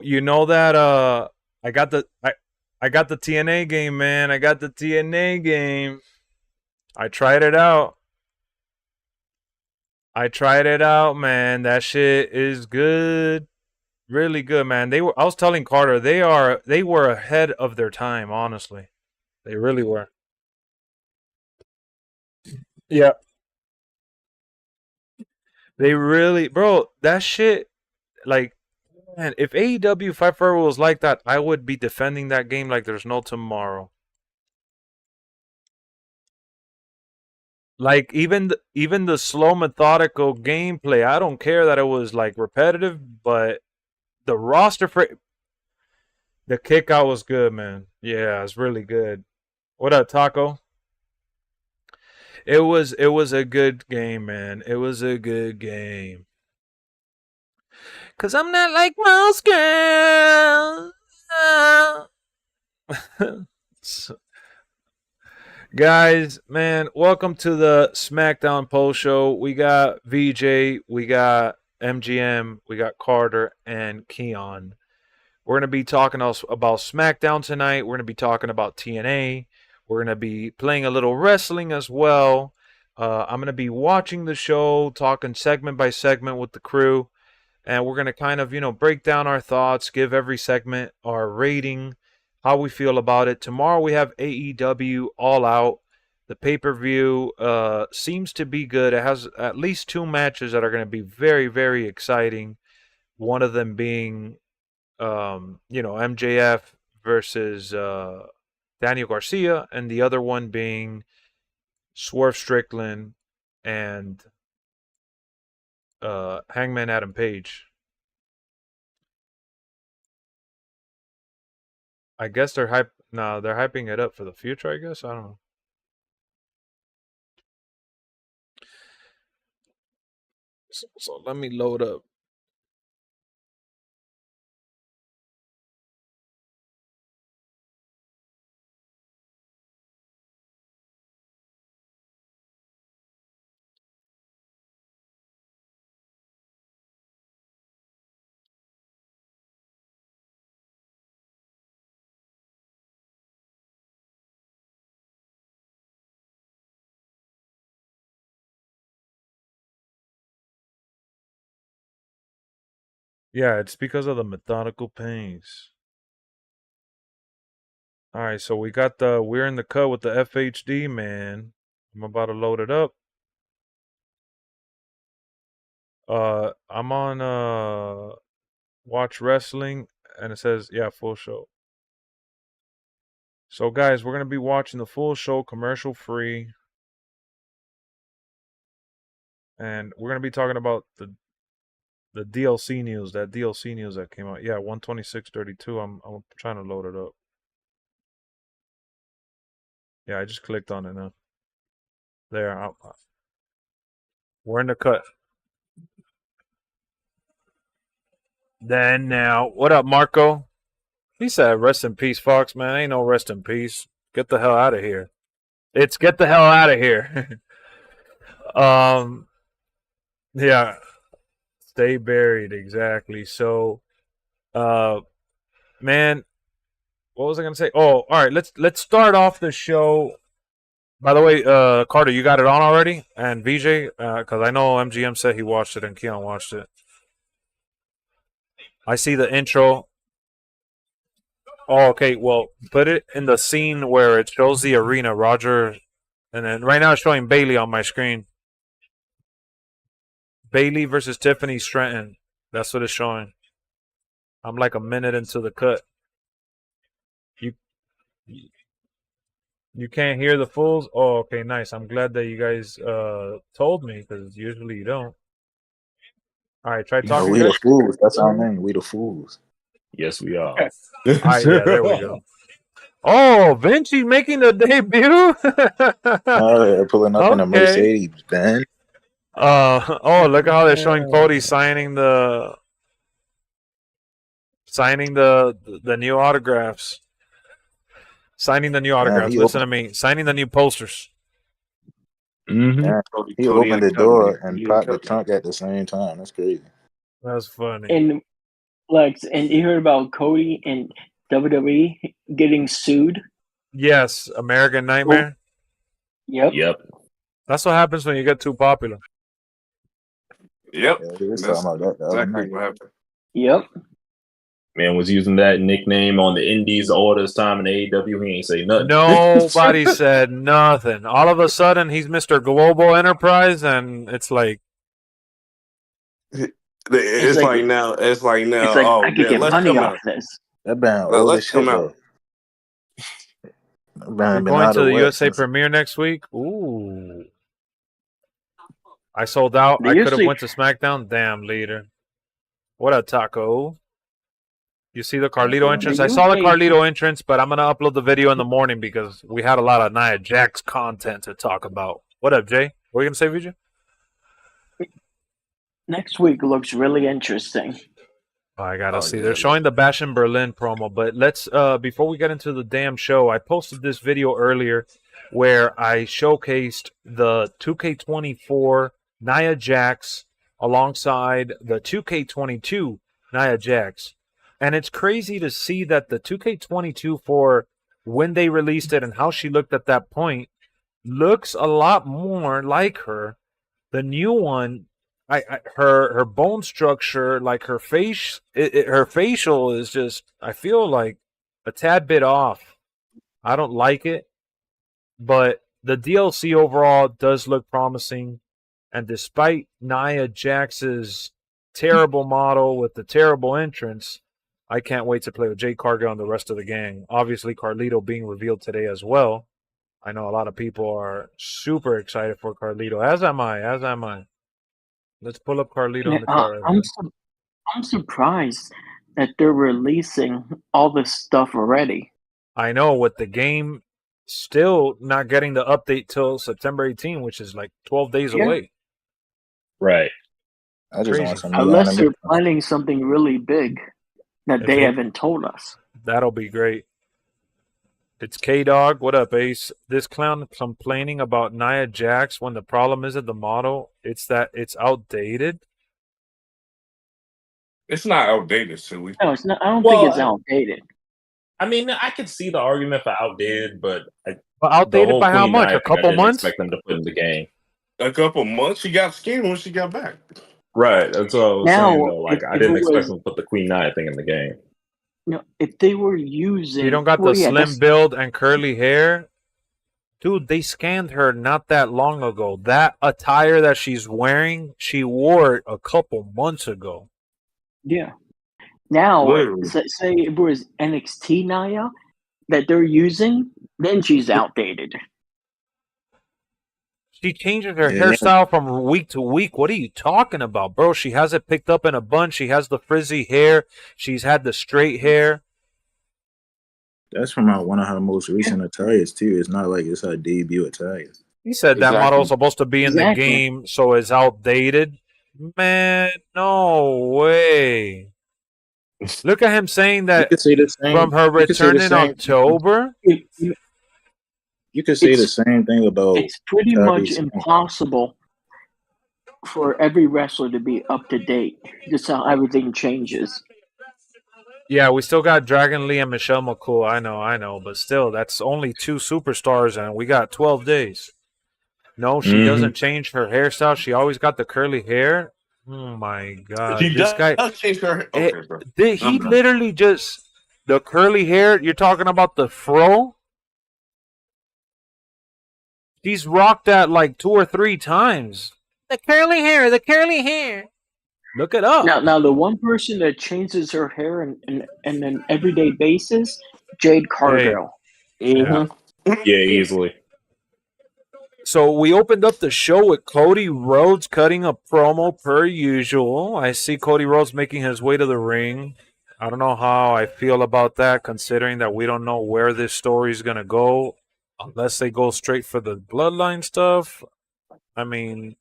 You know that I got the I got the TNA game, man. I got the TNA game. I tried it out. I tried it out, man. That shit is good. Really good, man. I was telling Carter, they were ahead of their time, honestly. They really were. Yeah. They really, bro, that shit, like, man, if AEW Fight Forever was like that, I would be defending that game like there's no tomorrow. Like even the slow methodical gameplay, I don't care that it was like repetitive, but the roster for the kick out was good, man. Yeah, it's really good. What up, Taco? It was a good game, man. It was a good game. Cause I'm not like most girls. Guys, man, welcome to the SmackDown post show. We got VJ, we got MGM, we got Carter, and Keon. We're going to be talking about SmackDown tonight. We're going to be talking about TNA. We're going to be playing a little wrestling as well. I'm going to be watching the show, talking segment by segment with the crew. And we're going to kind of, break down our thoughts, give every segment our rating, how we feel about it. Tomorrow we have AEW All Out. The pay-per-view seems to be good. It has at least two matches that are going to be very, very exciting. One of them being MJF versus Daniel Garcia, and the other one being Swerve Strickland and Hangman Adam Page. I guess they're hyping it up for the future, I guess. I don't know. So let me load up. Yeah, it's because of the methodical pace. All right, so we're in the cut with the FHD, man. I'm about to load it up. I'm on Watch Wrestling, and it says full show. So guys, we're gonna be watching the full show, commercial free, and we're gonna be talking about the DLC news, that DLC news that came out. Yeah, 126.32. I'm trying to load it up. Yeah, I just clicked on it now. There, we're in the cut. Then now, what up, Marco? He said, "Rest in peace, Fox." Man, ain't no rest in peace. Get the hell out of here. It's get the hell out of here. Yeah, stay buried exactly. So, uh, man, what was I gonna say? Oh, all right. Let's start off the show. By the way, Carter, you got it on already, and VJ, because I know MGM said he watched it and Keon watched it. I see the intro. Oh, okay. Well, put it in the scene where it shows the arena, Roger, and then right now it's showing Bailey on my screen. Bailey versus Tiffany Stratton. That's what it's showing. I'm like a minute into the cut. You you can't hear the fools? Oh, okay, nice. I'm glad that you guys told me because usually you don't. All right, try talking, We the guys. fools. That's our name. We the fools. Yes, we are. All right, yeah, there we go. Oh, Vinci making a debut. Pulling up in a Mercedes Benz. Oh, look at how they're showing Cody signing the new autographs. Signing the new autographs. Listen to me. Signing the new posters. Mm-hmm. Yeah, he opened the door and popped the trunk at the same time. That's crazy. That's funny. And Lex, and you heard about Cody and WWE getting sued? Yes, American Nightmare. Yep. That's what happens when you get too popular. Yep. Yeah, we was That's talking about that the other exactly night. what happened. Yep. Man was using that nickname on the Indies all this time in AEW. He ain't say nothing. Nobody said nothing. All of a sudden, he's Mr. Global Enterprise, and it's like, It's like now. It's like Oh, I could get let's money come off out. this. That band old Let's as come shit, out. though. you're Been going out to of the what USA since- premiere next week? Ooh. I sold out. They I could have usually- went to SmackDown. Damn, leader. What a taco. You see the Carlito entrance? I saw the Carlito entrance, but I'm going to upload the video in the morning because we had a lot of Nia Jax content to talk about. What up, Jay? What are you going to say, Vijay? Next week looks really interesting. Oh, I gotta see. Yeah. They're showing the Bash in Berlin promo, but let's before we get into the damn show, I posted this video earlier where I showcased the 2K24 Nia Jax alongside the 2K22 Nia Jax. And it's crazy to see that the 2K22 for when they released it and how she looked at that point looks a lot more like her. The new one, her bone structure, like her face, her facial is just, I feel like a tad bit off. I don't like it, but the DLC overall does look promising. And despite Nia Jax's terrible model with the terrible entrance, I can't wait to play with Jay Cargill and the rest of the gang. Obviously, Carlito being revealed today as well. I know a lot of people are super excited for Carlito, as am I. Let's pull up Carlito in the car. I'm surprised that they're releasing all this stuff already. I know, with the game still not getting the update till September 18, which is like 12 days away. Right. I just want some Unless neon they're and- planning something really big that If they they- haven't told us. That'll be great. It's K-Dog. What up, Ace? This clown complaining about Nia Jax when the problem isn't the model. It's that it's outdated. It's not outdated, silly. No, it's not. I don't Well, think it's outdated. I mean, I could see the argument for outdated, but But outdated by how much? A couple months? Expect them to put in the game. A couple months. She got scared when she got back. Right. That's what I was Now, saying, though. Like, if I didn't it expect was- them to put the Queen Nia thing in the game. No, if they were using, You don't got the slim build and curly hair? Dude, they scanned her not that long ago. That attire that she's wearing, she wore it a couple months ago. Yeah. Now, Literally. say it was NXT Nia that they're using, then she's outdated. She changes her Yeah. hairstyle from week to week. What are you talking about, bro? She has it picked up in a bun. She has the frizzy hair. She's had the straight hair. That's from one of her most recent attires too. It's not like it's her debut attire. He said that Exactly. model's supposed to be in the Exactly. game, so it's outdated. Man, no way. Look at him saying You that could say the same from her you could say the return in same- October. You could say the It's- same thing about It's pretty Kirby much Smith. impossible for every wrestler to be up to date. Just how everything changes. Yeah, we still got Dragon Lee and Michelle McCool. I know, but still, that's only 2 superstars, and we got 12 days. No, she Mhm. doesn't change her hairstyle. She always got the curly hair. Oh my god, She this does guy! change her. Eh, Okay, bro. He I'm done. literally just the curly hair. You're talking about the fro. She's rocked that like 2 or 3 times. The curly hair. Look it up. Now, the one person that changes her hair in an everyday basis, Jade Cargill. Mhm. Yeah, easily. So we opened up the show with Cody Rhodes cutting a promo per usual. I see Cody Rhodes making his way to the ring. I don't know how I feel about that, considering that we don't know where this story is going to go, unless they go straight for the bloodline stuff. I mean,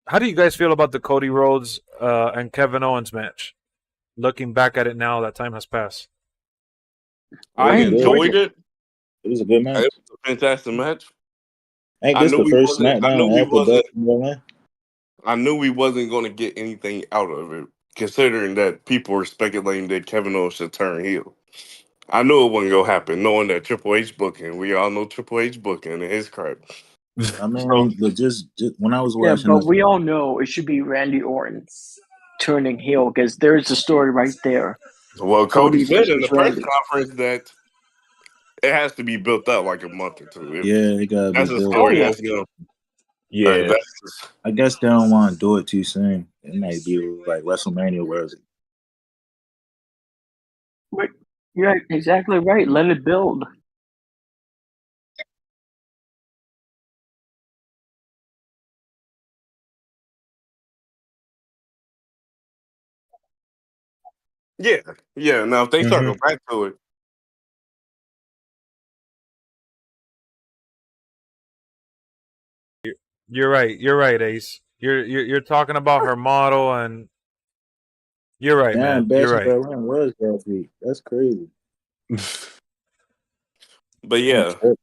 how do you guys feel about the Cody Rhodes and Kevin Owens match? Looking back at it now, that time has passed. I It was enjoyed good. it. It was a good It match. was a fantastic match. Ain't I this knew the we first wasn't- I knew SmackDown we after wasn't- Dustin Rhodes? I knew we wasn't going to get anything out of it. considering that people were speculating that Kevin Owens should turn heel. I knew it wasn't gonna happen, knowing that Triple H booking. We all know Triple H booking and his crap. I mean, but just when I was Yeah, watching but this, we all know it should be Randy Orton turning heel because there's a story right there. Well, Cody said in the versus press Randy. conference that it has to be built up like a month or two. yeah, it gotta be That's a built. story yeah. that's going. Yeah. That's I guess they don't want to do it too soon. It might be like WrestleMania, where it's But you're exactly right. Let it build. yeah. Now if they circle back to it, You're right. You're right, Ace. You're talking about her model, and you're right, damn. man. You're Bastion right. Berlin was last week. That's crazy. but yeah, This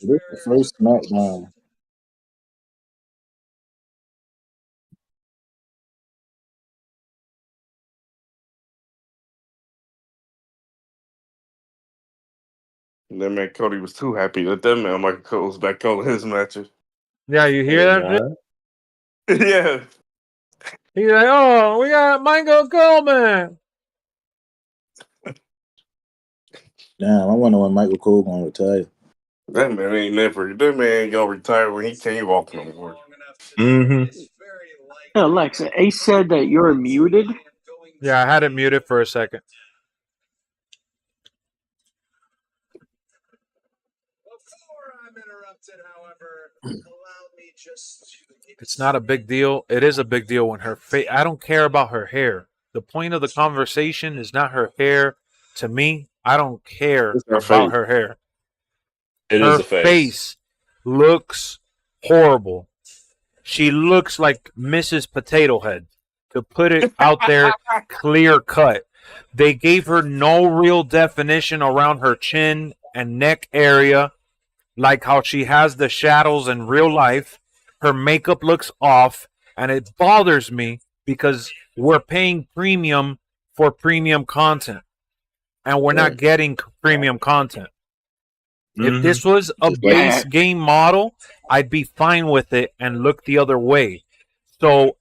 is the first SmackDown. that man Cody was too happy that man Michael Cole was back on his matches. Yeah, you hear that? Shit? yeah, He's like, oh, we got Michael Coleman. Damn, I wonder when Michael Cole gonna retire. that man ain't never. That man ain't gonna retire when he can't walk no more. Alexa, Ace said that you're muted. Yeah, I had it muted for a second. It's not a big deal. It is a big deal when her face. I don't care about her hair. The point of the conversation is not her hair. To me, I don't care It's her about face. her hair. It Her is a face. looks horrible. She looks like Mrs. Potato Head. To put it out there, clear cut. They gave her no real definition around her chin and neck area, like how she has the shadows in real life. Her makeup looks off, and it bothers me because we're paying premium for premium content, and we're not getting premium content. If this was a base game model, I'd be fine with it and look the other way. So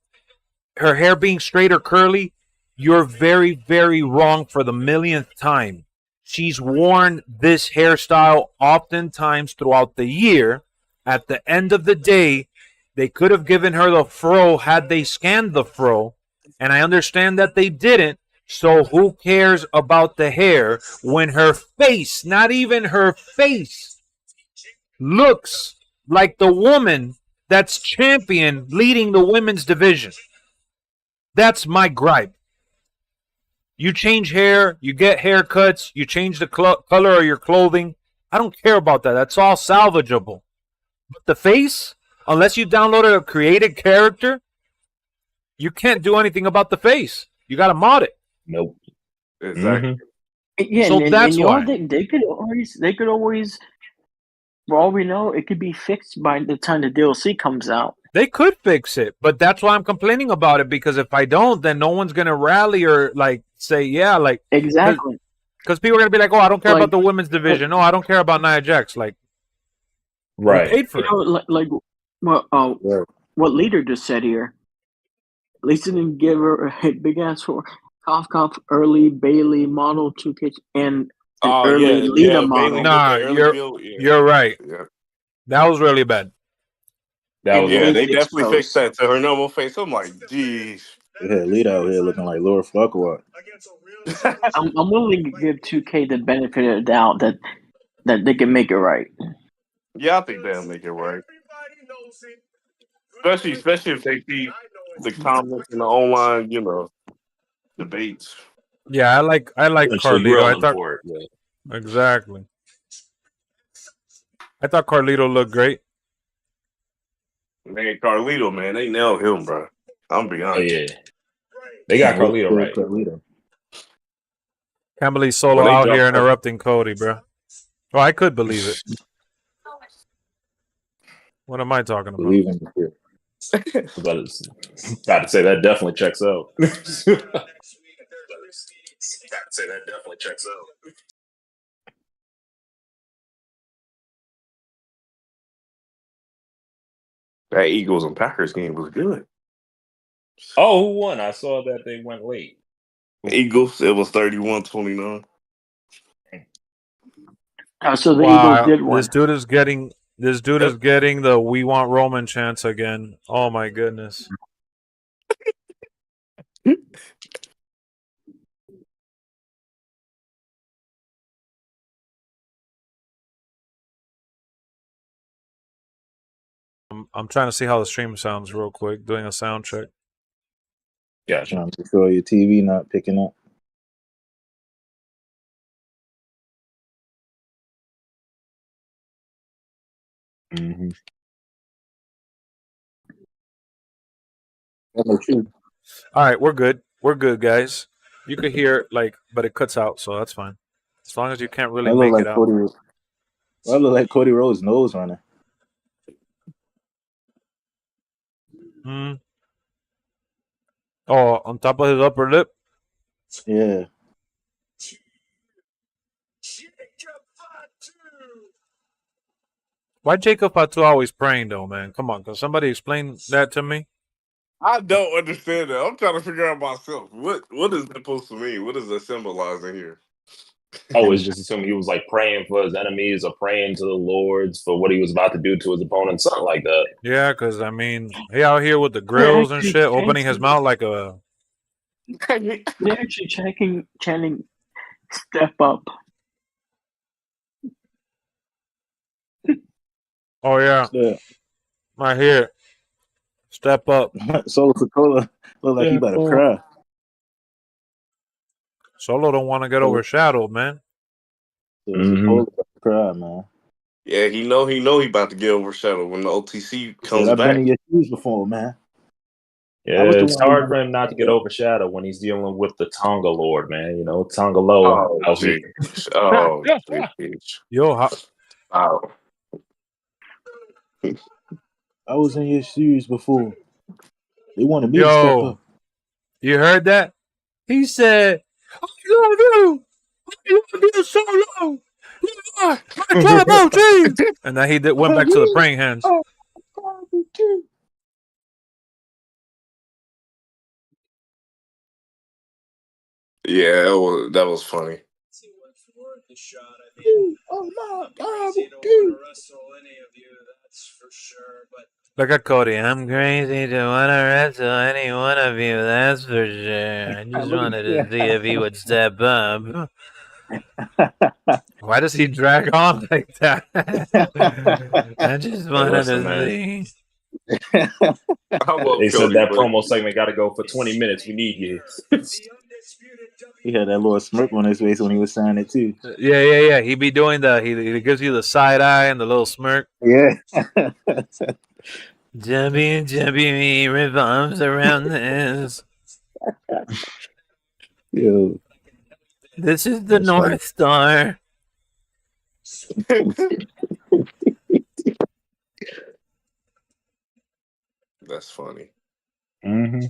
her hair being straight or curly, you're very, very wrong for the millionth time. She's worn this hairstyle oftentimes throughout the year. At the end of the day, they could have given her the fro had they scanned the fro, and I understand that they didn't. So who cares about the hair when her face, not even her face, looks like the woman that's champion leading the women's division? That's my gripe. You change hair, you get haircuts, you change the color of your clothing. I don't care about that. That's all salvageable. But the face, unless you downloaded a created character, you can't do anything about the face. You got to mod it. Nope. Exactly. Yeah, So that's you know why. they could always, for all we know, it could be fixed by the time the DLC comes out. They could fix it, but that's why I'm complaining about it, because if I don't, then no one's going to rally or like say, yeah, like Exactly. because people are going to be like, oh, I don't care Like- about the women's division. No, I don't care about Nia Jax. Like, we Right. paid for You it. know, like what Leader just said here. At least they didn't give her a big ass for cough early Bailey model 2K and an early Lita model. Nah, you're right. Yeah. That was really bad. That was Yeah, It- they it's definitely gross. fixed that to her normal face. I'm like, geez. They had Lita out here looking like Laura Farquhar. I'm willing to give 2K the benefit of the doubt that they can make it right. Yeah, I think they'll make it right. Especially if they see the comments in the online, debates. Yeah, I like So you Carlito. I rolling thought for it. Yeah. exactly. I thought Carlito looked great. Man, Carlito, man, they nailed him, bro. I'm be Oh honest. yeah. They got Carlito right. Carlito. Can't believe Solo Well, they out jumped here up. interrupting Cody, bro. Oh, I could believe it. What am I talking about? Believe in the shit. But it's got to say that definitely checks out. That Eagles and Packers game was good. Oh, who won? I saw that they went late. Eagles, it was 31-29. So the Eagles did win. This dude is getting the "We Want Roman" chance again. Oh my goodness. I'm trying to see how the stream sounds real quick. Doing a sound check. Gotcha. Trying to show your TV not picking up. Mm-hmm. All right, we're good. We're good, guys. You could hear but it cuts out, so that's fine. As long as you can't really make it out. I look like Cody Rhodes' nose running. Oh, on top of his upper lip? Yeah. Why Jacob Fatu always praying though, man? Come on, can somebody explain that to me? I don't understand that. I'm trying to figure out myself. What is that supposed to mean? What does that symbolize in here? Oh, it's just assuming he was like praying for his enemies or praying to the Lords for what he was about to do to his opponent, something like that. Yeah, because I mean, he out here with the grills and shit, opening his mouth like a. They're actually chanting "Step up." Oh yeah, right here. Step up. Solo Sokola look like he about to cry. Solo don't want to get overshadowed, man. Sokola about to cry, man. Yeah, he know he about to get overshadowed when the OTC comes I've back. been in your shoes before, man. Yeah, it's hard for him not to get overshadowed when he's dealing with the Tonga Lord, man. You know, Tonga Low. Oh, geez. Oh, geez. Yo, Wow. I was in your shoes before. They wanted me to step up. You heard that? He said, "I love you. I love you so long. You are my tribal chief." And then he went back to the praying hands. Yeah, that was funny. Look at Cody. I'm crazy to want to wrestle any one of you, that's for sure. I just wanted to see if he would step up. Why does he drag on like that? I just wanted to see. They said that promo segment got to go for 20 minutes. We need you. He had that little smirk on his face when he was saying it too. Yeah. He be doing he gives you the side eye and the little smirk. Yeah. WWE revolves around this. Yo. This is the North Star. That's funny. Mm-hmm.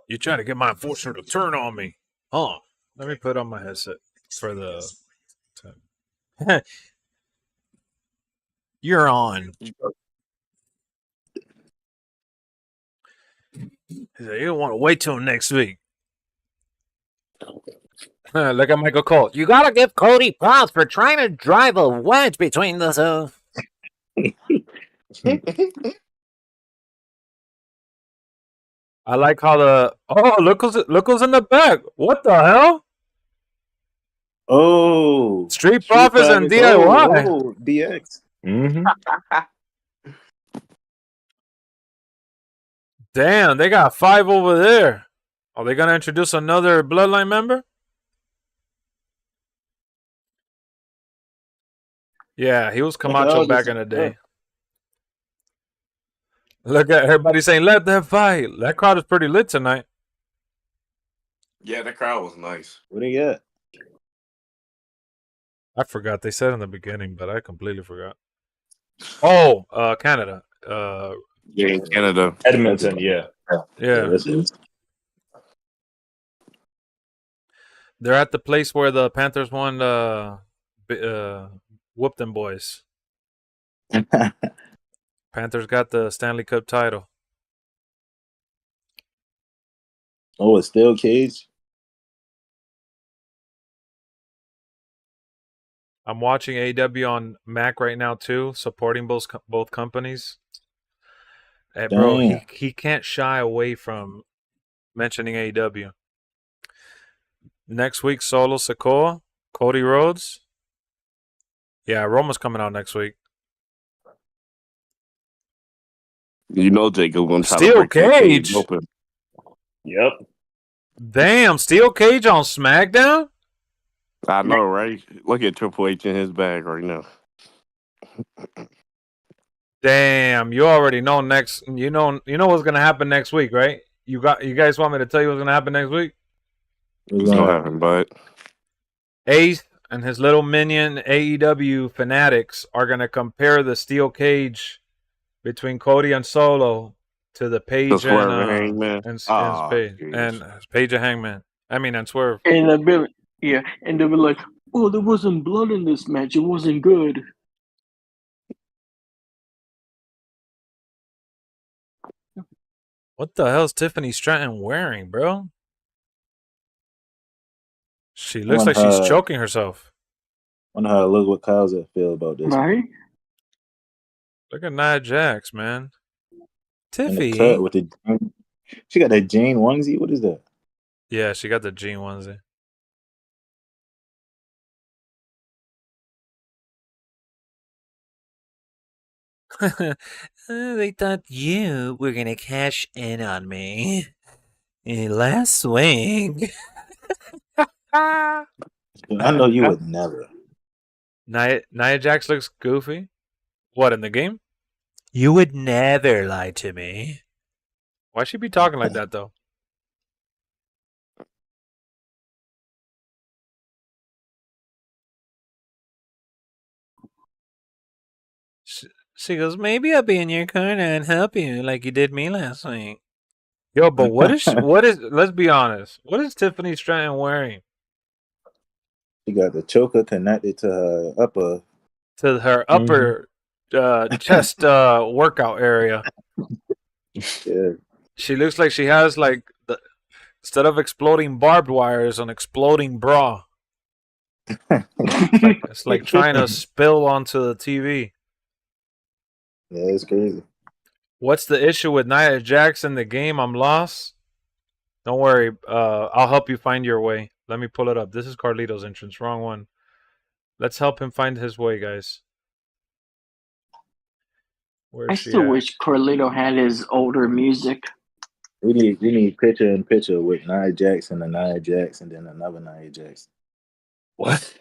You trying to get my enforcer to turn on me? Huh? Let me put on my headset for the. You're on. You don't want to wait till next week. Look at Michael Cole. You gotta give Cody props for trying to drive a wedge between the two. I like how look who's in the back. What the hell? Oh, Street Profits and DIY. Oh, DX. Mm-hmm. Damn, they got 5 over there. Are they gonna introduce another Bloodline member? Yeah, he was Camacho back in the day. Look at everybody saying, "Let them fight." That crowd is pretty lit tonight. Yeah, that crowd was nice. What do you got? I forgot. They said in the beginning, but I completely forgot. Oh, Canada. Yeah, in Canada. Edmonton, yeah. Yeah. That's it. They're at the place where the Panthers won. Whooped them boys. Panthers got the Stanley Cup title. Oh, it's still Cage? I'm watching AEW on Mac right now too, supporting both companies. Hey, bro, Damn. he can't shy away from mentioning AEW. Next week, Solo Sikoa, Cody Rhodes. Yeah, Roma's coming out next week. You know Jacob gonna try Steel to break that Cage. open. Yep. Damn, Steel Cage on SmackDown? I know, right? Look at Triple H in his bag right now. Damn, you already know next. You know what's gonna happen next week, right? You guys want me to tell you what's gonna happen next week? It's gonna happen, but Ace and his little minion AEW fanatics are gonna compare the Steel Cage between Cody and Solo to the Page and Hangman. Page and Hangman. I mean, and Swerve. And they'll be like, "Oh, there wasn't blood in this match. It wasn't good." What the hell is Tiffany Stratton wearing, bro? She looks like she's choking herself. Wonder how look what Kyle's feel about this. Right? Look at Nia Jax, man. The Tiffy. cut with the, she got that jean onesie. What is that? Yeah, she got the jean onesie. They thought you were gonna cash in on me. Last swing. I know you would never. Nia Jax looks goofy. What, in the game? You would never lie to me. Why she be talking like that, though? She goes, maybe I'll be in your corner and help you like you did me last week. Yo, but let's be honest. What is Tiffany Stratton wearing? She got the choker connected to her upper. To her upper chest workout area. Yeah. She looks like she has instead of exploding barbed wires, an exploding bra. It's like trying to spill onto the TV. Yeah, it's crazy. What's the issue with Nia Jax in the game? I'm lost. Don't worry. I'll help you find your way. Let me pull it up. This is Carlito's entrance. Wrong one. Let's help him find his way, guys. I still wish Carlito had his older music. We need picture in picture with Nia Jax and Nia Jax and then another Nia Jax. What?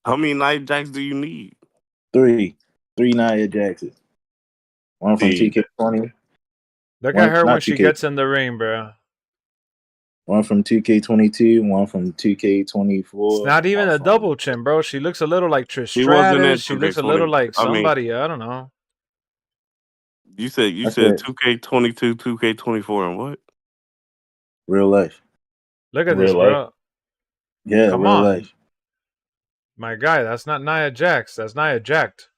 How many Nia Jax do you need? Three Nia Jaxes. One from 2K20. Look at her when she gets in the ring, bro. One from 2K22, one from 2K24. It's not even a double chin, bro. She looks a little like Trish Stratus. She looks a little like somebody. I don't know. You said 2K22, 2K24, and what? Real life. Look at this, bro. Yeah, come real on. Life. My guy, that's not Nia Jax. That's Nia Jacked.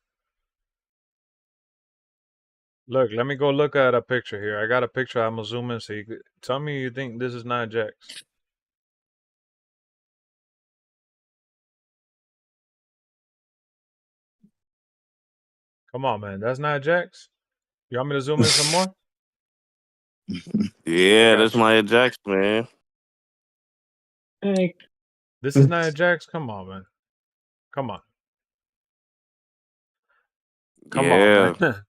Look, let me go look at a picture here. I got a picture. I'm gonna zoom in so you tell me you think this is Nia Jax. Come on, man. That's Nia Jax. You want me to zoom in some more? Yeah, that's Nia Jax, man. Hey. This is Nia Jax? Come on, man. Come on. Come on, man.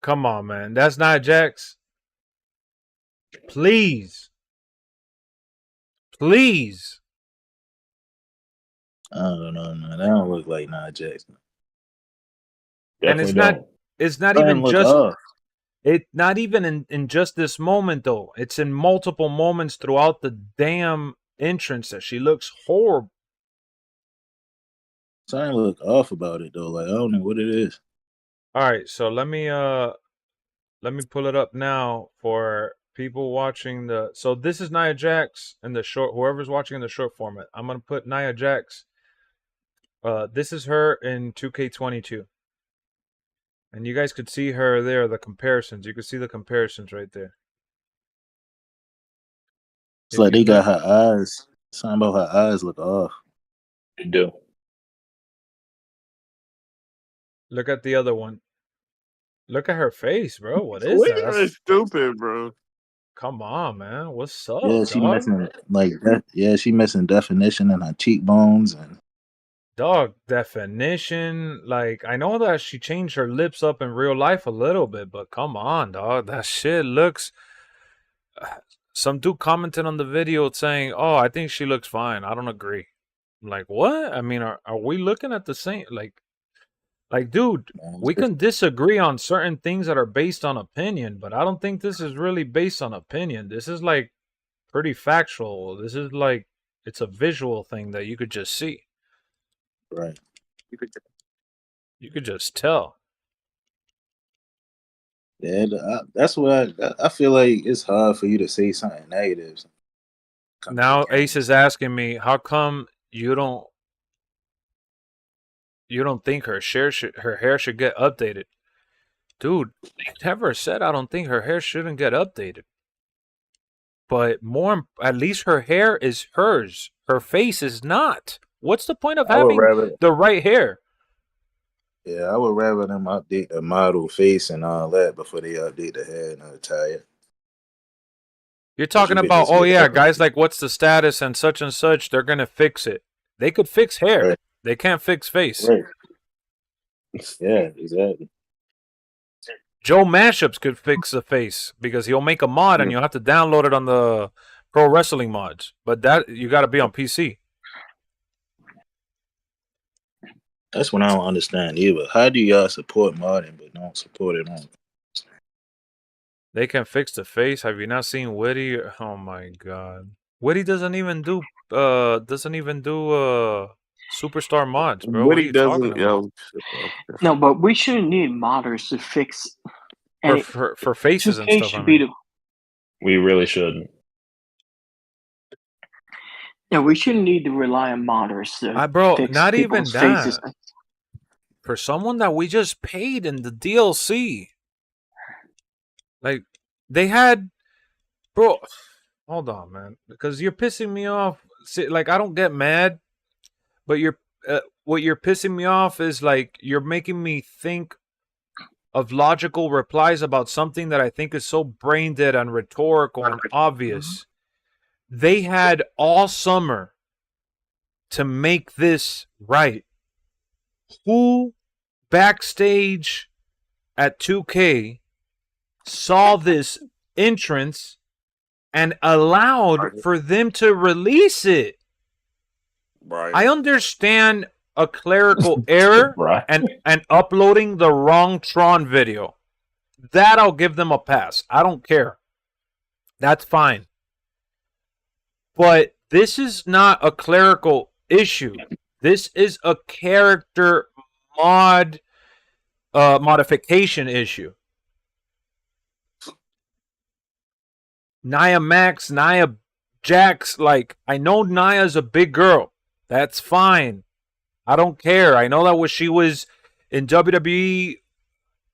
Come on, man. That's Nia Jax. Please. Please. I don't know, man. That don't look like Nia Jax. And it's not even in just this moment though. It's in multiple moments throughout the damn entrance that she looks horrible. Something look off about it though. Like I don't know what it is. All right, so let me pull it up now for people watching the. So this is Nia Jax in the short. Whoever's watching in the short format, I'm gonna put Nia Jax. This is her in 2K22, and you guys could see her there. The comparisons. You could see the comparisons right there. It's like they got her eyes. Something about her eyes look off. They do. Look at the other one. Look at her face, bro. What is that? That's stupid, bro. Come on, man. What's up? Yeah, she dog? missing like that. Yeah, she missing definition in her cheekbones and Dog, definition. Like, I know that she changed her lips up in real life a little bit, but come on, dog. That shit looks. Some dude commented on the video saying, "Oh, I think she looks fine." I don't agree. I'm like, what? I mean, are we looking at the same? Like, dude, we can disagree on certain things that are based on opinion, but I don't think this is really based on opinion. This is like pretty factual. This is like it's a visual thing that you could just see. right. You could just tell. Yeah, that's what I feel like. It's hard for you to say something negative. Now Ace is asking me, how come you don't think her hair should get updated? Dude, I never said I don't think her hair shouldn't get updated. But at least her hair is hers. Her face is not. What's the point of having the right hair? Yeah, I would rather them update the model face and all that before they update the hair and attire. You're talking about, oh yeah, guys like what's the status and such, they're going to fix it. They could fix hair. Right. They can't fix face. Right. Yeah, exactly. Joe Mashups could fix the face because he'll make a mod and you'll have to download it on the pro wrestling mods. But that you got to be on PC. That's what I don't understand either. How do y'all support modding but don't support it on? They can fix the face. Have you not seen Witty? Oh my god. Witty doesn't even do superstar mods, bro. Witty doesn't. No, but we shouldn't need modders to fix for faces and stuff. I mean. We really shouldn't. Yeah, we shouldn't need to rely on modders to bro, fix not even that. Faces. For someone that we just paid in the DLC. Like, they had... Bro, hold on, man. Because you're pissing me off. See, like, I don't get mad. But what you're pissing me off is, like, you're making me think of logical replies about something that I think is so brain-dead and rhetorical and obvious. They had all summer to make this right. Who backstage at 2K saw this entrance and allowed for them to release it? Right. I understand a clerical error and uploading the wrong Tron video. That I'll give them a pass. I don't care. That's fine. But this is not a clerical issue. This is a character modification issue. Nia Jax, like, I know Nia's a big girl. That's fine. I don't care. I know that when she was in WWE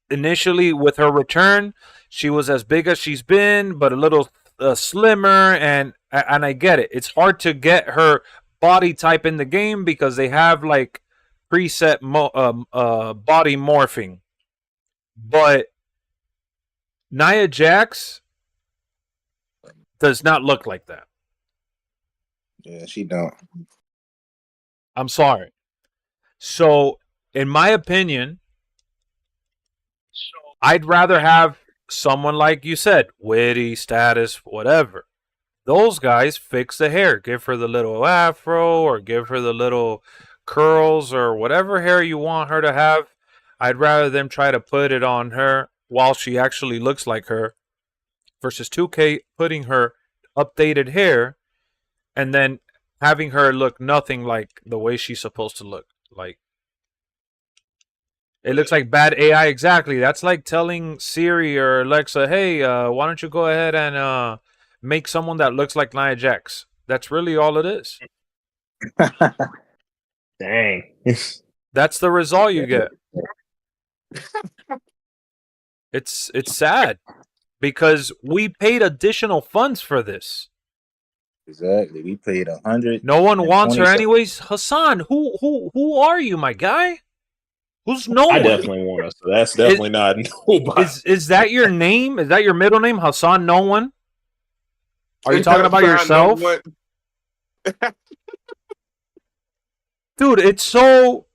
initially with her return, she was as big as she's been, but a little slimmer, and I get it. It's hard to get her body type in the game because they have like preset body morphing. But Nia Jax does not look like that. Yeah, she don't. I'm sorry. So, in my opinion, I'd rather have someone like you said, Witty, status, whatever. Those guys fix the hair. Give her the little afro or give her the little curls or whatever hair you want her to have. I'd rather them try to put it on her while she actually looks like her versus 2K putting her updated hair and then having her look nothing like the way she's supposed to look. Like, it looks like bad AI. Exactly. That's like telling Siri or Alexa, "Hey, why don't you go ahead and make someone that looks like Nia Jax?" That's really all it is. Dang. That's the result you get. It's sad because we paid additional funds for this. Exactly. We paid 100. No one wants her anyways. Hassan, who are you, my guy? Who's no one? I definitely want us. So that's definitely not nobody. Is that your name? Is that your middle name, Hassan? No one. Are you talking about yourself? Dude, it's so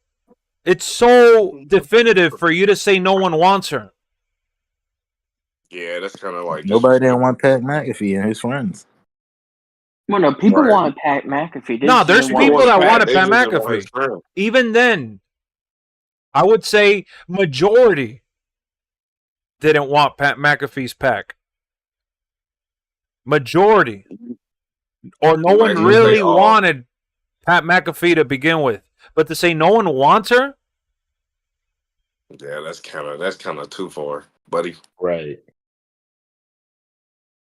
definitive for you to say no one wants her. Yeah, that's kind of like nobody didn't want Pat McAfee and his friends. Well, no, people wanted Pat McAfee. No, there's people that wanted Pat McAfee. Even then, I would say majority didn't want Pat McAfee's pack. Majority. Or no one really wanted Pat McAfee to begin with. But to say no one wants her? Yeah, that's kind of too far, buddy. Right.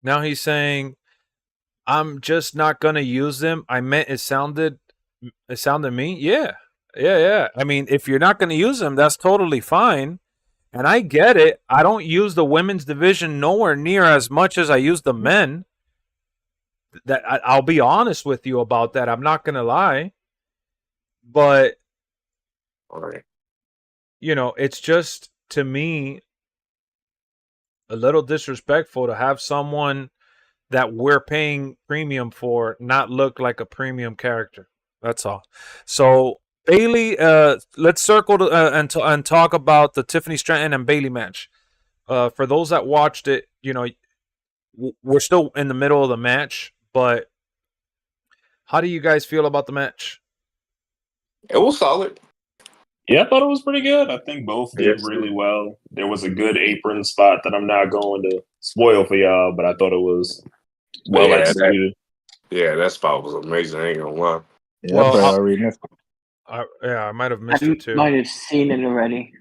Now he's saying, I'm just not gonna use them. I meant it sounded me. Yeah. I mean, if you're not gonna use them, that's totally fine. And I get it. I don't use the women's division nowhere near as much as I use the men. I'll be honest with you about that. I'm not gonna lie. But you know, it's just, to me, a little disrespectful to have someone that we're paying premium for not look like a premium character. That's all. So Bailey, let's circle and talk about the Tiffany Stratton and Bailey match. For those that watched it, you know, we're still in the middle of the match, but how do you guys feel about the match? It was solid. Yeah, I thought it was pretty good. I think both did really well. There was a good apron spot that I'm not going to spoil for y'all, but I thought it was well executed. That spot was amazing. I ain't gonna lie. Yeah, well, I already missed it. I might have missed it too. Might have seen it already.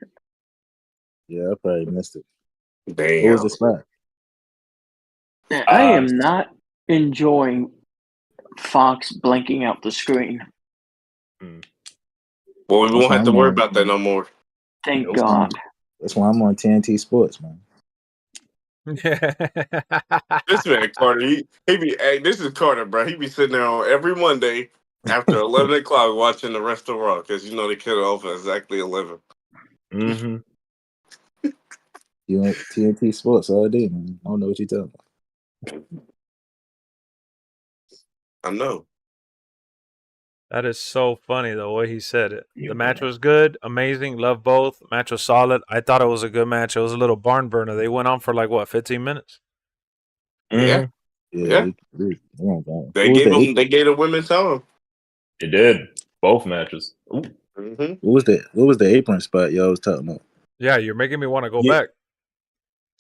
Yeah, I probably missed it. Damn. What was the spot? I am not enjoying Fox blanking out the screen. Well, we won't have to worry about that no more. Thank God. That's why I'm on TNT Sports, man. This man Carter, this is Carter, bro. He be sitting there on every Monday after 11 o'clock watching the rest of Raw because you know they cut it off at exactly 11. Mm-hmm. You on TNT Sports all day, man. I don't know what you're talking about. I know. That is so funny, the way he said it. The match was good, amazing, love both. Match was solid. I thought it was a good match. It was a little barn burner. They went on for 15 minutes? Yeah. They gave the women time. It did. Both matches. Mm-hmm. What was the apron spot y'all was talking about? Yeah, you're making me want to go back.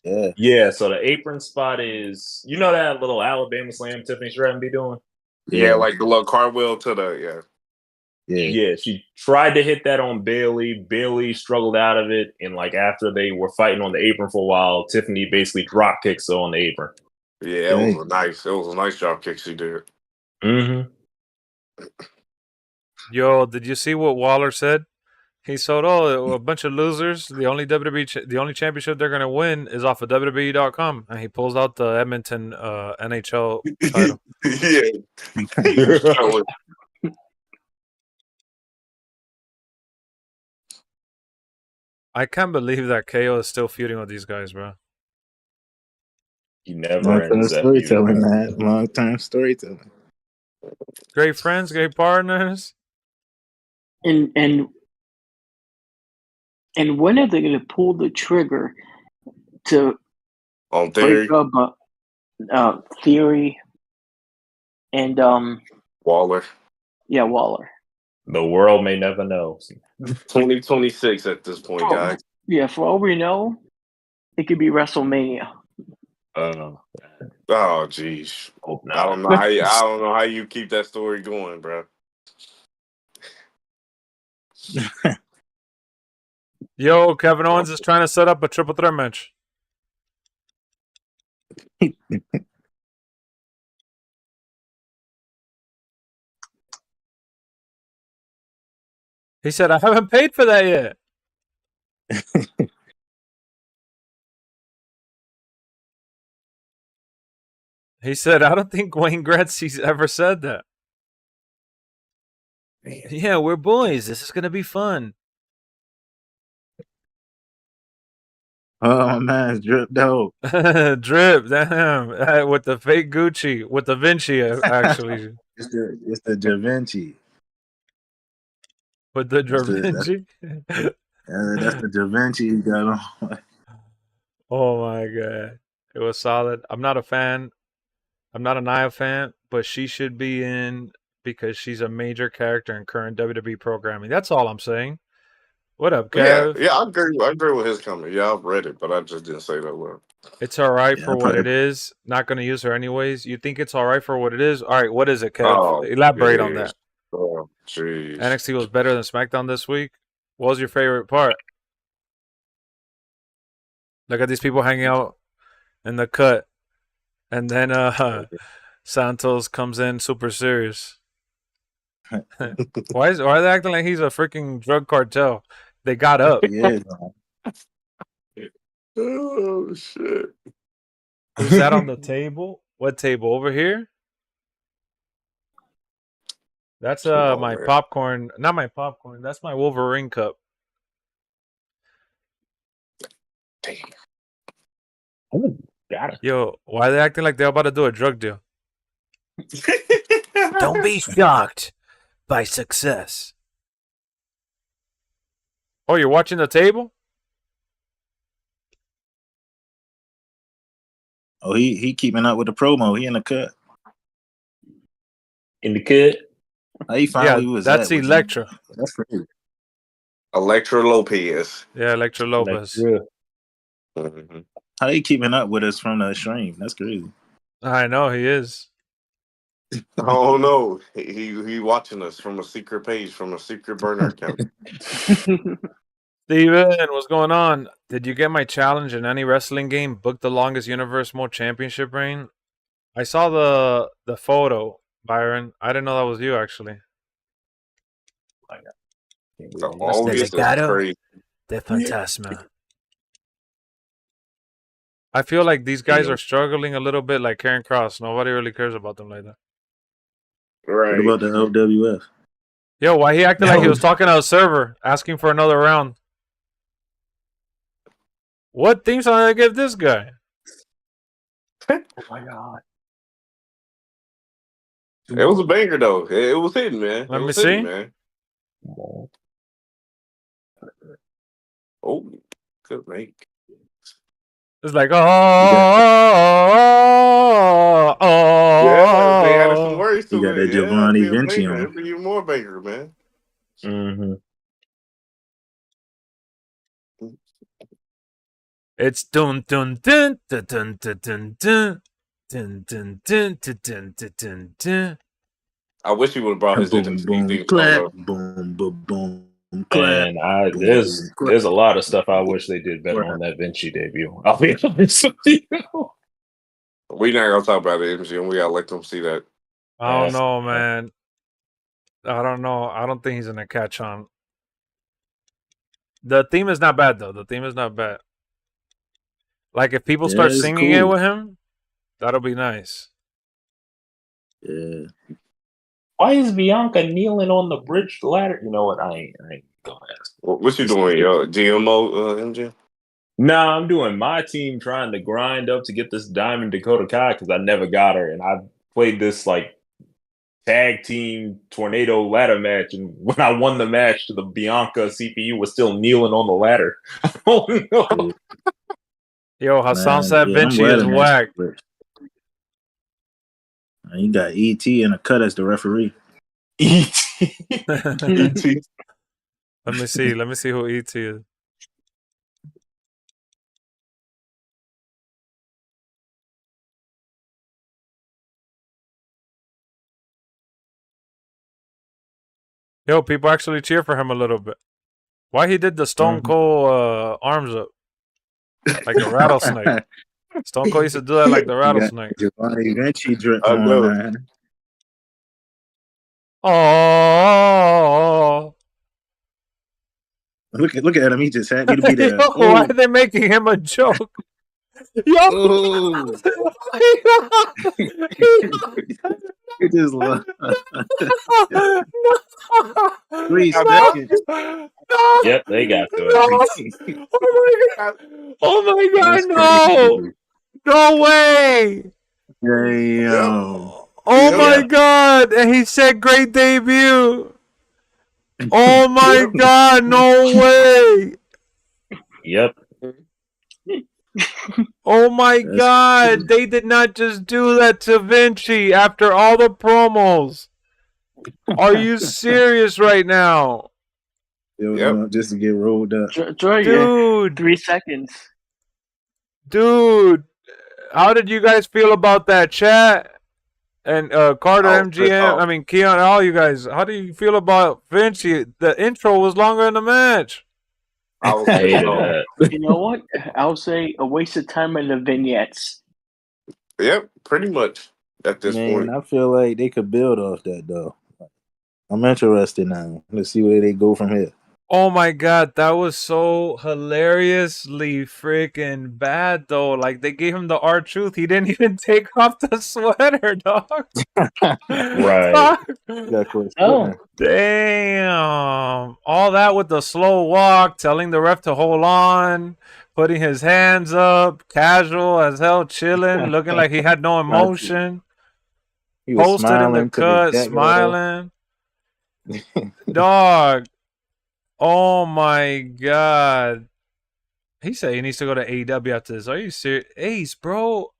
Yeah, so the apron spot is, you know that little Alabama slam Tiffany Stratton be doing? Yeah, like the little cartwheel to the, Yeah, she tried to hit that on Bailey. Bailey struggled out of it. And after they were fighting on the apron for a while, Tiffany basically drop kicks her on the apron. Yeah, it was a nice drop kick she did. Mm-hmm. Yo, did you see what Waller said? He said, a bunch of losers. The only championship they're going to win is off of WWE.com. And he pulls out the Edmonton NHL title. I can't believe that KO is still feuding with these guys, bro. He never ends up. Storytelling, man. Long-term storytelling. Great friends, great partners. And when are they going to pull the trigger to break up Theory and Waller? Yeah, Waller. The world may never know. 2026 at this point, guys. Yeah, for all we know, it could be WrestleMania. Oh, jeez. I don't know how you keep that story going, bro. Yo, Kevin Owens is trying to set up a triple threat match. He said, I haven't paid for that yet. He said, I don't think Wayne Gretzky's ever said that. Man. Yeah, we're boys. This is going to be fun. Oh, man, Drip dope. Drip, damn. With the fake Gucci. With the Vinci, actually. It's the Da Vinci. With the Da Vinci? That's the Da Vinci you got on. Oh, my God. It was solid. I'm not a fan. I'm not a Nia fan, but she should be in because she's a major character in current WWE programming. That's all I'm saying. What up, Kev? Yeah, I agree with his comment. Yeah, I've read it, but I just didn't say that word. It's all right for what it is. Not going to use her anyways. You think it's all right for what it is? All right, what is it, Kev? Elaborate on that. Oh, jeez. NXT was better than SmackDown this week. What was your favorite part? Look at these people hanging out in the cut. And then Santos comes in super serious. Why are they acting like he's a freaking drug cartel? They got up. Yeah. Oh shit. Who sat on the table? What table? Over here? That's my popcorn. Not my popcorn. That's my Wolverine cup. Damn. Oh, got it. Yo, why are they acting like they're about to do a drug deal? Don't be shocked by success. Oh, you're watching the table? Oh, he keeping up with the promo. He in the cut. In the cut? How you find where he was that's at? Elektra. That's crazy. Elektra Lopez. Yeah, Elektra Lopez. Mm-hmm. How he keeping up with us from the stream? That's crazy. I know he is. Oh no, he watching us from a secret page, from a secret burner account. Steven, what's going on? Did you get my challenge in any wrestling game? Book the longest Universe Mode Championship reign. I saw the photo, Byron. I didn't know that was you actually. The Fantasma. I feel like these guys are struggling a little bit like Karen Cross. Nobody really cares about them like that. Right. What about the LWF? Yo, why he acted like he was talking to a server, asking for another round? What theme song did I give this guy? Oh my god. It was a banger though. It was hidden, man. Let me see. Man. Oh, good make. It's like, Yeah, they added some words to it. You got that Giovanni Vinci on. It'd be even more banger, man. Mm-hmm. it's dun dun dun dun dun dun dun dun dun dun dun dun dun dun. I wish he would have brought his boom, boom, clap, boom, boom, boom. And there's a lot of stuff I wish they did better on that Vinci debut. I'll be honest with you. We're not gonna talk about it, MGM. We gotta let them see that. I don't know, man. I don't know. I don't think he's gonna catch on. The theme is not bad though. The theme is not bad. Like if people start singing it with him, that'll be nice. Yeah. Why is Bianca kneeling on the bridge ladder? You know what? I ain't gonna ask. What you doing, GMO, MJ? Nah, I'm doing my team trying to grind up to get this Diamond Dakota Kai because I never got her, and I played this like tag team tornado ladder match, and when I won the match, the Bianca CPU was still kneeling on the ladder. Oh no! Yo, Hassan said Vinci is whack. You got ET in a cut as the referee. ET. ET. Let me see who ET is. Yo, people actually cheer for him a little bit. Why he did the Stone Cold arms up like a rattlesnake? Stone Cold used to do that like the rattlesnake. Giovanni Vinci drip I know. on. Oh, Look at him. He just happy to be there. yo, why are they making him a joke? Yo, Oh. It just love. 3 seconds. No. Yep, they got to No. it. Oh my god, That's no! crazy. No way! Damn. Oh my god! And he said great debut! Oh my god, no way! Yep. Oh my That's god, crazy. they did not just do that to Vinci after all the promos. Are you serious right now? Just to get rolled up. Dude, 3 seconds. dude, how did you guys feel about that, chat? And Carter, MGM, I mean Keon, all you guys, how do you feel about Vinci? The intro was longer than the match. I was Hated that. You know what? I'll say a waste of time in the vignettes. Yep, pretty much at this point. I feel like they could build off that though. I'm interested now. Let's see where they go from here. Oh my god, that was so hilariously freaking bad though. Like they gave him the R-Truth. He didn't even take off the sweater, dog. Right. Oh. Damn. All that with the slow walk, telling the ref to hold on, putting his hands up, casual as hell, chilling, looking like he had no emotion. He was Posted in the smiling to cut, the smiling. Dog. Oh my god. He said he needs to go to AEW after this. Are you serious? Ace, bro.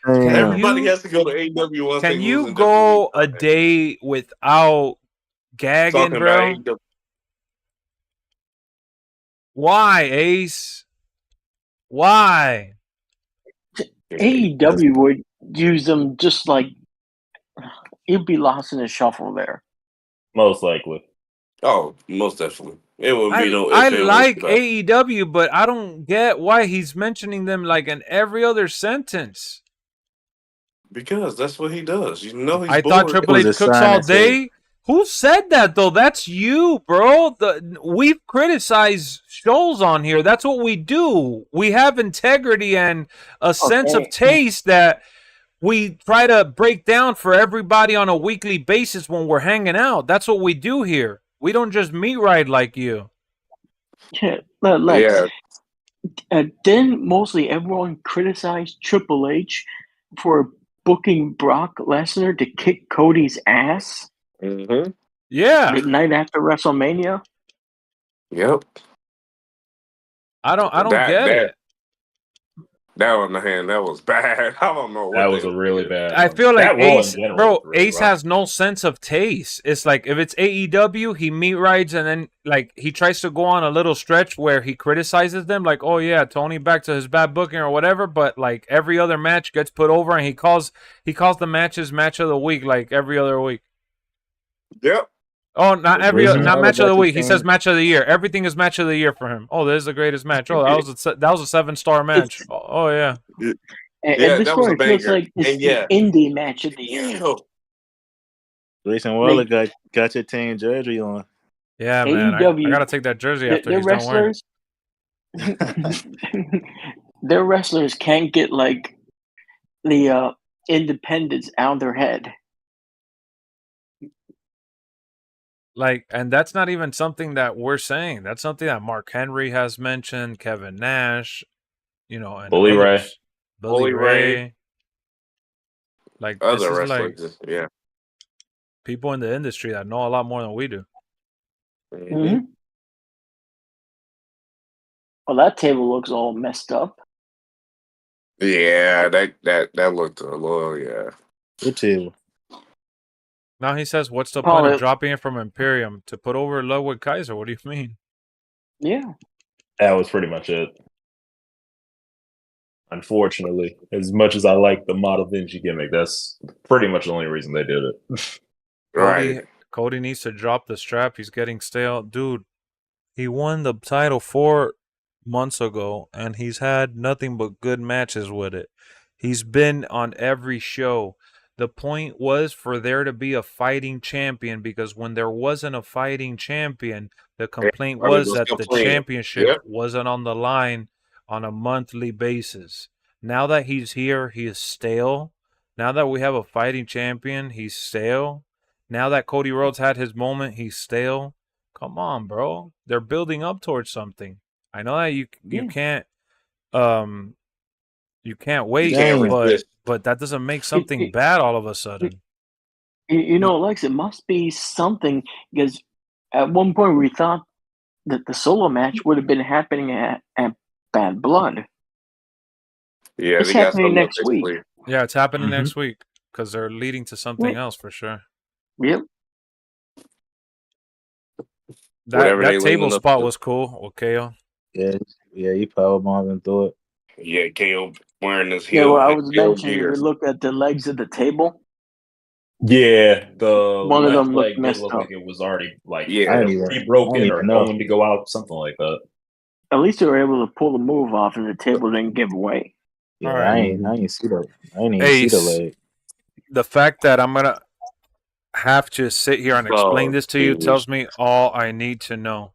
Everybody has to go to AEW once they Can lose you in go WWE. a day without gagging, Talking bro? about AEW. Why, Ace? Why? AEW would use them just like he'd be lost in the shuffle there. Most likely. Oh, most definitely. It wouldn't be no. I like AEW, but I don't get why he's mentioning them like in every other sentence. Because that's what he does. You know, he's I bored. thought Triple H cooks all day. Who said that though? That's you, bro. We've criticized shows on here. That's what we do. We have integrity and a sense of taste that we try to break down for everybody on a weekly basis when we're hanging out. That's what we do here. We don't just meet ride like you. Yeah, Lex. Didn't mostly everyone criticize Triple H for booking Brock Lesnar to kick Cody's ass? Mm-hmm. Yeah. The night after WrestleMania? Yep. I don't get it. That on the hand, that was bad. I don't know. That was a really bad. I feel like Ace, bro, really Ace has no sense of taste. It's like if it's AEW, he meet rides and then like he tries to go on a little stretch where he criticizes them, like, oh yeah, Tony back to his bad booking or whatever. But like every other match gets put over, and he calls the matches match of the week like every other week. Yep. Oh, not match of the week. He says match of the year. Everything is match of the year for him. Oh, this is the greatest match. Oh, that was a 7-star match. Oh yeah. And this one feels like it's the indie match of the year. Grayson Waller got your team jersey on. Yeah, man. I gotta take that jersey after he's done wearing. Their wrestlers can't get like the independence out of their head. Like, and that's not even something that we're saying. That's something that Mark Henry has mentioned, Kevin Nash, and Bully Ray. Bully Ray. Like, this is like people in the industry that know a lot more than we do. Mm-hmm. Well, that table looks all messed up. Yeah, that looked a little, Good table. Now he says, what's the point of dropping it from Imperium to put over Ludwig Kaiser? What do you mean? Yeah. That was pretty much it. Unfortunately, as much as I like the Model Vinci gimmick, that's pretty much the only reason they did it. Right. Cody needs to drop the strap. He's getting stale. Dude, he won the title 4 months ago, and he's had nothing but good matches with it. He's been on every show. The point was for there to be a fighting champion, because when there wasn't a fighting champion, the complaint was that the championship wasn't on the line on a monthly basis. Now that he's here, he is stale. Now that we have a fighting champion, he's stale. Now that Cody Rhodes had his moment, he's stale. Come on, bro. They're building up towards something. I know that you can't wait, but that doesn't make something bad all of a sudden. You know, Lex, it must be something, because at one point we thought that the solo match would have been happening at Bad Blood. Yeah, it's happening next week. Yeah, it's happening next week because they're leading to something else for sure. Yep. That table spot was cool. Okay. Yeah, he powerbombing through it. Yeah, KO wearing his heel. heel. Yeah, well, I was mentioning, we look at the legs of the table. Yeah, the one of them leg looked looked like it was already broken or going to go out, something like that. At least they were able to pull the move off, and the table didn't give away. Yeah, I ain't see the leg. The fact that I'm gonna have to sit here and explain this to you tells me all I need to know.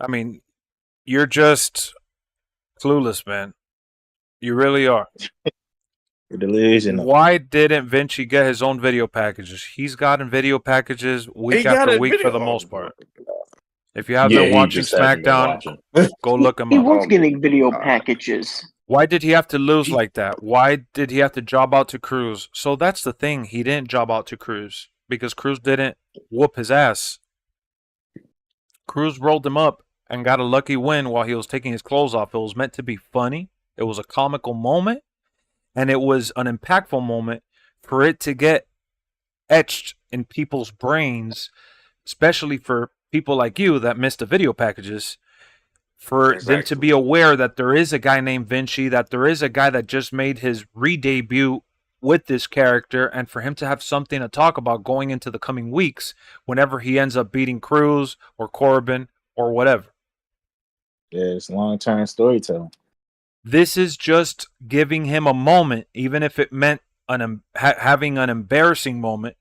I mean, you're just clueless, man. You really are. Delusional. Why didn't Vinci get his own video packages? He's gotten video packages week after week for the most part. If you have been watching SmackDown, go look him up. He was getting video packages. Why did he have to lose like that? Why did he have to job out to Cruz? So that's the thing. He didn't job out to Cruz because Cruz didn't whoop his ass. Cruz rolled him up and got a lucky win while he was taking his clothes off. It was meant to be funny. It was a comical moment. And it was an impactful moment for it to get etched in people's brains, especially for people like you that missed the video packages, for them to be aware that there is a guy named Vinci, that there is a guy that just made his re-debut with this character, and for him to have something to talk about going into the coming weeks whenever he ends up beating Cruz or Corbin or whatever. Yeah, it's long-term storytelling. This is just giving him a moment, even if it meant having an embarrassing moment,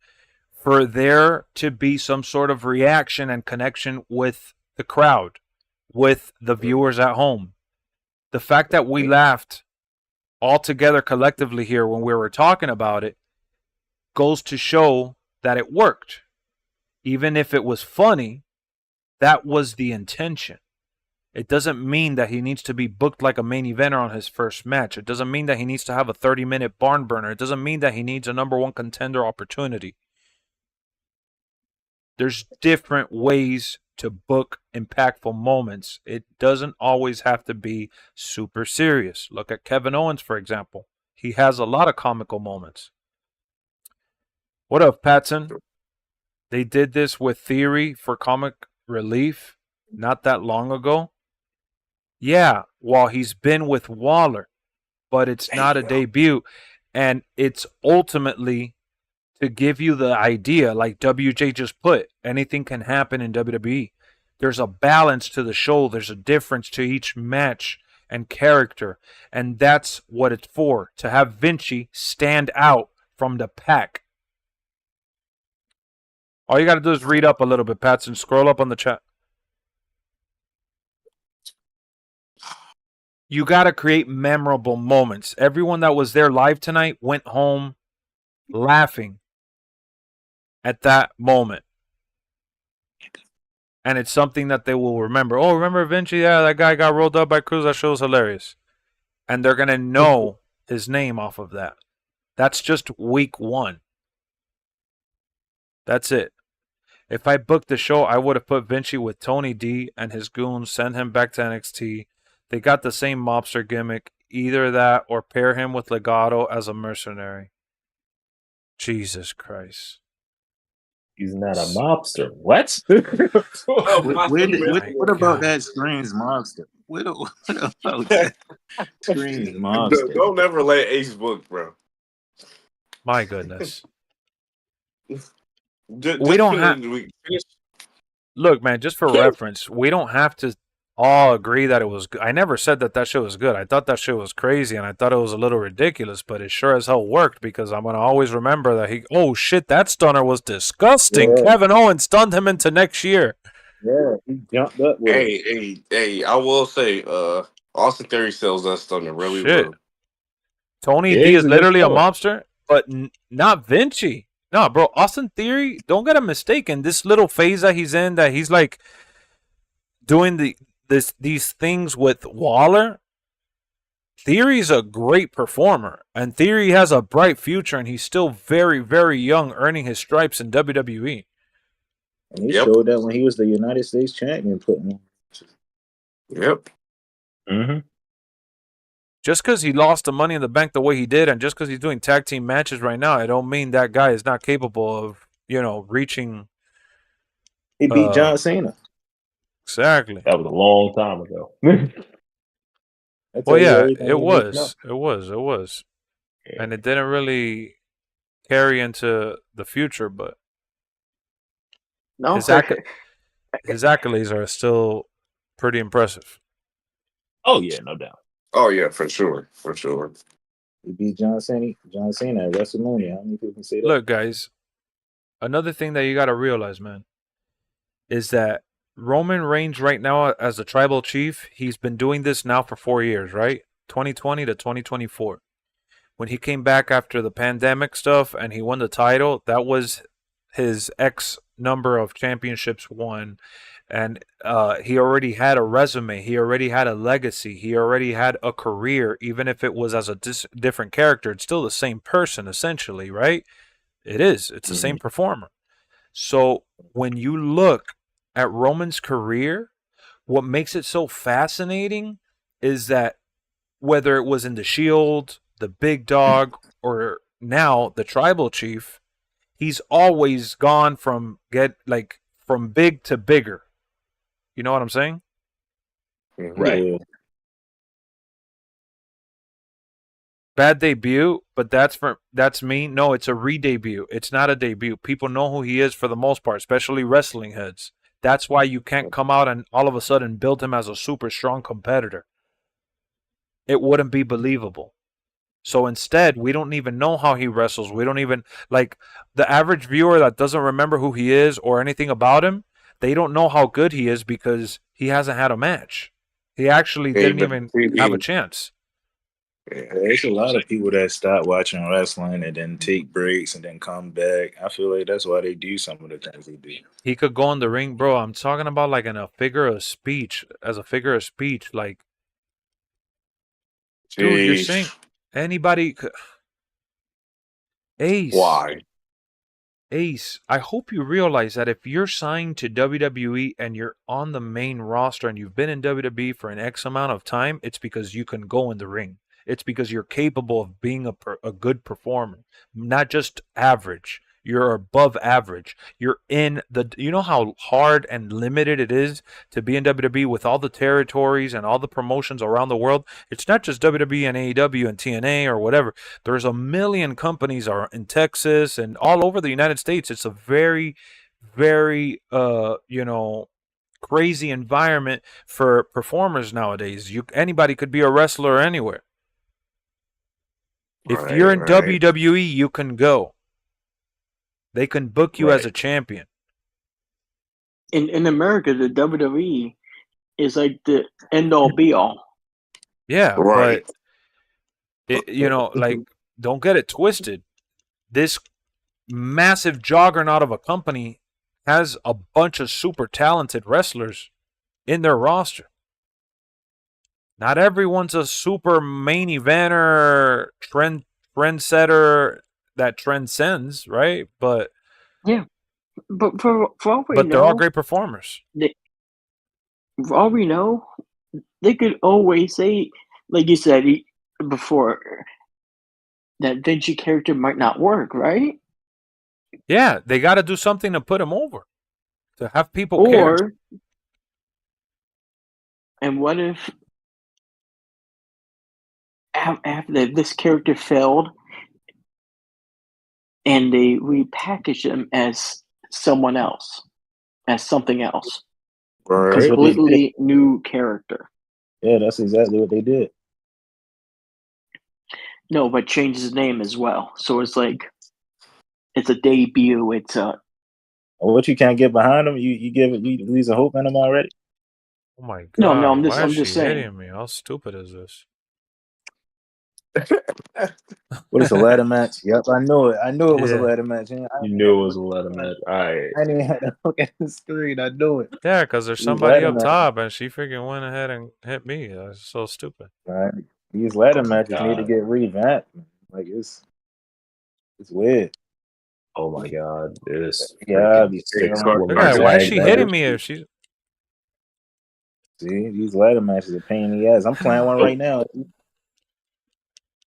for there to be some sort of reaction and connection with the crowd, with the viewers at home. The fact that we laughed all together collectively here when we were talking about it goes to show that it worked. Even if it was funny, that was the intention. It doesn't mean that he needs to be booked like a main eventer on his first match. It doesn't mean that he needs to have a 30-minute barn burner. It doesn't mean that he needs a #1 contender opportunity. There's different ways to book impactful moments. It doesn't always have to be super serious. Look at Kevin Owens, for example. He has a lot of comical moments. What up, Patson? They did this with Theory for comic relief not that long ago. Yeah, while he's been with Waller, but it's not a debut. And it's ultimately to give you the idea, like WJ just put, anything can happen in WWE. There's a balance to the show. There's a difference to each match and character. And that's what it's for, to have Vinci stand out from the pack. All you got to do is read up a little bit, Patson. Scroll up on the chat. You got to create memorable moments. Everyone that was there live tonight went home laughing at that moment. And it's something that they will remember. Oh, remember Vinci? Yeah, that guy got rolled up by Cruz. That show was hilarious. And they're going to know his name off of that. That's just week 1. That's it. If I booked the show, I would have put Vinci with Tony D and his goons, send him back to NXT. They got the same mobster gimmick. Either that or pair him with Legato as a mercenary. Jesus Christ. He's not a mobster. What? What about that Screams mobster? What about that Screams mobster? Don't ever let Ace book, bro. My goodness. We don't have. Look, man, just for Yeah. reference, we don't have to all agree that it was good. I never said that shit was good. I thought that shit was crazy, and I thought it was a little ridiculous, but it sure as hell worked because I'm going to always remember that oh, shit, that stunner was disgusting. Yeah. Kevin Owens stunned him into next year. Yeah, he jumped up with it. Hey, I will say, Austin Theory sells that stunner really Shit. well. Tony Yeah, D he's is a good literally a seller. mobster, but not Vinci. No, bro, Austin Theory, don't get him mistaken. This little phase that he's in, that he's like doing these things with Waller, Theory's a great performer, and Theory has a bright future, and he's still very, very young, earning his stripes in WWE. And he showed that when he was the United States champion, putting him. Yep. Mm-hmm. Just because he lost the Money in the Bank the way he did, and just because he's doing tag team matches right now, I don't mean that guy is not capable of, reaching. He beat John Cena. Exactly. That was a long time ago. Well, yeah, it was. Yeah. And it didn't really carry into the future, but No, his accolades are still pretty impressive. Oh yeah, no doubt. Oh yeah, for sure. He beat John Cena at WrestleMania. How many people can say that? Look, guys, another thing that you got to realize, man, is that Roman Reigns right now as a tribal chief, he's been doing this now for 4 years, right? 2020 to 2024. When he came back after the pandemic stuff and he won the title, that was his X number of championships won. And he already had a resume. He already had a legacy. He already had a career. Even if it was as a different character, it's still the same person, essentially, right? It is. It's the same performer. So when you look at Roman's career, what makes it so fascinating is that whether it was in the Shield, the Big Dog, or now the Tribal Chief, he's always gone from big to bigger. You know what I'm saying? Right. Yeah. Bad debut, but that's me. No, it's a re-debut. It's not a debut. People know who he is for the most part, especially wrestling heads. That's why you can't come out and all of a sudden build him as a super strong competitor. It wouldn't be believable. So instead, we don't even know how he wrestles. We don't even, like, the average viewer that doesn't remember who he is or anything about him, they don't know how good he is because he hasn't had a match. He actually didn't even have a chance. Yeah, there's a lot of people that stop watching wrestling and then take breaks and then come back. I feel like that's why they do some of the things they do. He could go in the ring, bro. I'm talking about like in a figure of speech, like, dude, you're saying anybody could. Ace. Why? Ace, I hope you realize that if you're signed to WWE and you're on the main roster and you've been in WWE for an X amount of time, it's because you can go in the ring. It's because you're capable of being a good performer, not just average. You're above average. You're in the. You know how hard and limited it is to be in WWE with all the territories and all the promotions around the world. It's not just WWE and AEW and TNA or whatever. There's a million companies are in Texas and all over the United States. It's a very, very crazy environment for performers nowadays. Anybody could be a wrestler anywhere. If you're in WWE, you can go. They can book you as a champion. In America, the WWE is like the end all be all. Yeah, but don't get it twisted. This massive juggernaut of a company has a bunch of super talented wrestlers in their roster. Not everyone's a super main eventer, trendsetter that transcends, right? But yeah, but for all we know, they're all great performers. For all we know, they could always say, like you said before, that Vinci character might not work, right? Yeah, they got to do something to put him over, to have people care. And what if after this character failed and they repackage him as someone else, as something else, Right. completely new character. Yeah, that's exactly what they did. No, but changes his name as well. So it's like it's a debut. It's a What you can't get behind him, you lose a hope in him already. Oh my god! no. I'm I'm she just saying. hitting me? How stupid is this? What is a ladder match? Yep, I knew it. I knew it was a Yeah. ladder match. You knew it was a ladder match. All right. I didn't even have to look at the screen. I knew it. Yeah, because there's These somebody ladder up matches, top, and she freaking went ahead and hit me. That's so stupid. right? These ladder Oh my matches need to God. get revamped. Like it's weird. Oh my God. This Yeah, freaking these 6 Carolina- Look woman at that. Why is tag she match. hitting me? If she See, these ladder matches are pain in the ass. I'm playing one right now.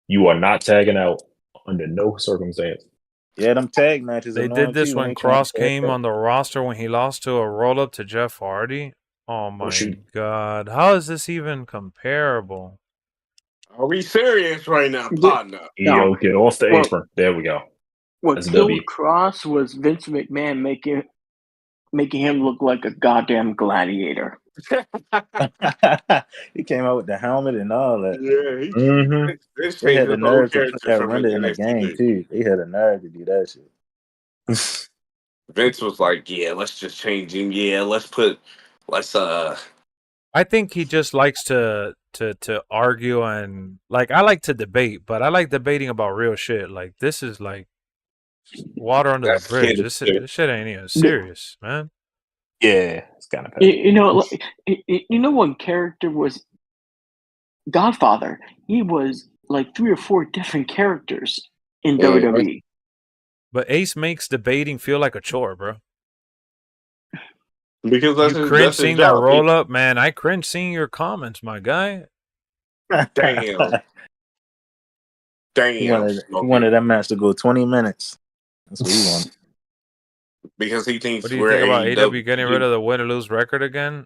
You are not tagging out under no circumstance. Yeah, them tag matches they annoying did this too when when they trying Cross to tag came out. on the roster when he lost to a roll up to Jeff Hardy. Oh my shoot. god! How is this even comparable? Are we serious right now, partner? Yo, get off the Well- apron. There we go. What That's a killed W. Cross was Vince McMahon making him look like a goddamn gladiator. He came out with the helmet and all that. Yeah, Mm-hmm. this They had changed the the whole nerve to put character that from window in the NXT. game too. They had the nerve to do that shit. Vince was like, "Yeah, let's just change him. Yeah, let's I think he just likes to argue and like I like to debate, but I like debating about real shit. Like this is like water under the That's bridge. kid This shit. shit ain't even serious, man. Yeah, it's kind of You know, one character was Godfather. He was like 3 or 4 different characters in WWE. But Ace makes debating feel like a chore, bro. Because You cringe seeing that roll up, man. I cringe seeing your comments, my guy. Damn. He wanted that match to go 20 minutes. That's what he wanted. Because he thinks What do you we're think about AEW. AEW getting rid of the win or lose record again?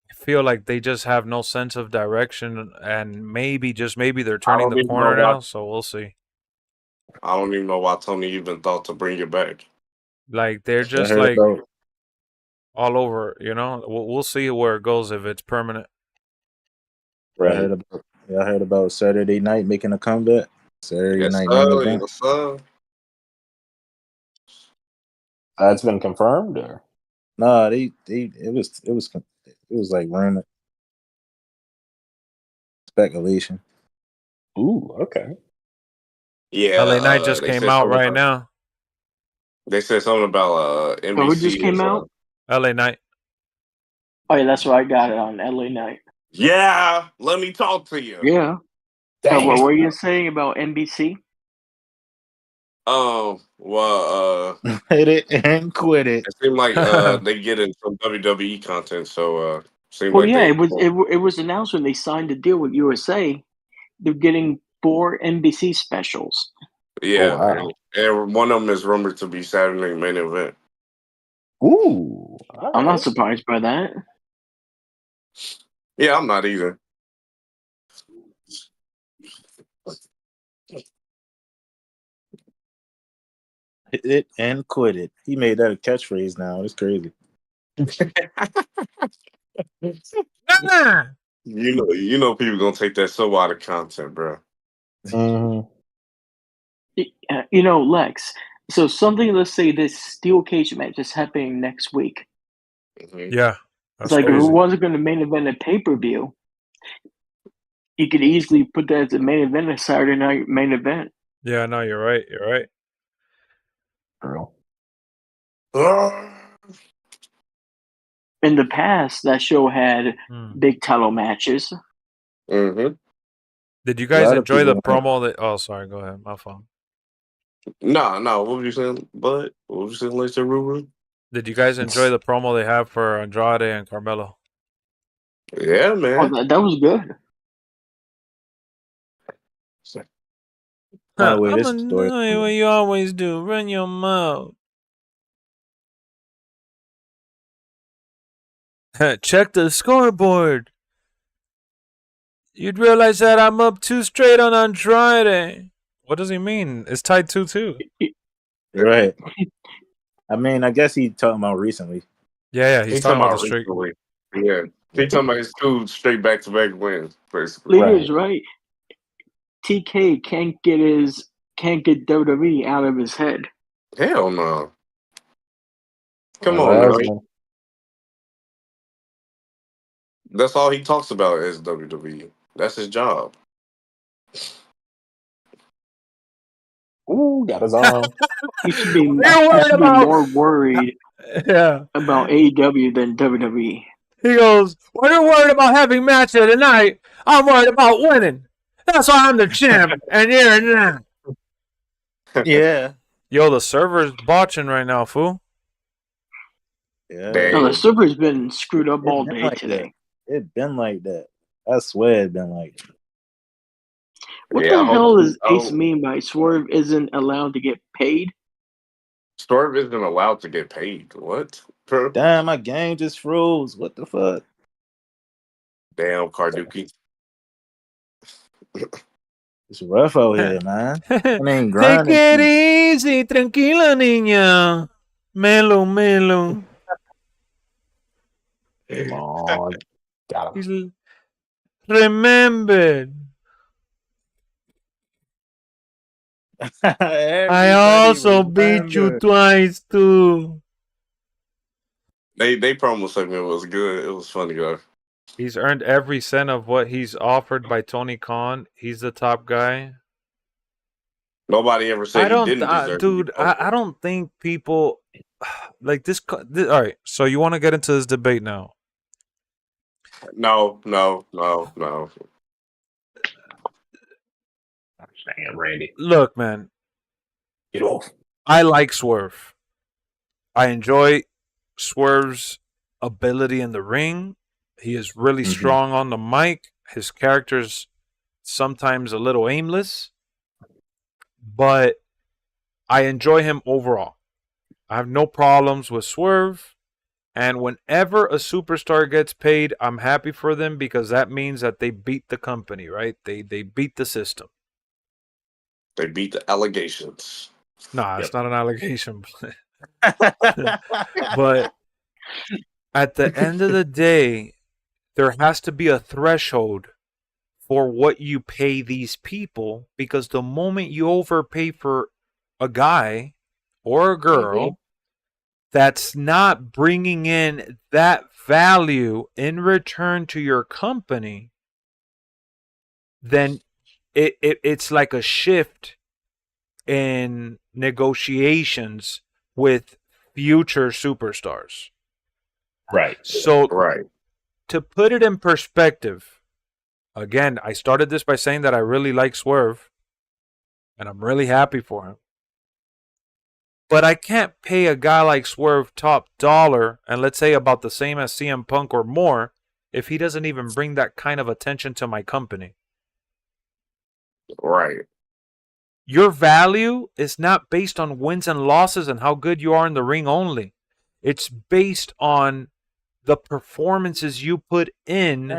I feel like they just have no sense of direction, and maybe they're turning the corner now. So we'll see. I don't even know why Tony even thought to bring it back. Like they're just I heard like about, all over, you know. We'll see where it goes if it's permanent. right. I heard about Saturday night making a comeback. Saturday night main event. Yes, sir. That's been confirmed, or No, it was like rumor, speculation. ooh, okay. Yeah, LA Knight just they came said out something right about- now. They said something about NBC. Who just came out? LA Knight. Oh yeah, that's why I got it on LA Night. Yeah, let me talk to you. Yeah. Dang. What were you saying about NBC? Well, Hit it and quit it. it seemed like they get in some WWE content, so seemed Well, like yeah, they it was announced when they signed a deal with USA. They're getting 4 NBC specials. Yeah, Oh, wow. and one of them is rumored to be Saturday main event. Ooh. I'm not surprised by that. Yeah, I'm not either. Hit it and quit it. He made that a catchphrase now. It's crazy. You know, people gonna take that so out of content, bro. Mm-hmm. Lex. So let's say this steel cage match is happening next week. Mhm. Yeah, It's that's like crazy. who wasn't going to main event a pay-per-view? You could easily put that as a main event, a Saturday night main event. Yeah, no, you're right. You're right. Girl. In the past, that show had big title matches. Mm-hmm. Did you A guys lot of enjoy the people- promo? Oh, sorry. Go ahead. My phone. No. What were you saying, Bud? What were you saying, Lexx Ruru? Did you guys enjoy the promo they have for Andrade and Carmelo? Yeah, man. Oh, that was good. By the way, I'm this story. annoyed what you always do. Run your mouth. Check the scoreboard. You'd realize that I'm up 2 straight on Andrade. What does he mean? It's tied 2-2. Right. I mean, I guess he talking about recently. Yeah, he's talking about the streak. recently. Yeah, he's talking about his 2 straight back-to-back wins, basically. Leader's right. TK can't get WWE out of his head. Hell no. Come on, man. That's all he talks about is WWE. That's his job. Ooh, got his arm. He should be more worried about AEW than WWE. He goes, "When you're worried about having match of the night, I'm worried about winning. That's why I'm the champ, and you're not." Yeah. Yo, the server's botching right now, fool. Yeah. No, the server's been screwed up all day like today. It's been like that. I swear it's been like that. What the hell does Ace mean by Swerve isn't allowed to get paid? Swerve isn't allowed to get paid. What? Damn, my game just froze. What the fuck? Damn, Carducci. It's rough out here, man. I mean, Take it easy, tranquila, niña. Melo. Come on. Got him. Remember. I also beat you twice, too. They promo segment was good. It was funny, though. He's earned every cent of what he's offered by Tony Khan. He's the top guy. Nobody ever said he didn't deserve dude, I don't think people like this. All right, so you want to get into this debate now? No. Damn, Randy. Look, man. Get off. I like Swerve. I enjoy Swerve's ability in the ring. He is really strong on the mic. His character's sometimes a little aimless, but I enjoy him overall. I have no problems with Swerve. And whenever a superstar gets paid, I'm happy for them because that means that they beat the company, right? They beat the system. They beat the allegations. Nah, it's not an allegation. But at the end of the day, there has to be a threshold for what you pay these people, because the moment you overpay for a guy or a girl that's not bringing in that value in return to your company, then it's like a shift in negotiations with future superstars. Right. So to put it in perspective, again, I started this by saying that I really like Swerve, and I'm really happy for him. But I can't pay a guy like Swerve top dollar, and let's say about the same as CM Punk or more, if he doesn't even bring that kind of attention to my company. Right. Your value is not based on wins and losses and how good you are in the ring only. It's based on the performances you put in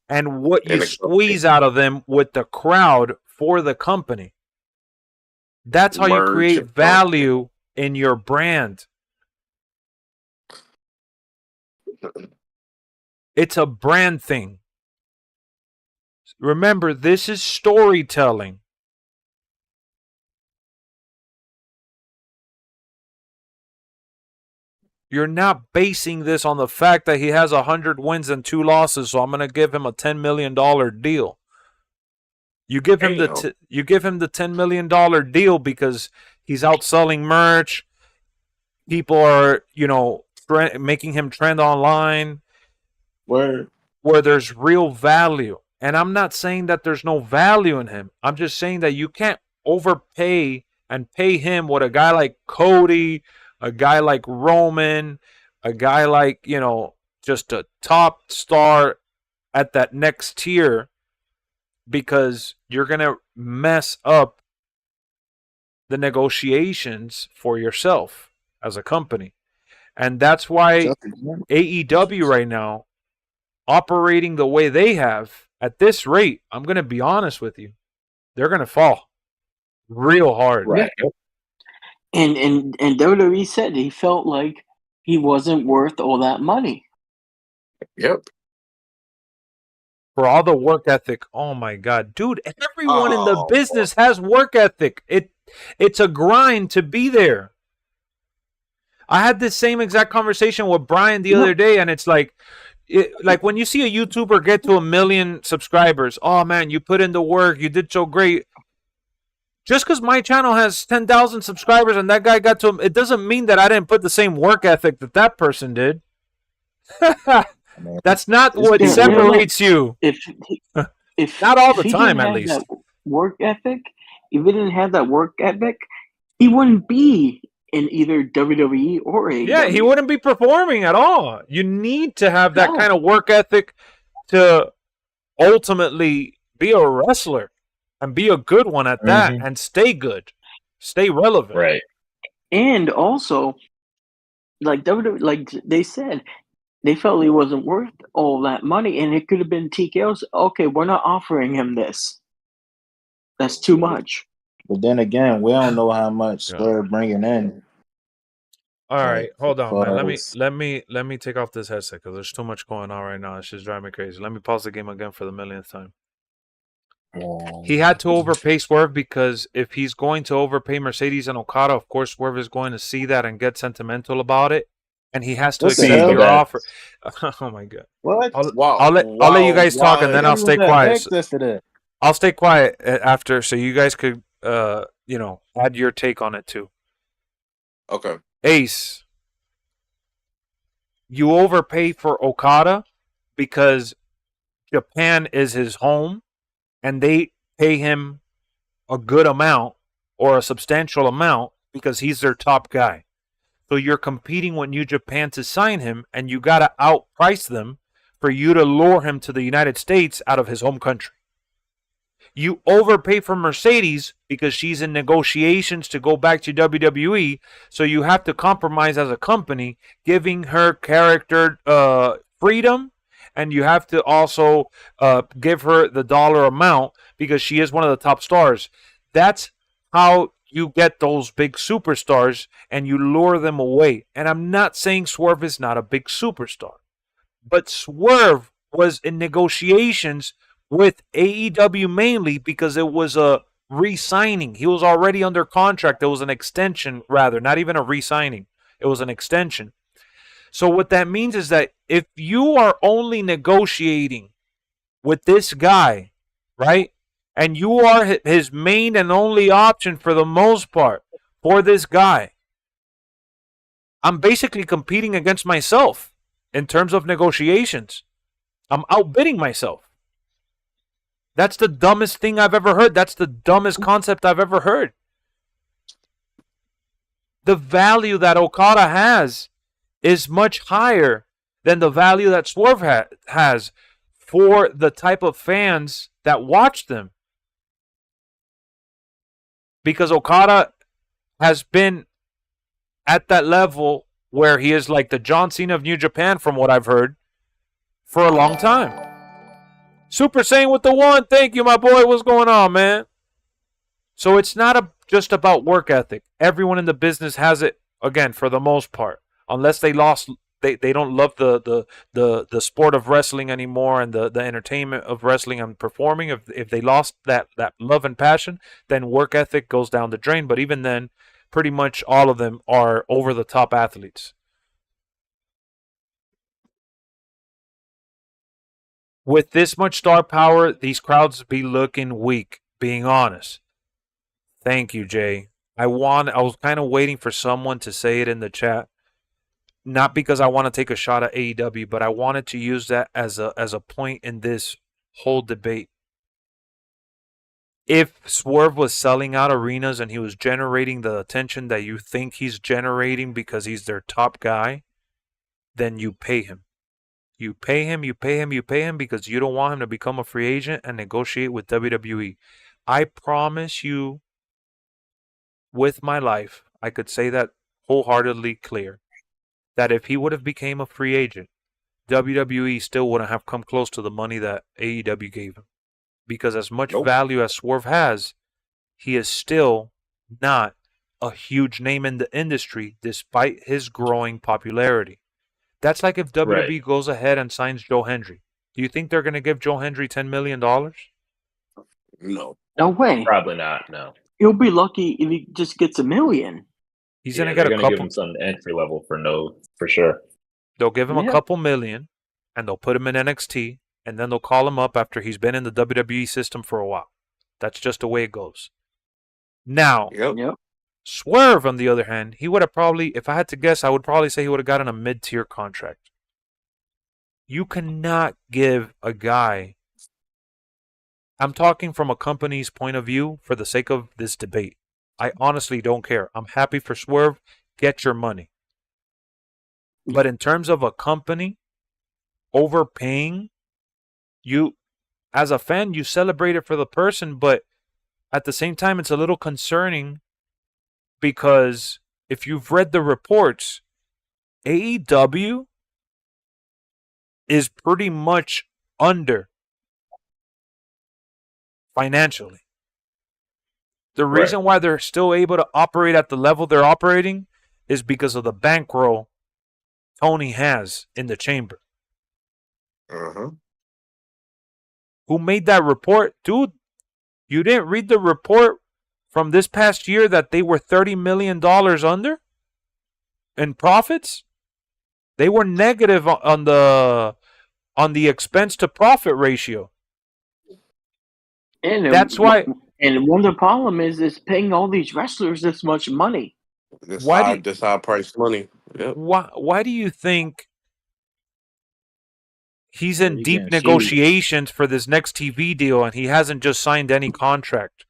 and what you squeeze out of them with the crowd for the company. That's how you create value in your brand. It's a brand thing. Remember, this is storytelling. You're not basing this on the fact that he has 100 wins and 2 losses, so I'm going to give him a $10 million deal. You give him the $10 million deal because he's outselling merch. People are, making him trend online where there's real value. And I'm not saying that there's no value in him. I'm just saying that you can't overpay and pay him what a guy like Cody, a guy like Roman, a guy like, just a top star at that next tier, because you're going to mess up the negotiations for yourself as a company. And that's why AEW right now, operating the way they have, at this rate, I'm going to be honest with you, they're going to fall. real hard. Right. And WWE said he felt like he wasn't worth all that money. Yep. For all the work ethic. Oh my God, dude! Everyone in the Oh, business has work ethic. It's a grind to be there. I had this same exact conversation with Brian the other day, and it's like when you see a YouTuber get to 1 million subscribers, oh man, you put in the work, you did so great. Just because my channel has 10,000 subscribers and that guy got to him, it doesn't mean that I didn't put the same work ethic that person did. That's not what separates you. If not all the time, at least. Work ethic. If he didn't have that work ethic, he wouldn't be in either WWE or AEW. Yeah, he wouldn't be performing at all. You need to have that kind of work ethic to ultimately be a wrestler and be a good one at that and stay good, stay relevant. Right. And also, like WWE, like they said, they felt he wasn't worth all that money, and it could have been TKO's. Okay, we're not offering him this. That's too much. But then again, we don't know how much we're bringing in. All right, hold on, man. Let me take off this headset because there's too much going on right now. It's just driving me crazy. Let me pause the game again for the millionth time. He had to overpay Swerve because if he's going to overpay Mercedes and Okada, of course Swerve is going to see that and get sentimental about it, and he has to accept your offer. Oh my God! What? I'll let you guys talk, and then I'll stay quiet. I'll stay quiet after, so you guys could, add your take on it too. Okay. Ace, you overpay for Okada because Japan is his home and they pay him a good amount or a substantial amount because he's their top guy. So you're competing with New Japan to sign him, and you got to outprice them for you to lure him to the United States out of his home country. You overpay for Mercedes because she's in negotiations to go back to WWE, so you have to compromise as a company, giving her character freedom, and you have to also give her the dollar amount because she is one of the top stars. That's how you get those big superstars, and you lure them away. And I'm not saying Swerve is not a big superstar, but Swerve was in negotiations with AEW mainly because it was a re-signing. He was already under contract. It was an extension, rather, not even a re-signing. It was an extension. So what that means is that if you are only negotiating with this guy, right, and you are his main and only option for the most part for this guy, I'm basically competing against myself in terms of negotiations. I'm outbidding myself. That's the dumbest thing I've ever heard. That's the dumbest concept I've ever heard. The value that Okada has is much higher than the value that Swerve has for the type of fans that watch them. Because Okada has been at that level where he is like the John Cena of New Japan, from what I've heard, for a long time. Super Saiyan with the one. Thank you, my boy. What's going on, man? So it's not just about work ethic. Everyone in the business has it, again, for the most part. Unless they don't love the sport of wrestling anymore and the entertainment of wrestling and performing. If they lost that love and passion, then work ethic goes down the drain. But even then, pretty much all of them are over-the-top athletes. With this much star power, these crowds be looking weak, being honest. Thank you, Jay. I was kind of waiting for someone to say it in the chat. Not because I want to take a shot at AEW, but I wanted to use that as a point in this whole debate. If Swerve was selling out arenas and he was generating the attention that you think he's generating because he's their top guy, then you pay him. You pay him because you don't want him to become a free agent and negotiate with WWE. I promise you, with my life, I could say that wholeheartedly clear, that if he would have became a free agent, WWE still wouldn't have come close to the money that AEW gave him. Because as much value as Swerve has, he is still not a huge name in the industry despite his growing popularity. That's like if WWE goes ahead and signs Joe Hendry. Do you think they're going to give Joe Hendry $10 million? No. No way. Probably not. No. He'll be lucky if he just gets $1 million. He's Yeah, going to get they're a gonna give couple. him some entry level for sure. They'll give him a Yeah. couple million, and they'll put him in NXT, and then they'll call him up after he's been in the WWE system for a while. That's just the way it goes. Now, Yep. Swerve, on the other hand, he would have probably, if I had to guess, I would probably say he would have gotten a mid-tier contract. You cannot give a guy, I'm talking from a company's point of view for the sake of this debate. I honestly don't care. I'm happy for Swerve. Get your money. But in terms of a company overpaying, you, as a fan, you celebrate it for the person, but at the same time, it's a little concerning because if you've read the reports, AEW is pretty much under financially. The reason why they're still able to operate at the level they're operating is because of the bankroll Tony has in the chamber. Uh-huh. Who made that report? Dude, you didn't read the report from this past year that they were $30 million under in profits? They were negative on the expense to profit ratio. And That's why. And one of the problem is paying all these wrestlers this much money. This Why do- high price money. Yep. Why do you think he's in You deep can't see. negotiations for this next TV deal and he hasn't just signed any contract?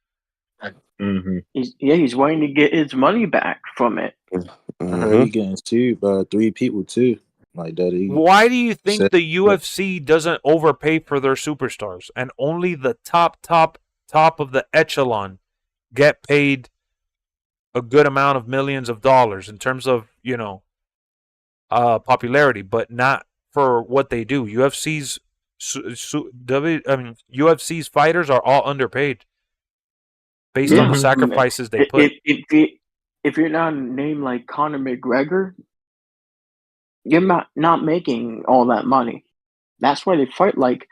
Mm-hmm. He's waiting to get his money back from it. I heard Mhm. he getting sued by 3 people too. Like that. Why do you think said- the UFC doesn't overpay for their superstars and only the top of the echelon get paid a good amount of millions of dollars in terms of, popularity, but not for what they do? UFC's fighters are all underpaid based on the Mhm. sacrifices they put. If you're not a name like Conor McGregor, you're not making all that money. That's why they fight like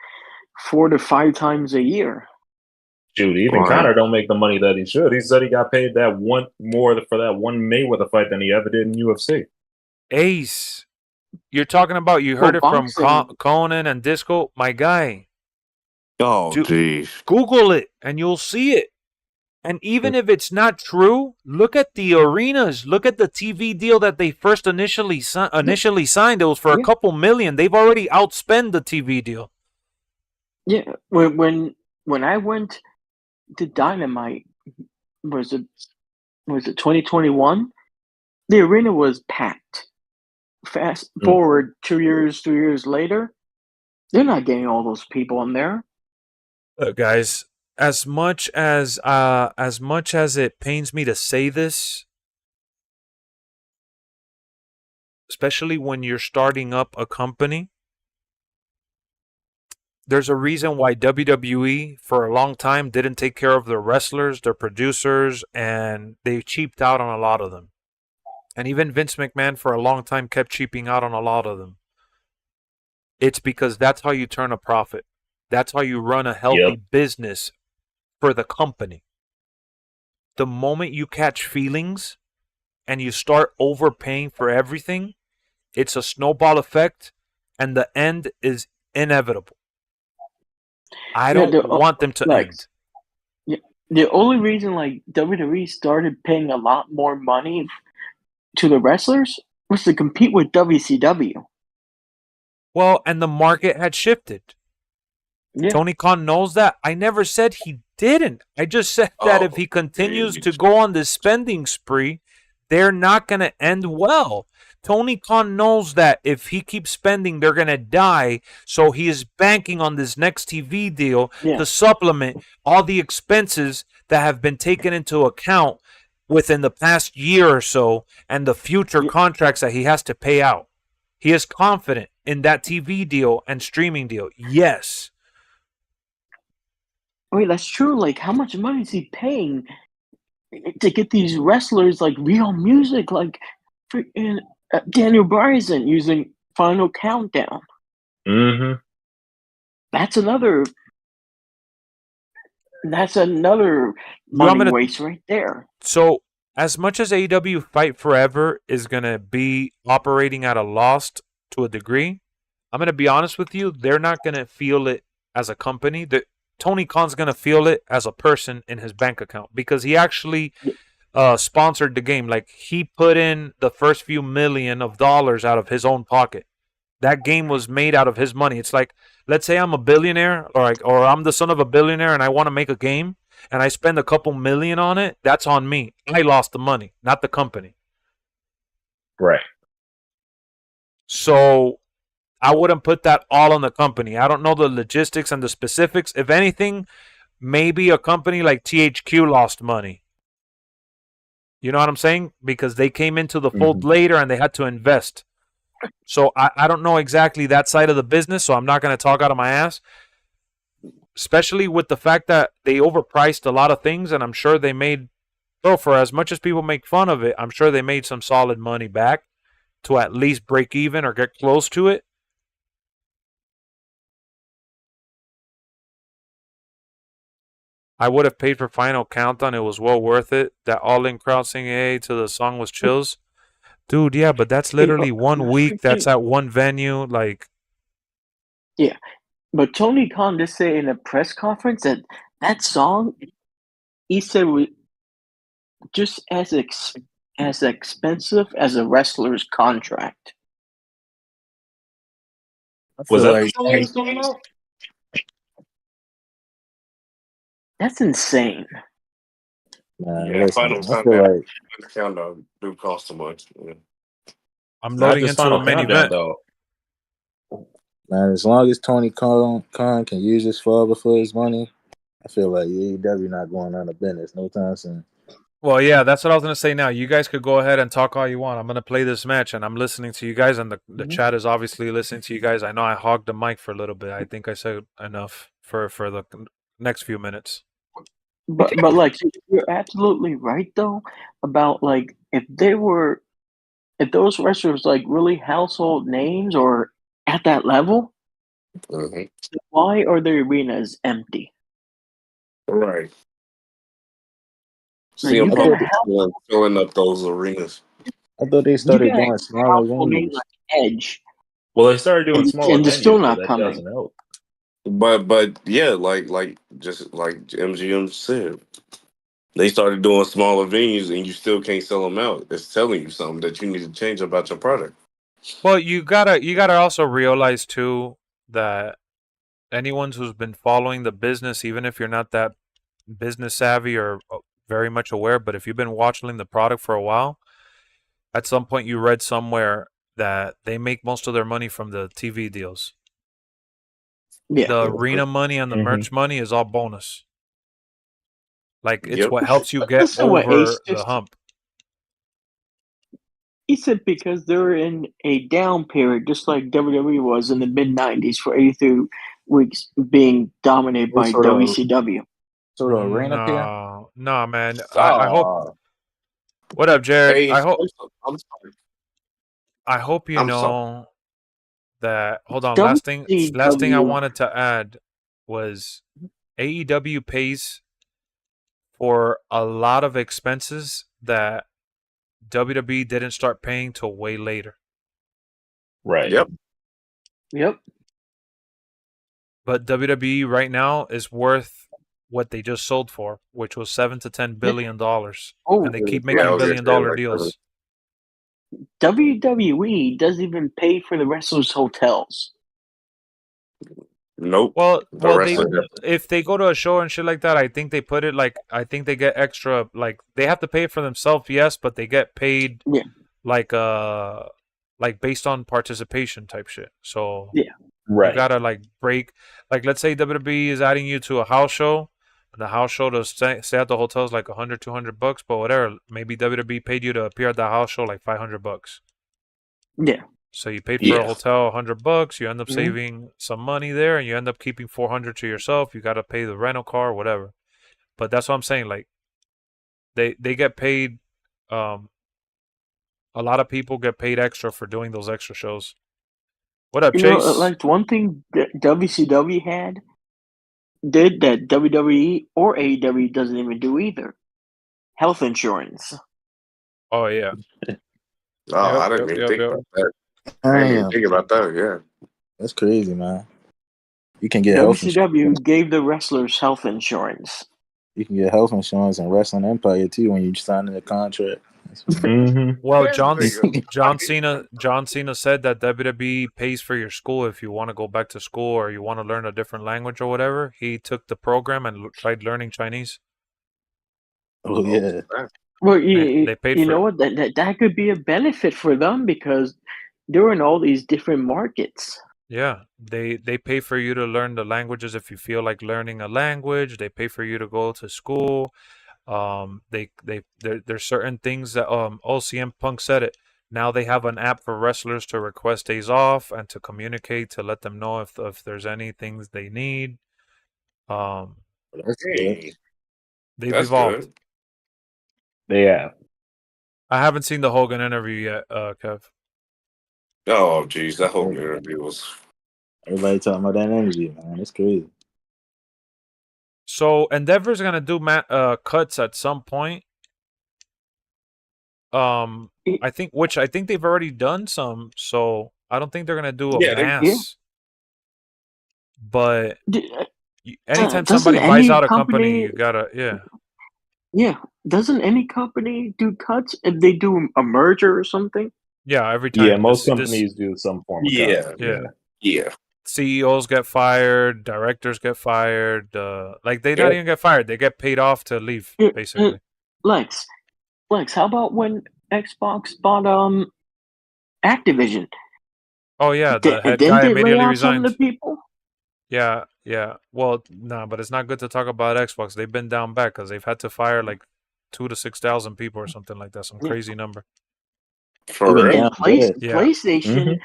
4 to 5 times a year. Shoot, even Right. Conor don't make the money that he should. He said he got paid that one more for that one Mayweather fight than he ever did in UFC. Ace, you're talking about, you heard it from boxing. Conan and Disco, my guy. Oh, Dude. jeez. Google it and you'll see it. And even if it's not true, look at the arenas. Look at the TV deal that they first initially signed. It was for a couple million. They've already outspent the TV deal. Yeah, when I went to Dynamite, was it 2021? The arena was packed. Fast forward 2 years, 3 years later, they're not getting all those people in there. Look, guys, as much as it pains me to say this, especially when you're starting up a company, there's a reason why WWE for a long time didn't take care of their wrestlers, their producers, and they cheaped out on a lot of them. And even Vince McMahon for a long time kept cheaping out on a lot of them. It's because that's how you turn a profit. That's how you run a healthy business for the company. The moment you catch feelings and you start overpaying for everything, it's a snowball effect and the end is inevitable. I don't want them to end. The only reason like WWE started paying a lot more money to the wrestlers was to compete with WCW. Well, and the market had shifted. Yeah. Tony Khan knows that. I never said he didn't. I just said that if he continues to go on this spending spree, they're not going to end well. Tony Khan knows that if he keeps spending, they're going to die. So he is banking on this next TV deal to supplement all the expenses that have been taken into account within the past year or so and the future contracts that he has to pay out. He is confident in that TV deal and streaming deal. Yes. Wait, that's true. Like, how much money is he paying to get these wrestlers like real music, like freaking Daniel Bryan using Final Countdown. Mm-hmm. That's another money waste right there. So, as much as AEW Fight Forever is going to be operating at a loss to a degree, I'm going to be honest with you, they're not going to feel it as a company. Tony Khan's going to feel it as a person in his bank account because he actually sponsored the game. Like, he put in the first few million of dollars out of his own pocket. That game was made out of his money. It's like, let's say I'm a billionaire or I'm the son of a billionaire and I want to make a game and I spend a couple million on it. That's on me. I lost the money, not the company. Right. So I wouldn't put that all on the company. I don't know the logistics and the specifics. If anything, maybe a company like THQ lost money. You know what I'm saying? Because they came into the fold later and they had to invest. So I don't know exactly that side of the business, so I'm not going to talk out of my ass. Especially with the fact that they overpriced a lot of things, and I'm sure they made, for as much as people make fun of it, I'm sure they made some solid money back to at least break even or get close to it. I would have paid for Final Countdown. It was well worth it. That all-in crowd singing "Hey" to the song was chills. Dude, yeah, but that's literally 1 week. That's at one venue. Like, yeah, but Tony Khan just said in a press conference that song, he said, was just as expensive as a wrestler's contract. Was that the song that was coming out? That's insane. Listen, Final I feel like Countdown do cost so much. Yeah. I'm loading into the main event. Though. Man, as long as Tony Khan can use this forever for his money, I feel like AEW not going out of business no time soon. Well, yeah, that's what I was going to say now. You guys could go ahead and talk all you want. I'm going to play this match, and I'm listening to you guys, and the chat is obviously listening to you guys. I know I hogged the mic for a little bit. I think I said enough for the next few minutes. But like, you're absolutely right, though, about, like, if those wrestlers, like, really household names or at that level, why are the arenas empty? Right. Like, you CM filling up those arenas. I thought they started doing smaller venues. Like Edge. Well, they started doing smaller and they're venues, still not that coming. doesn't help. But yeah, like just like MGM said, they started doing smaller venues, and you still can't sell them out. It's telling you something that you need to change about your product. Well, you gotta also realize too that anyone who's been following the business, even if you're not that business savvy or very much aware, but if you've been watching the product for a while, at some point you read somewhere that they make most of their money from the TV deals. Yeah. The arena money and the merch money is all bonus. Like, it's what helps you get That's what over Ace the hump. He said because they're in a down period, just like WWE was in the mid-90s for 83 weeks being dominated by WCW. So the arena here? No, man. I hope. What up, Jared? Hey, I hope. I'm sorry. I hope you I'm know sorry. that. Hold on. Last thing I wanted to add was AEW pays for a lot of expenses that WWE didn't start paying till way later. Right. Yep. But WWE right now is worth what they just sold for, which was $7 to $10 billion. And they keep making $1 billion deals. WWE doesn't even pay for the wrestlers' hotels. Nope. Well, if they go to a show and shit like that, I think they put it I think they get extra. Like, they have to pay it for themselves, yes, but they get paid like based on participation type shit. So you gotta break. Like, let's say WWE is adding you to a house show, and the house show to stay at the hotel is like $100, $200, but whatever. Maybe WWE paid you to appear at the house show like $500. Yeah. So you paid for a hotel $100. You end up saving some money there, and you end up keeping $400 to yourself. You got to pay the rental car, whatever. But that's what I'm saying. Like, They get paid. A lot of people get paid extra for doing those extra shows. What up, You know, Chase? like one thing that WCW did that WWE or AEW doesn't even do either. Health insurance. Oh yeah. Oh, I didn't even think about that. I didn't even think about that. Yeah, That's crazy, man. You can get health insurance. WCW gave the wrestlers health insurance. You can get health insurance in Wrestling Empire too when you sign in a contract. Well, This nigga. John Cena said that WWE pays for your school if you want to go back to school or you want to learn a different language or whatever. He took the program and tried learning Chinese. Oh yeah. Well, They paid you for know it. what? That could be a benefit for them because they're in all these different markets. Yeah, they pay for you to learn the languages if you feel like learning a language. They pay for you to go to school. There's certain things that CM Punk said it. Now they have an app for wrestlers to request days off and to communicate to let them know if there's any things they need. That's Hey, They've that's evolved. good. They have. I haven't seen the Hogan interview yet, Kev. Oh, geez, that whole interview was. Everybody talking about that energy, man. It's crazy. So Endeavor's gonna do cuts at some point. I think they've already done some, so I don't think they're gonna do a mass. But anytime somebody buys out a company, you gotta Yeah, doesn't any company do cuts if they do a merger or something? Yeah, every time. Yeah, most companies do some form of cut. Yeah. CEOs get fired, directors get fired. Like they not even get fired; they get paid off to leave, basically. Lex, how about when Xbox bought Activision? Oh yeah, the head Didn't guy they lay immediately off resigned. some of the people? Yeah. Well, no, but it's not good to talk about Xbox. They've been down back because they've had to fire like 2,000 to 6,000 people or something like that. Some crazy number. For real? PlayStation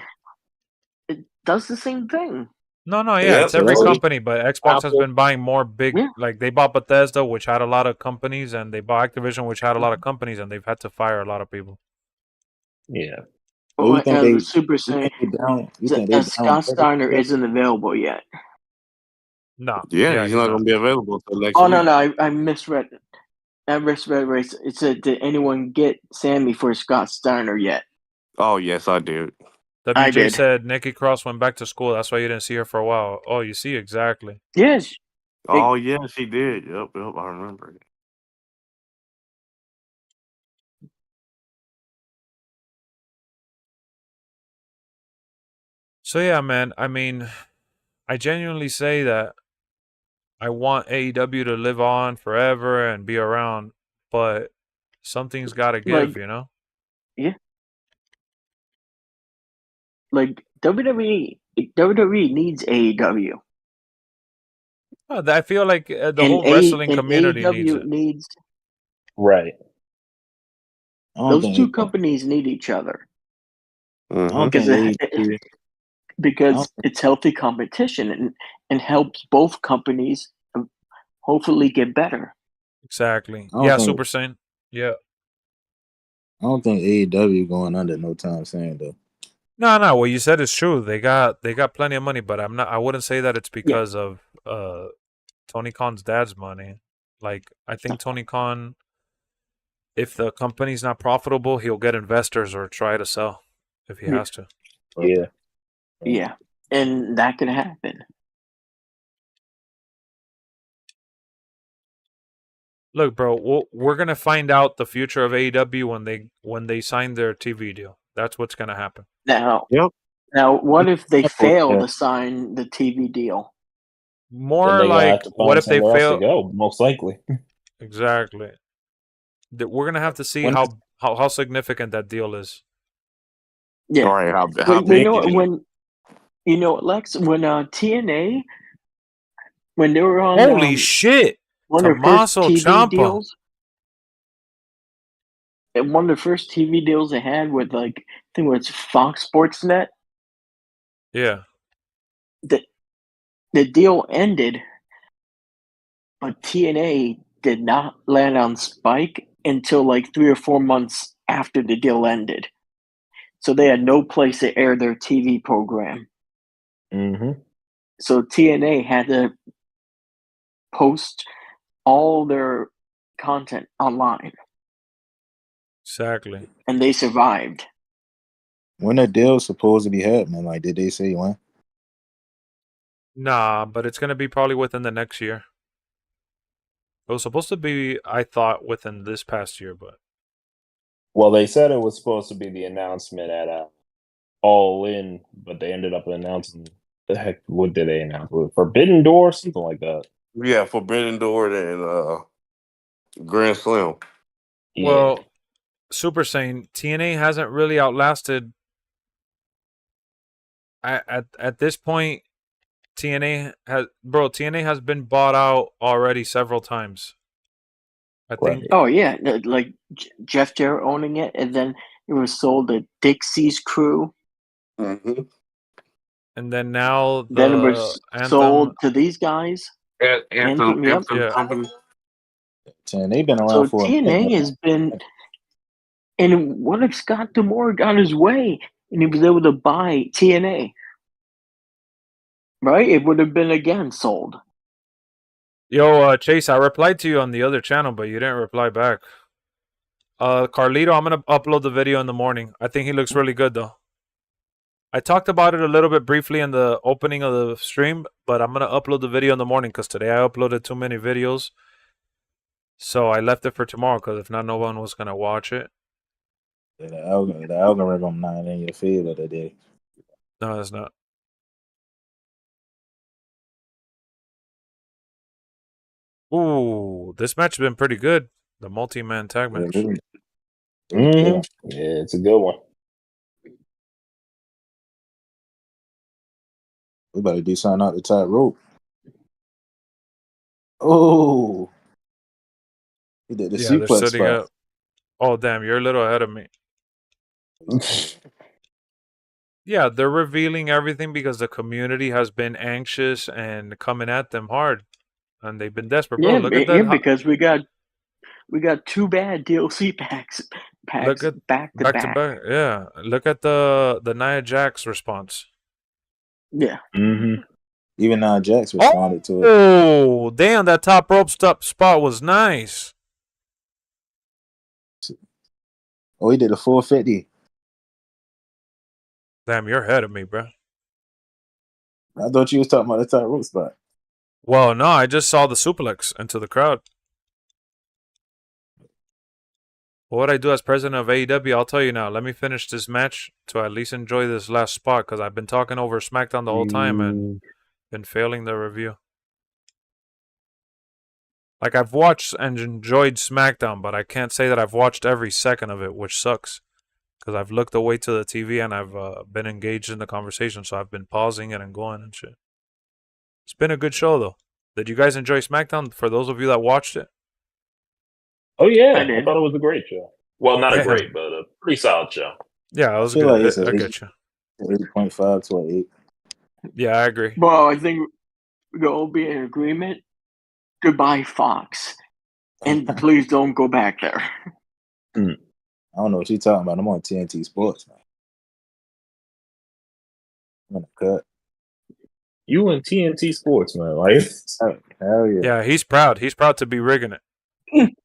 does the same thing. No, it's every company, but Xbox has been buying more big. Like they bought Bethesda, which had a lot of companies, and they bought Activision, which had a lot of companies, and they've had to fire a lot of people. Yeah. Well, Super saying Scott Steiner isn't available yet. No. Yeah, he's not going to be available until next week. Oh, no, I misread it. It said, did anyone get Sammy for Scott Steiner yet? Oh, yes, I did. WJ said Nikki Cross went back to school. That's why you didn't see her for a while. Oh, you see exactly. Yes. Oh, yeah, she did. Yep, I remember it. So yeah, man. I mean, I genuinely say that I want AEW to live on forever and be around, but something's got to give, you know? Yeah. Like WWE needs AEW. I feel like the whole wrestling community AEW needs it. Right. Those two companies need each other. Because it's healthy competition and helps both companies hopefully get better. Exactly. Yeah, Super Saiyan. Yeah. I don't think AEW going under no time soon though. No. What you said is true. They got plenty of money, but I wouldn't say that it's because of Tony Khan's dad's money. Like I think Tony Khan, if the company's not profitable, he'll get investors or try to sell if he has to. Yeah. Yeah. And that can happen. Look, bro, we're gonna find out the future of AEW when they sign their TV deal. That's what's gonna happen. Now, what if they fail to sign the TV deal? More like, what if they fail? To go, most likely. Exactly. We're gonna have to see how significant that deal is. Yeah. All right. How big? Lex, when TNA, when they were on, holy shit, one of their first TV deals. One of the first TV deals they had with I think it was Fox Sports Net. Yeah. The deal ended, but TNA did not land on Spike until like 3 or 4 months after the deal ended. So they had no place to air their TV program. Mm-hmm. So TNA had to post all their content online. Exactly. And they survived. When the deal's supposed to be happening, like, did they say when? Nah, but it's gonna be probably within the next year. It was supposed to be, I thought, within this past year, but Well, they said it was supposed to be the announcement at All In, but they ended up announcing the heck. What did they announce? Forbidden Door, something like that. Yeah, Forbidden Door and Grand Slam. Yeah. well, Super Saiyan TNA hasn't really outlasted. At this point, TNA has been bought out already several times. I think. Right. Oh yeah, like Jeff Jarrett owning it, and then it was sold to Dixie's Crew. Mm-hmm. And then now Then it the was Anthem. sold to these guys. Anthem Yep. Yeah. Company. They've been around So for a TNA minute. has been. And what if Scott D'Amore got his way and he was able to buy TNA? Right? It would have been again sold. Yo, Chase, I replied to you on the other channel, but you didn't reply back. Carlito, I'm gonna upload the video in the morning. I think he looks really good though. I talked about it a little bit briefly in the opening of the stream, but I'm gonna upload the video in the morning because today I uploaded too many videos. So I left it for tomorrow because if not, no one was gonna watch it. Yeah, the algorithm not in your favor today. No, it's not. Ooh, this match has been pretty good. The multi-man tag Yeah, match. really. Mm-hmm. Yeah, it's a good one. We better do something out the top rope. Oh, he did the Yeah, they're suplex setting spot. up. Oh, damn, you're a little ahead of me. Yeah, they're revealing everything because the community has been anxious and coming at them hard, and they've been desperate. Bro, look at that. Because we got 2 bad DLC packs Look at back to back to back. back. Yeah, look at the Nia Jax response. Yeah. Mm-hmm. Even now, Jax responded to it. Oh, damn! That top rope spot was nice. Oh, he did a 450. Damn, you're ahead of me, bro. I thought you was talking about the top rope spot. Well, no, I just saw the suplex into the crowd. Well, what I do as president of AEW, I'll tell you now. Let me finish this match to at least enjoy this last spot because I've been talking over SmackDown the whole time and been failing the review. Like, I've watched and enjoyed SmackDown, but I can't say that I've watched every second of it, which sucks. Because I've looked away to the TV and I've been engaged in the conversation, so I've been pausing it and going and shit. It's been a good show, though. Did you guys enjoy SmackDown, for those of you that watched it? Oh, yeah. I did. thought it was a great show. Well, not Yeah. a great, but a pretty solid show. Yeah, it was feel like good. it's I get you. 8.5 to an 8. Yeah, I agree. Well, I think we'll all be in agreement. Goodbye, Fox. And please don't go back there. I don't know what you're talking about. I'm on TNT Sports, man. I'm gonna cut. You and TNT Sports, man. Like, Hell yeah. Yeah, he's proud. He's proud to be rigging it. Ain't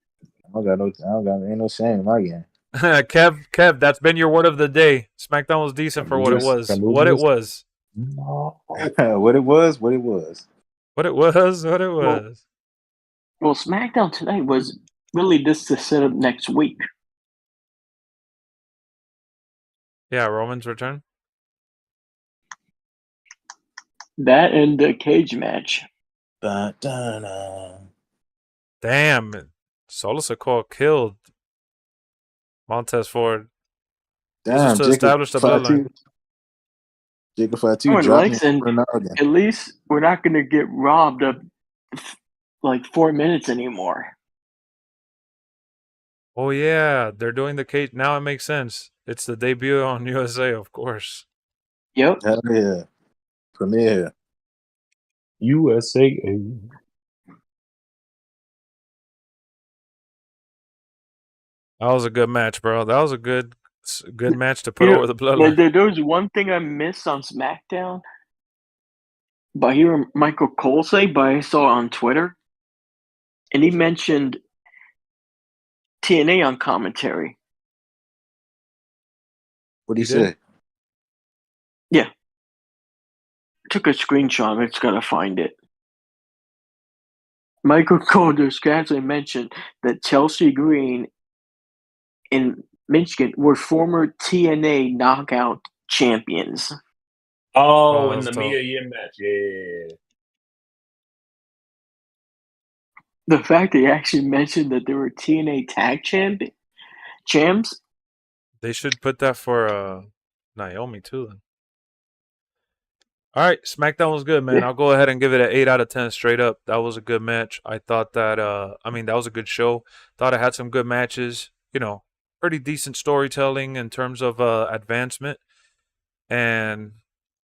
no shame in my game. Kev, that's been your word of the day. SmackDown was decent for what it was. What it was. What it was. What it was. What it was. Well, SmackDown tonight was really just to set up next week. Yeah, Roman's return. That and the cage match. Ba-da-da. Damn. Solo Sikoa killed Montez Ford. This was to establish the bloodline. Jacob Fatu Oh, and dropped Lex, me and over and over again. at least we're not going to get robbed of like 4 minutes anymore. Oh, yeah. They're doing the cage. Now it makes sense. It's the debut on USA, of course. Yep. Hell yeah. Premiere. USA. That was a good match, bro. That was a good match to put over the bloodline. There was one thing I missed on SmackDown. But hearing Michael Cole say, but I saw on Twitter, and he mentioned TNA on commentary. What did he did? say? Yeah. Took a screenshot. I'm just gonna find it. Michael Cole just casually mentioned that Chelsea Green and Michigan were former TNA knockout champions. Oh, in the dope. Mia Yim match. Yeah. The fact that he actually mentioned that they were TNA tag champs. They should put that for Naomi too. Then. All right, SmackDown was good, man. Yeah. I'll go ahead and give it an 8 out of 10 straight up. That was a good match. I thought that that was a good show. Thought it had some good matches. You know, pretty decent storytelling in terms of advancement, and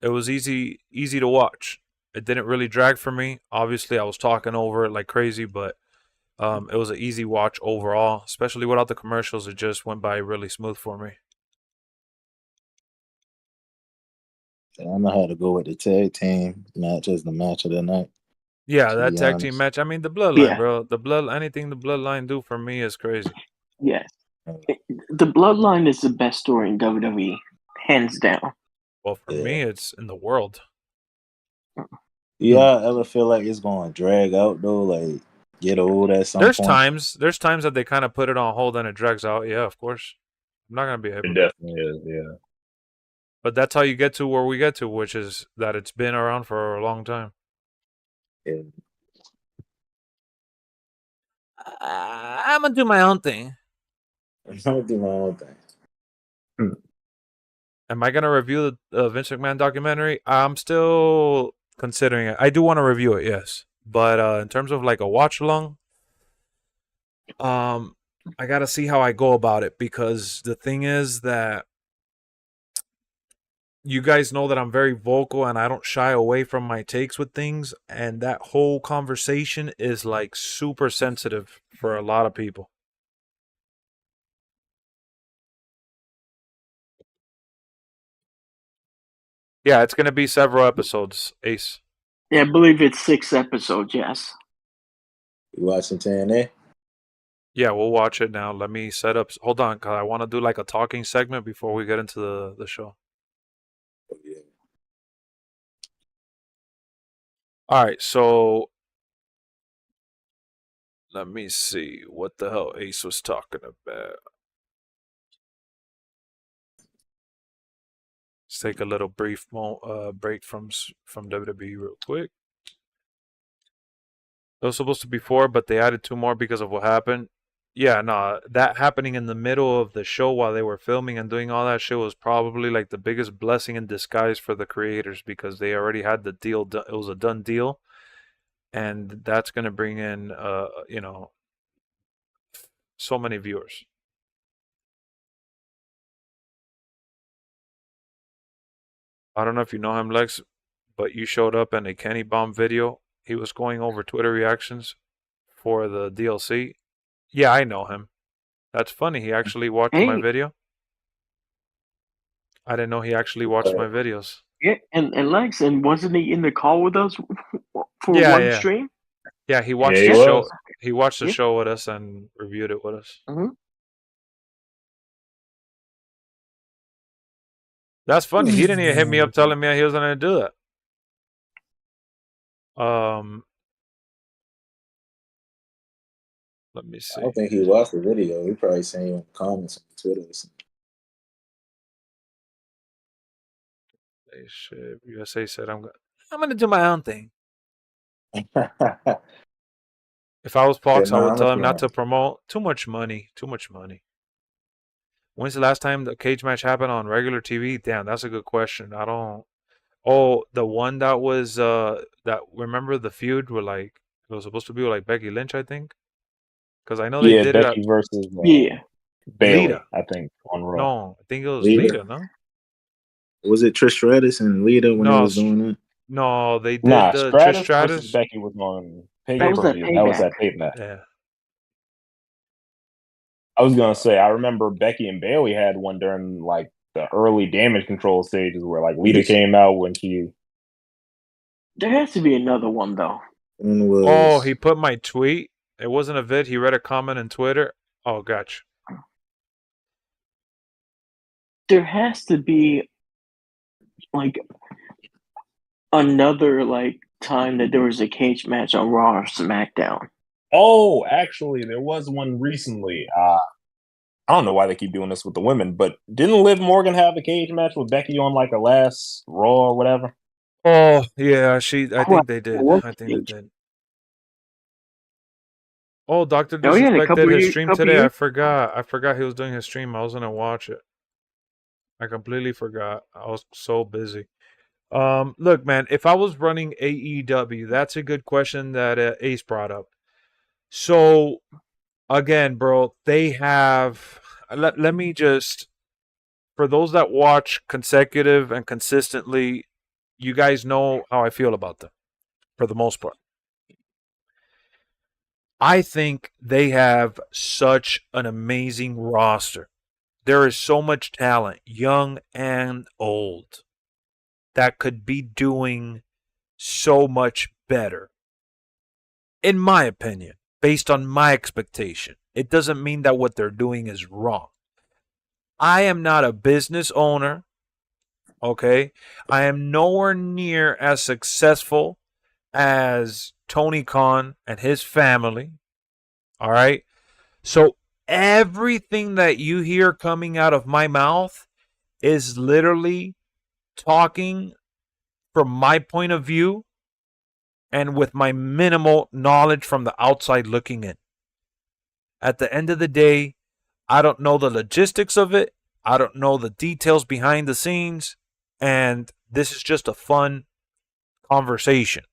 it was easy to watch. It didn't really drag for me. Obviously, I was talking over it like crazy, but it was an easy watch overall, especially without the commercials. It just went by really smooth for me. I don't know how to go with the tag team match as the match of the night. Yeah, that tag team match. I mean, the bloodline, bro. Anything the bloodline do for me is crazy. Yes. The bloodline is the best story in WWE, hands down. Well, for me, it's in the world. Y'all ever feel like it's going to drag out though? Like get old at some point? There's times that they kind of put it on hold and it drags out. Yeah, of course. I'm not gonna be a hypocrite. It definitely is. Yeah. But that's how you get to where we get to, which is that it's been around for a long time. Yeah. I'm gonna do my own thing. I'm gonna do my own thing. Am I gonna review the Vince McMahon documentary? I'm still considering it. I do want to review it, yes. But in terms of like a watch along, I gotta see how I go about it, because the thing is that you guys know that I'm very vocal and I don't shy away from my takes with things, and that whole conversation is like super sensitive for a lot of people. Yeah, it's gonna be several episodes, Ace. Yeah, I believe it's 6 episodes, yes. You watching TNA? Yeah, we'll watch it now. Let me set up. Hold on, because I want to do like a talking segment before we get into the show. Oh, yeah. All right, so let me see what the hell Ace was talking about. Let's take a little brief break from WWE real quick. It was supposed to be 4, but they added 2 more because of what happened. Yeah, no, that happening in the middle of the show while they were filming and doing all that shit was probably like the biggest blessing in disguise for the creators, because they already had the deal. It was a done deal, and that's gonna bring in, so many viewers. I don't know if you know him, Lex, but you showed up in a Kenny Bomb video. He was going over Twitter reactions for the DLC. Yeah, I know him. That's funny. He actually watched my video. I didn't know he actually watched my videos. Yeah, and Lex, and wasn't he in the call with us for one stream? Yeah, he watched the show. He watched the show with us and reviewed it with us. That's funny. He didn't even hit me up telling me he was gonna do that. Let me see. I don't think he watched the video. He probably seen you in the comments on Twitter or something. USA said I'm gonna do my own thing. If I was Fox, I would tell him not to promote. Too much money. When's the last time the cage match happened on regular TV? Damn, that's a good question. I don't. Oh, the one that was remember the feud with like it was supposed to be with like Becky Lynch, I think. Because I know they did Becky it. Versus Bailey, Lita. I think on Raw. No, I think it was Lita. No. Was it Trish Stratus and Lita when they was doing that? No, they did Trish Stratus versus Becky was on That was that pay-per-view. That was that pay match. Yeah. I was gonna say, I remember Becky and Bailey had one during like the early damage control stages where like Lita came out when she. There has to be another one though. One was Oh, he put my tweet. It wasn't a vid. He read a comment on Twitter. Oh, gotcha. There has to be like another like time that there was a cage match on Raw or SmackDown. Oh, actually, there was one recently. I don't know why they keep doing this with the women, but didn't Liv Morgan have a cage match with Becky on like a last Raw or whatever? Oh, yeah, I think they did. What I think they cage? did. Oh, Dr. Oh yeah, Disrespect did his stream today. I years. forgot he was doing his stream. I was gonna watch it. I completely forgot. I was so busy. Look, man, if I was running AEW, that's a good question that Ace brought up. So, again, bro, they have. Let me just. For those that watch consecutive and consistently, you guys know how I feel about them, for the most part. I think they have such an amazing roster. There is so much talent, young and old, that could be doing so much better. In my opinion, based on my expectation, it doesn't mean that what they're doing is wrong. I am not a business owner, okay? I am nowhere near as successful as Tony Khan and his family, all right? So everything that you hear coming out of my mouth is literally talking from my point of view and with my minimal knowledge from the outside looking in. At the end of the day, I don't know the logistics of it. I don't know the details behind the scenes. And this is just a fun conversation.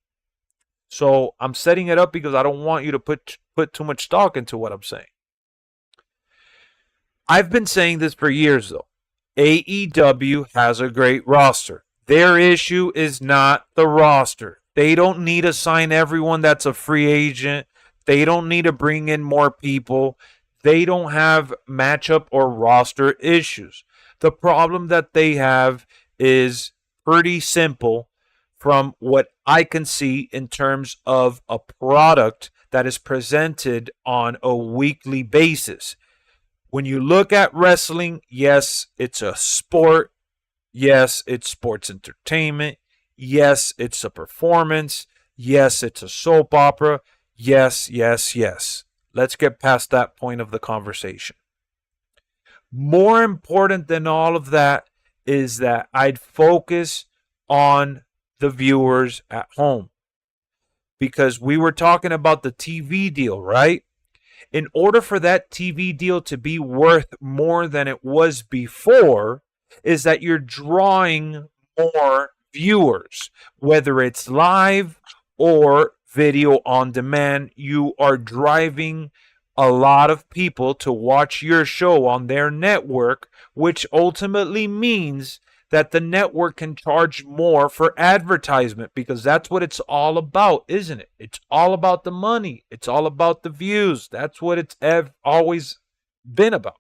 So I'm setting it up because I don't want you to put too much stock into what I'm saying. I've been saying this for years, though. AEW has a great roster. Their issue is not the roster. They don't need to sign everyone that's a free agent. They don't need to bring in more people. They don't have matchup or roster issues. The problem that they have is pretty simple from what I can see in terms of a product that is presented on a weekly basis. When you look at wrestling, yes, it's a sport. Yes, it's sports entertainment. Yes, it's a performance. Yes, it's a soap opera. Yes, yes, yes. Let's get past that point of the conversation. More important than all of that is that I'd focus on the viewers at home. Because we were talking about the TV deal, right? In order for that TV deal to be worth more than it was before, is that you're drawing more viewers, whether it's live or video on demand. You are driving a lot of people to watch your show on their network, which ultimately means that the network can charge more for advertisement, because that's what it's all about, isn't it? It's all about the money. It's all about the views. That's what it's always been about.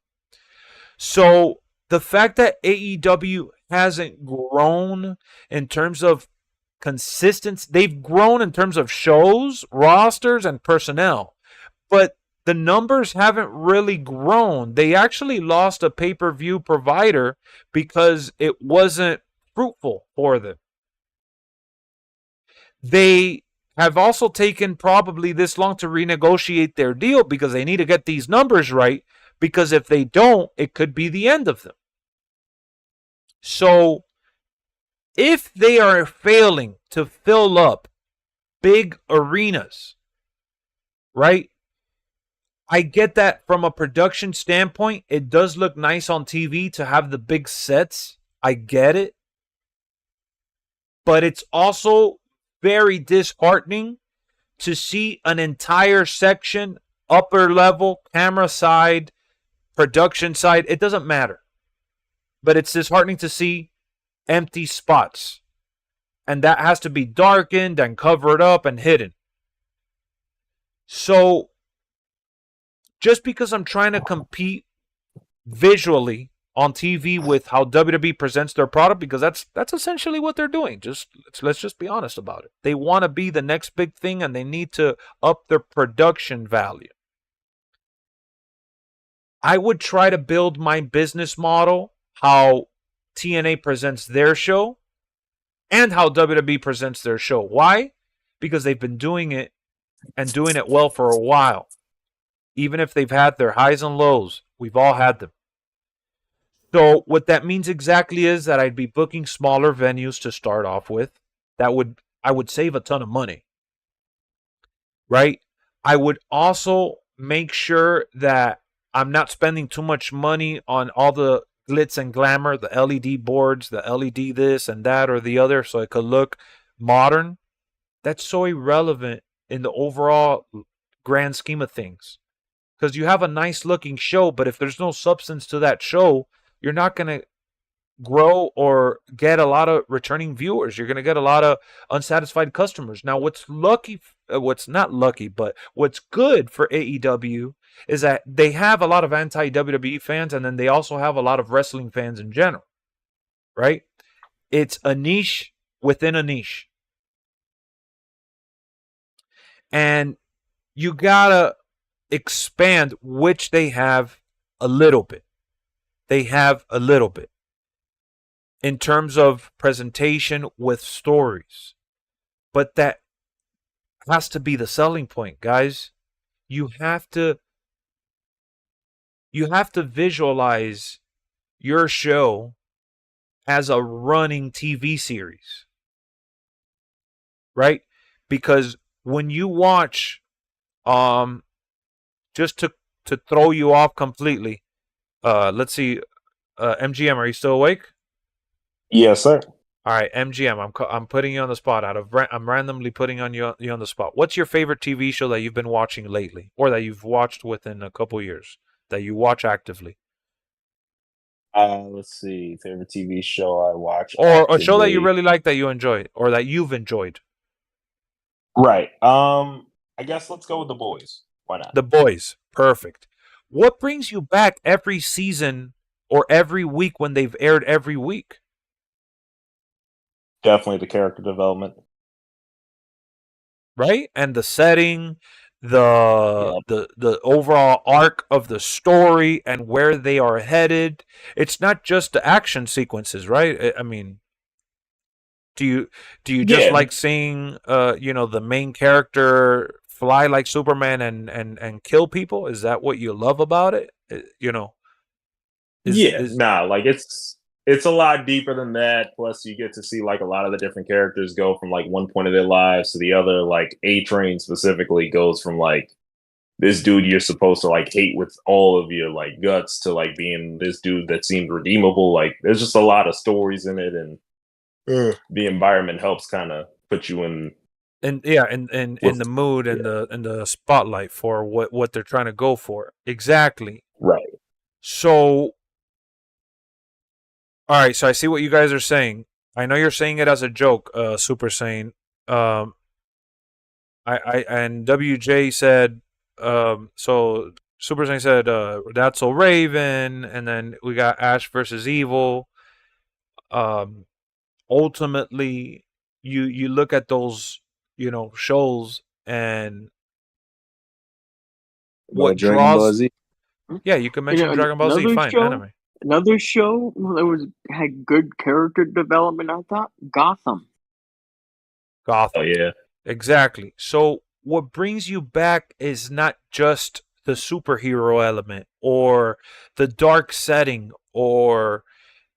So the fact that AEW hasn't grown in terms of consistency, they've grown in terms of shows, rosters, and personnel, but the numbers haven't really grown. They actually lost a pay-per-view provider because it wasn't fruitful for them. They have also taken probably this long to renegotiate their deal because they need to get these numbers right, because if they don't, it could be the end of them. So if they are failing to fill up big arenas, right? I get that from a production standpoint. It does look nice on TV to have the big sets. I get it. But it's also very disheartening to see an entire section, upper level, camera side, production side. It doesn't matter. But it's disheartening to see empty spots. And that has to be darkened and covered up and hidden. So just because I'm trying to compete visually on TV with how WWE presents their product, because that's essentially what they're doing. Let's just be honest about it. They want to be the next big thing, and they need to up their production value. I would try to build my business model how TNA presents their show and how WWE presents their show. Why? Because they've been doing it and doing it well for a while. Even if they've had their highs and lows, we've all had them. So what that means exactly is that I'd be booking smaller venues to start off with. I would save a ton of money. Right? I would also make sure that I'm not spending too much money on all the glitz and glamour, the LED boards, the LED this and that or the other, so it could look modern. That's so irrelevant in the overall grand scheme of things. Because you have a nice looking show, but if there's no substance to that show, you're not going to grow or get a lot of returning viewers. You're going to get a lot of unsatisfied customers. Now, what's not lucky, but what's good for AEW is that they have a lot of anti-WWE fans, and then they also have a lot of wrestling fans in general, right? It's a niche within a niche. And you gotta expand, which they have a little bit. They have a little bit in terms of presentation with stories. But that has to be the selling point, guys. You have to visualize your show as a running TV series. Right? Because when you watch, just to throw you off completely, let's see, MGM, are you still awake? Yes, sir. All right, MGM, I'm putting you on the spot. I'm randomly putting you on the spot. What's your favorite TV show that you've been watching lately, or that you've watched within a couple years, that you watch actively? Let's see, favorite TV show I watch, or a show that you really like, that you enjoyed, or that you've enjoyed. Right. I guess let's go with The Boys. Why not? The Boys, perfect. What brings you back every season or every week when they've aired every week? Definitely the character development. Right? And the setting, the overall arc of the story and where they are headed. It's not just the action sequences, right? I mean, do you just like seeing the main character fly like Superman and kill people? Is that what you love about it? Like it's a lot deeper than that. Plus, you get to see like a lot of the different characters go from like one point of their lives to the other. Like A-Train specifically goes from like this dude you're supposed to like hate with all of your like guts to like being this dude that seemed redeemable. Like there's just a lot of stories in it, and the environment helps kind of put you in. And in the mood and the spotlight for what they're trying to go for. Exactly. Right. So, all right. So I see what you guys are saying. I know you're saying it as a joke, Super Saiyan. And WJ said, so Super Saiyan said, that's so Raven, and then we got Ash versus Evil. Ultimately, you look at those shows, and what Dragon draws Ball Z. Yeah, you can mention Dragon Ball Z, fine, anime. Another show that had good character development, I thought, Gotham. Oh yeah, exactly. So what brings you back is not just the superhero element or the dark setting, or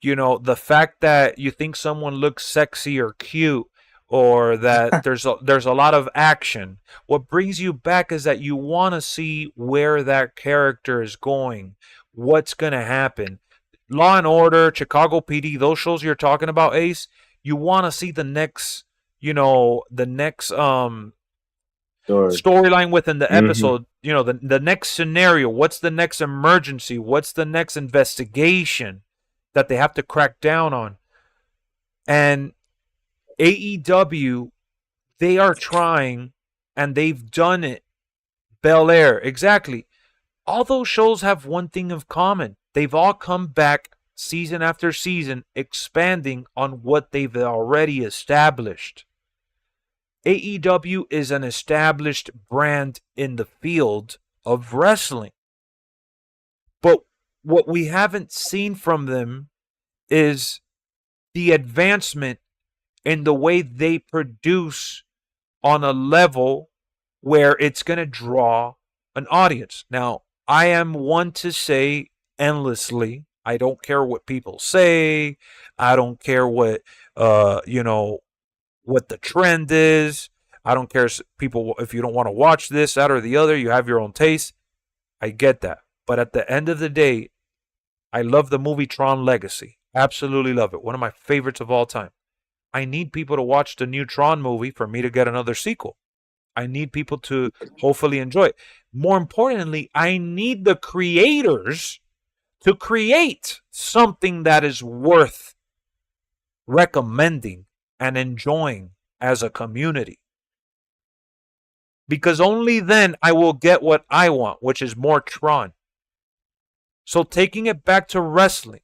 the fact that you think someone looks sexy or cute, or that there's a lot of action. What brings you back is that you want to see where that character is going, what's going to happen. Law and Order, Chicago PD, those shows you're talking about, Ace, you want to see the next storyline within the episode, the next scenario, what's the next emergency, what's the next investigation that they have to crack down on. And AEW, they are trying, and they've done it. Bel Air, exactly. All those shows have one thing in common. They've all come back season after season, expanding on what they've already established. AEW is an established brand in the field of wrestling. But what we haven't seen from them is the advancement in the way they produce on a level where it's going to draw an audience. Now, I am one to say endlessly, I don't care what people say. I don't care what, what the trend is. I don't care if you don't want to watch this, that, or the other. You have your own taste. I get that. But at the end of the day, I love the movie Tron Legacy. Absolutely love it. One of my favorites of all time. I need people to watch the new Tron movie for me to get another sequel. I need people to hopefully enjoy it. More importantly, I need the creators to create something that is worth recommending and enjoying as a community. Because only then I will get what I want, which is more Tron. So taking it back to wrestling,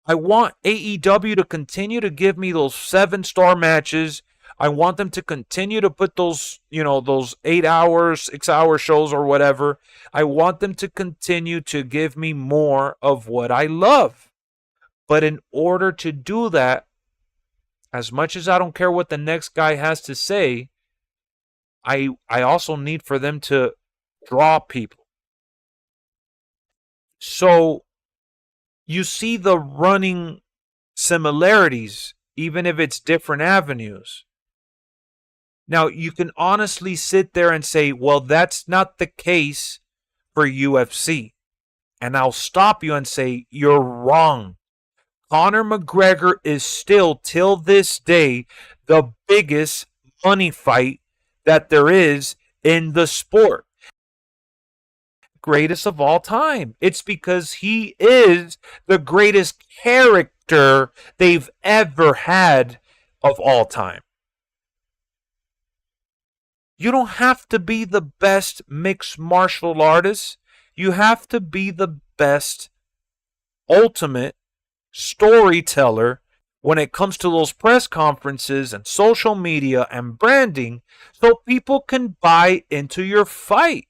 I want AEW to continue to give me those 7-star matches. I want them to continue to put those, those 8-hour, 6-hour shows or whatever. I want them to continue to give me more of what I love. But in order to do that, as much as I don't care what the next guy has to say, I also need for them to draw people. So you see the running similarities, even if it's different avenues. Now, you can honestly sit there and say, well, that's not the case for UFC. And I'll stop you and say, you're wrong. Conor McGregor is still, till this day, the biggest money fight that there is in the sport. Greatest of all time. It's because he is the greatest character they've ever had of all time. You don't have to be the best mixed martial artist. You have to be the best ultimate storyteller when it comes to those press conferences and social media and branding, so people can buy into your fight.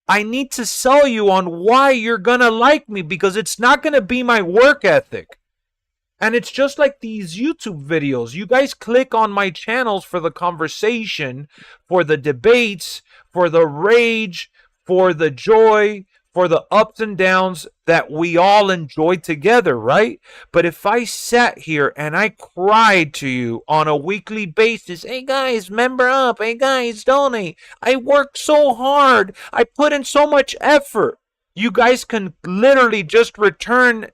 I need to sell you on why you're going to like me, because it's not going to be my work ethic. And it's just like these YouTube videos. You guys click on my channels for the conversation, for the debates, for the rage, for the joy, for the ups and downs that we all enjoy together, right? But if I sat here and I cried to you on a weekly basis, hey guys, member up, hey guys, donate, I worked so hard, I put in so much effort, you guys can literally just return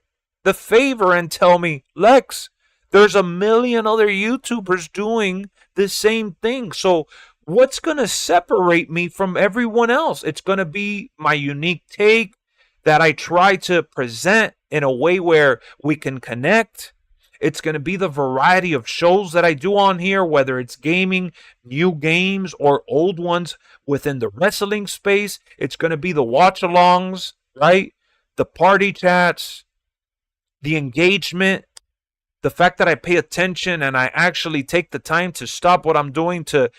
the favor and tell me, Lex, there's a million other YouTubers doing the same thing. So what's going to separate me from everyone else? It's going to be my unique take that I try to present in a way where we can connect. It's going to be the variety of shows that I do on here, whether it's gaming, new games, or old ones within the wrestling space. It's going to be the watch-alongs, right? The party chats, the engagement, the fact that I pay attention and I actually take the time to stop what I'm doing to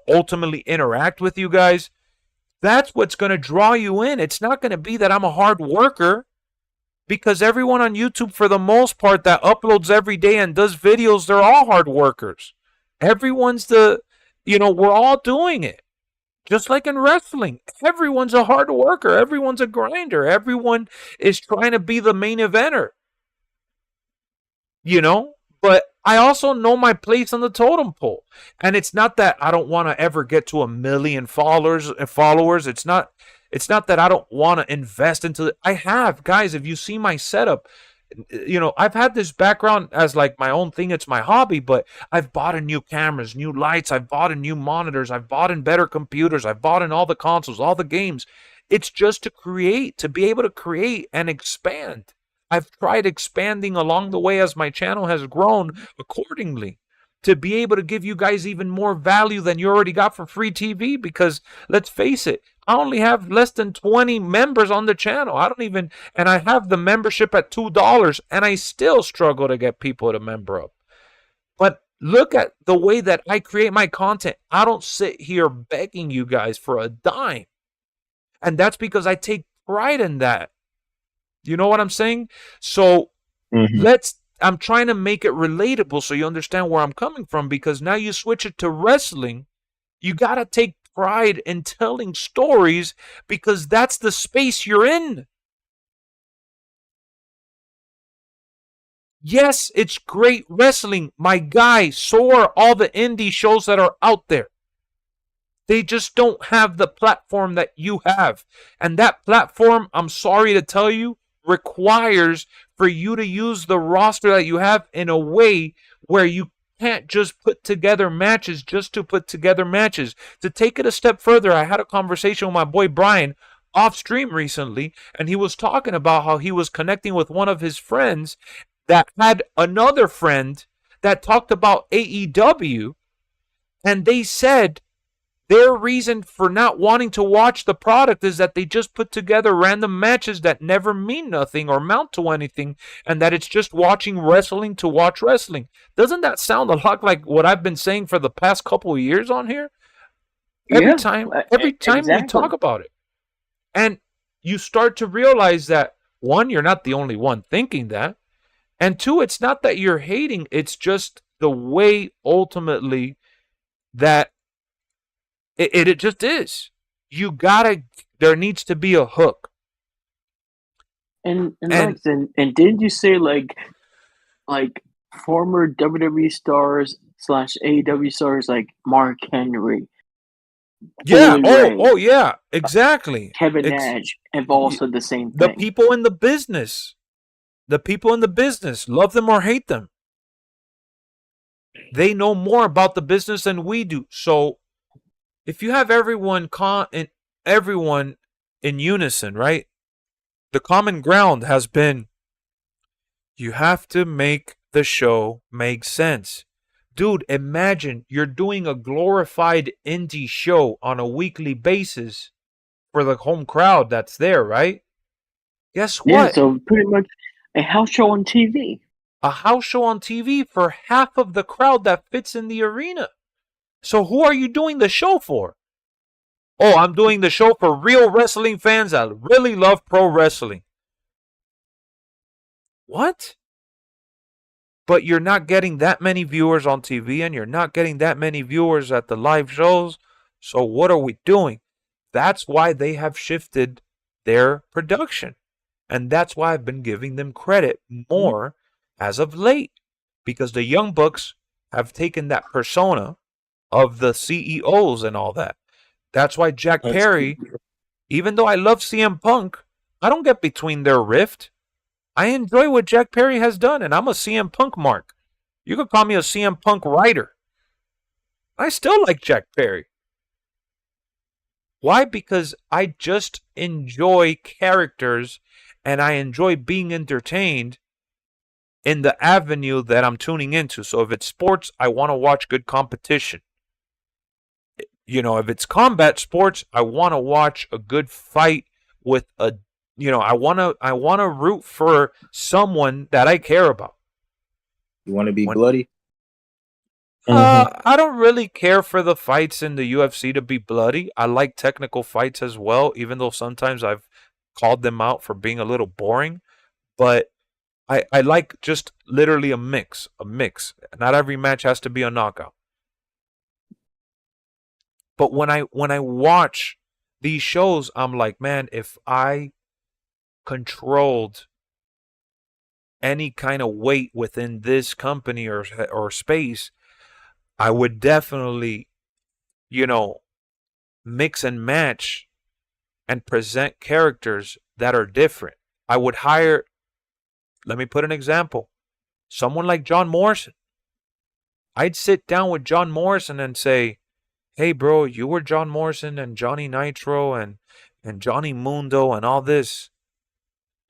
ultimately interact with you guys. That's what's going to draw you in. It's not going to be that I'm a hard worker, because everyone on YouTube, for the most part, that uploads every day and does videos, they're all hard workers. Everyone's we're all doing it. Just like in wrestling, everyone's a hard worker. Everyone's a grinder. Everyone is trying to be the main eventer. But I also know my place on the totem pole. And it's not that I don't want to ever get to 1 million followers. It's not that I don't want to invest into it. I have, guys, if you see my setup, I've had this background as like my own thing. It's my hobby, but I've bought in new cameras, new lights. I've bought in new monitors. I've bought in better computers. I've bought in all the consoles, all the games. It's just to be able to create and expand. I've tried expanding along the way as my channel has grown accordingly. to be able to give you guys even more value than you already got for free TV, because let's face it, I only have less than 20 members on the channel. And I have the membership at $2, and I still struggle to get people to member up. But look at the way that I create my content. I don't sit here begging you guys for a dime. And that's because I take pride in that. You know what I'm saying? So I'm trying to make it relatable so you understand where I'm coming from, because now you switch it to wrestling. You got to take pride in telling stories because that's the space you're in. Yes, it's great wrestling. My guy, so are all the indie shows that are out there. They just don't have the platform that you have. And that platform, I'm sorry to tell you, requires for you to use the roster that you have in a way where you can't just put together matches just to put together matches. To take it a step further, I had a conversation with my boy Brian off stream recently, and he was talking about how he was connecting with one of his friends that had another friend that talked about AEW, and they said their reason for not wanting to watch the product is that they just put together random matches that never mean nothing or amount to anything, and that it's just watching wrestling to watch wrestling. Doesn't that sound a lot like what I've been saying for the past couple of years on here? Every time we talk about it. And you start to realize that, one, you're not the only one thinking that. And two, it's not that you're hating, it's just the way ultimately that it just is. There needs to be a hook. And didn't you say like former WWE stars / AEW stars like Mark Henry? Yeah. Oh, yeah. Exactly. Kevin Nash have also the same thing. The people in the business. The people in the business, love them or hate them, they know more about the business than we do. So if you have everyone in unison, right? The common ground has been, you have to make the show make sense. Dude, imagine you're doing a glorified indie show on a weekly basis for the home crowd that's there, right? Guess what? Yeah, so pretty much a house show on TV. A house show on TV for half of the crowd that fits in the arena. So who are you doing the show for? Oh, I'm doing the show for real wrestling fans that really love pro wrestling. What? But you're not getting that many viewers on TV, and you're not getting that many viewers at the live shows. So what are we doing? That's why they have shifted their production. And that's why I've been giving them credit more as of late. Because the Young Bucks have taken that persona of the CEOs and all that. That's why Jack Perry, even though I love CM Punk, I don't get between their rift. I enjoy what Jack Perry has done, and I'm a CM Punk mark. You could call me a CM Punk writer. I still like Jack Perry. Why? Because I just enjoy characters, and I enjoy being entertained in the avenue that I'm tuning into. So if it's sports, I want to watch good competition. If it's combat sports, I want to watch a good fight with a, I want to root for someone that I care about. You want to be bloody? I don't really care for the fights in the UFC to be bloody. I like technical fights as well, even though sometimes I've called them out for being a little boring. But I like just literally a mix. Not every match has to be a knockout. But when I watch these shows, I'm like, man, if I controlled any kind of weight within this company or space, I would definitely, mix and match and present characters that are different. I would hire, let me put an example, someone like John Morrison. I'd sit down with John Morrison and say, hey, bro, you were John Morrison and Johnny Nitro and Johnny Mundo and all this.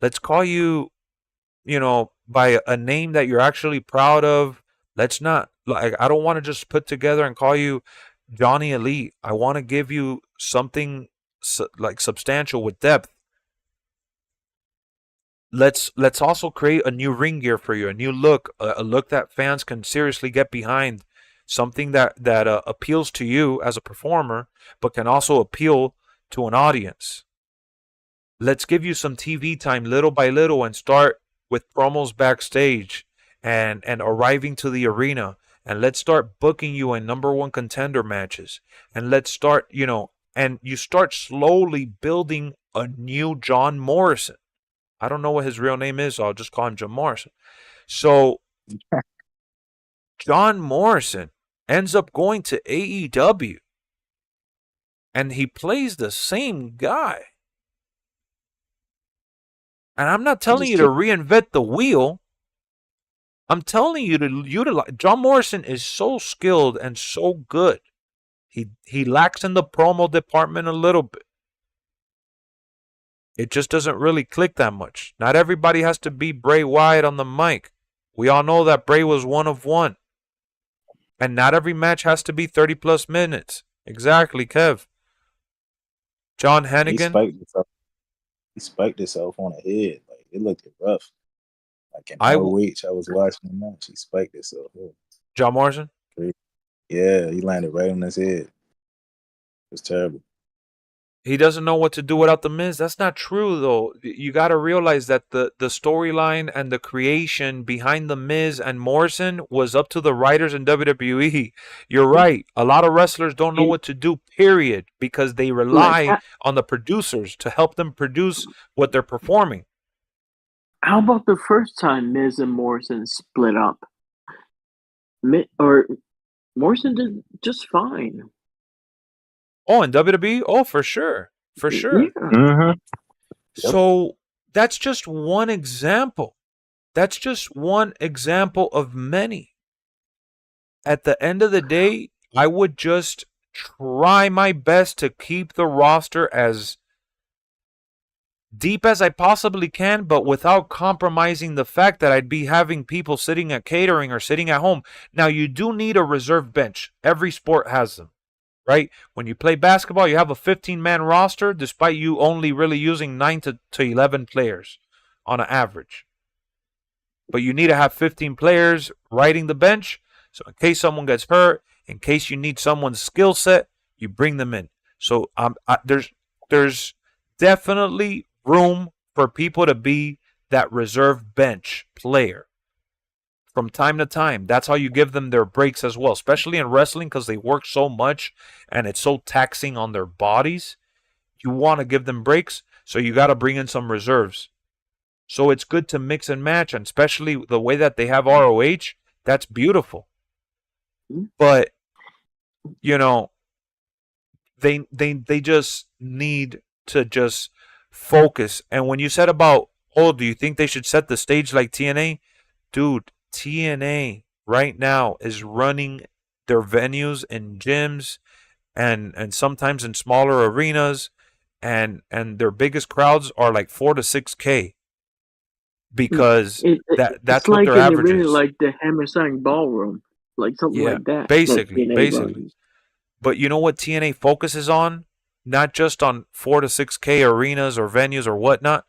Let's call you, by a name that you're actually proud of. Let's not Like, I don't want to just put together and call you Johnny Elite. I want to give you something like substantial with depth. Let's also create a new ring gear for you, a new look, a look that fans can seriously get behind, something that appeals to you as a performer, but can also appeal to an audience. Let's give you some TV time little by little and start with promos backstage and arriving to the arena. And let's start booking you in number one contender matches. And let's start, and you start slowly building a new John Morrison. I don't know what his real name is, so I'll just call him John Morrison. So John Morrison ends up going to AEW. And he plays the same guy. And I'm not telling you to reinvent the wheel. I'm telling you to utilize. John Morrison is so skilled and so good. He lacks in the promo department a little bit. It just doesn't really click that much. Not everybody has to be Bray Wyatt on the mic. We all know that Bray was one of one. And not every match has to be 30 plus minutes. Exactly, Kev. John Hennigan. He spiked himself on the head. Like, it looked rough. Like in ROH, I was watching the match. He spiked himself. John Morrison? Yeah, he landed right on his head. It was terrible. He doesn't know what to do without The Miz. That's not true, though. You got to realize that the storyline and the creation behind The Miz and Morrison was up to the writers in WWE. You're right. A lot of wrestlers don't know what to do, period, because they rely on the producers to help them produce what they're performing. How about the first time Miz and Morrison split up? Morrison did just fine. Oh, in WWE? Oh, for sure. For sure. Yeah. Mm-hmm. So that's just one example. That's just one example of many. At the end of the day, I would just try my best to keep the roster as deep as I possibly can, but without compromising the fact that I'd be having people sitting at catering or sitting at home. Now, you do need a reserve bench. Every sport has them. Right? When you play basketball, you have a 15-man roster despite you only really using 9 to 11 players on an average. But you need to have 15 players riding the bench. So in case someone gets hurt, in case you need someone's skill set, you bring them in. So there's definitely room for people to be that reserve bench player. From time to time. That's how you give them their breaks as well, especially in wrestling because they work so much and it's so taxing on their bodies. You want to give them breaks, so you got to bring in some reserves. So it's good to mix and match, and especially the way that they have ROH, that's beautiful. But, they just need to just focus. And when you said about, do you think they should set the stage like TNA? Dude, TNA right now is running their venues in gyms and sometimes in smaller arenas, and their biggest crowds are like 4 to 6K because that's what like their average really is. Like the Hammerstein Ballroom, like something like that. Basically. But you know what TNA focuses on? Not just on 4 to 6K arenas or venues or whatnot.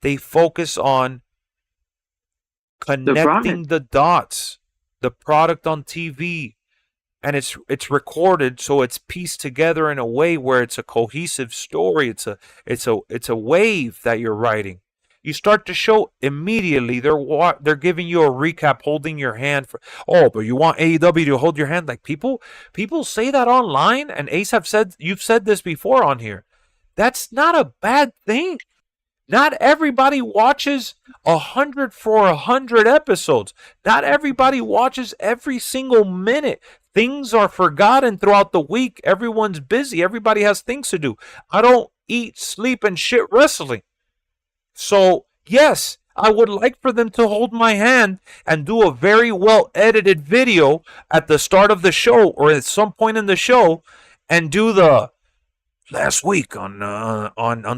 They focus on connecting the dots, the product on TV, and it's recorded, so it's pieced together in a way where it's a cohesive story. It's a wave that you're writing. You start to show immediately. They're giving you a recap, holding your hand for. Oh, but you want AEW to hold your hand? Like people say that online, and Ace you've said this before on here. That's not a bad thing. Not everybody watches 100 for 100 episodes. Not everybody watches every single minute. Things are forgotten throughout the week. Everyone's busy. Everybody has things to do. I don't eat, sleep, and shit wrestling. So, yes, I would like for them to hold my hand and do a very well-edited video at the start of the show or at some point in the show and do the last week on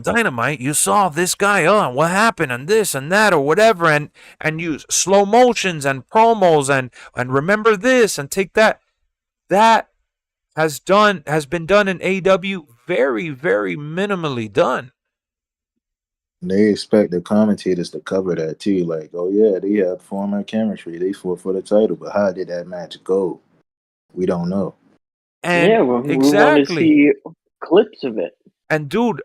Dynamite, you saw this guy. Oh, what happened and this and that or whatever, and use slow motions and promos and remember this and take that. That has been done in AEW very, very minimally done. They expect the commentators to cover that too. Like, oh yeah, they have former chemistry. They fought for the title, but how did that match go? We don't know. And yeah, well, we want to exactly. see clips of it. And dude,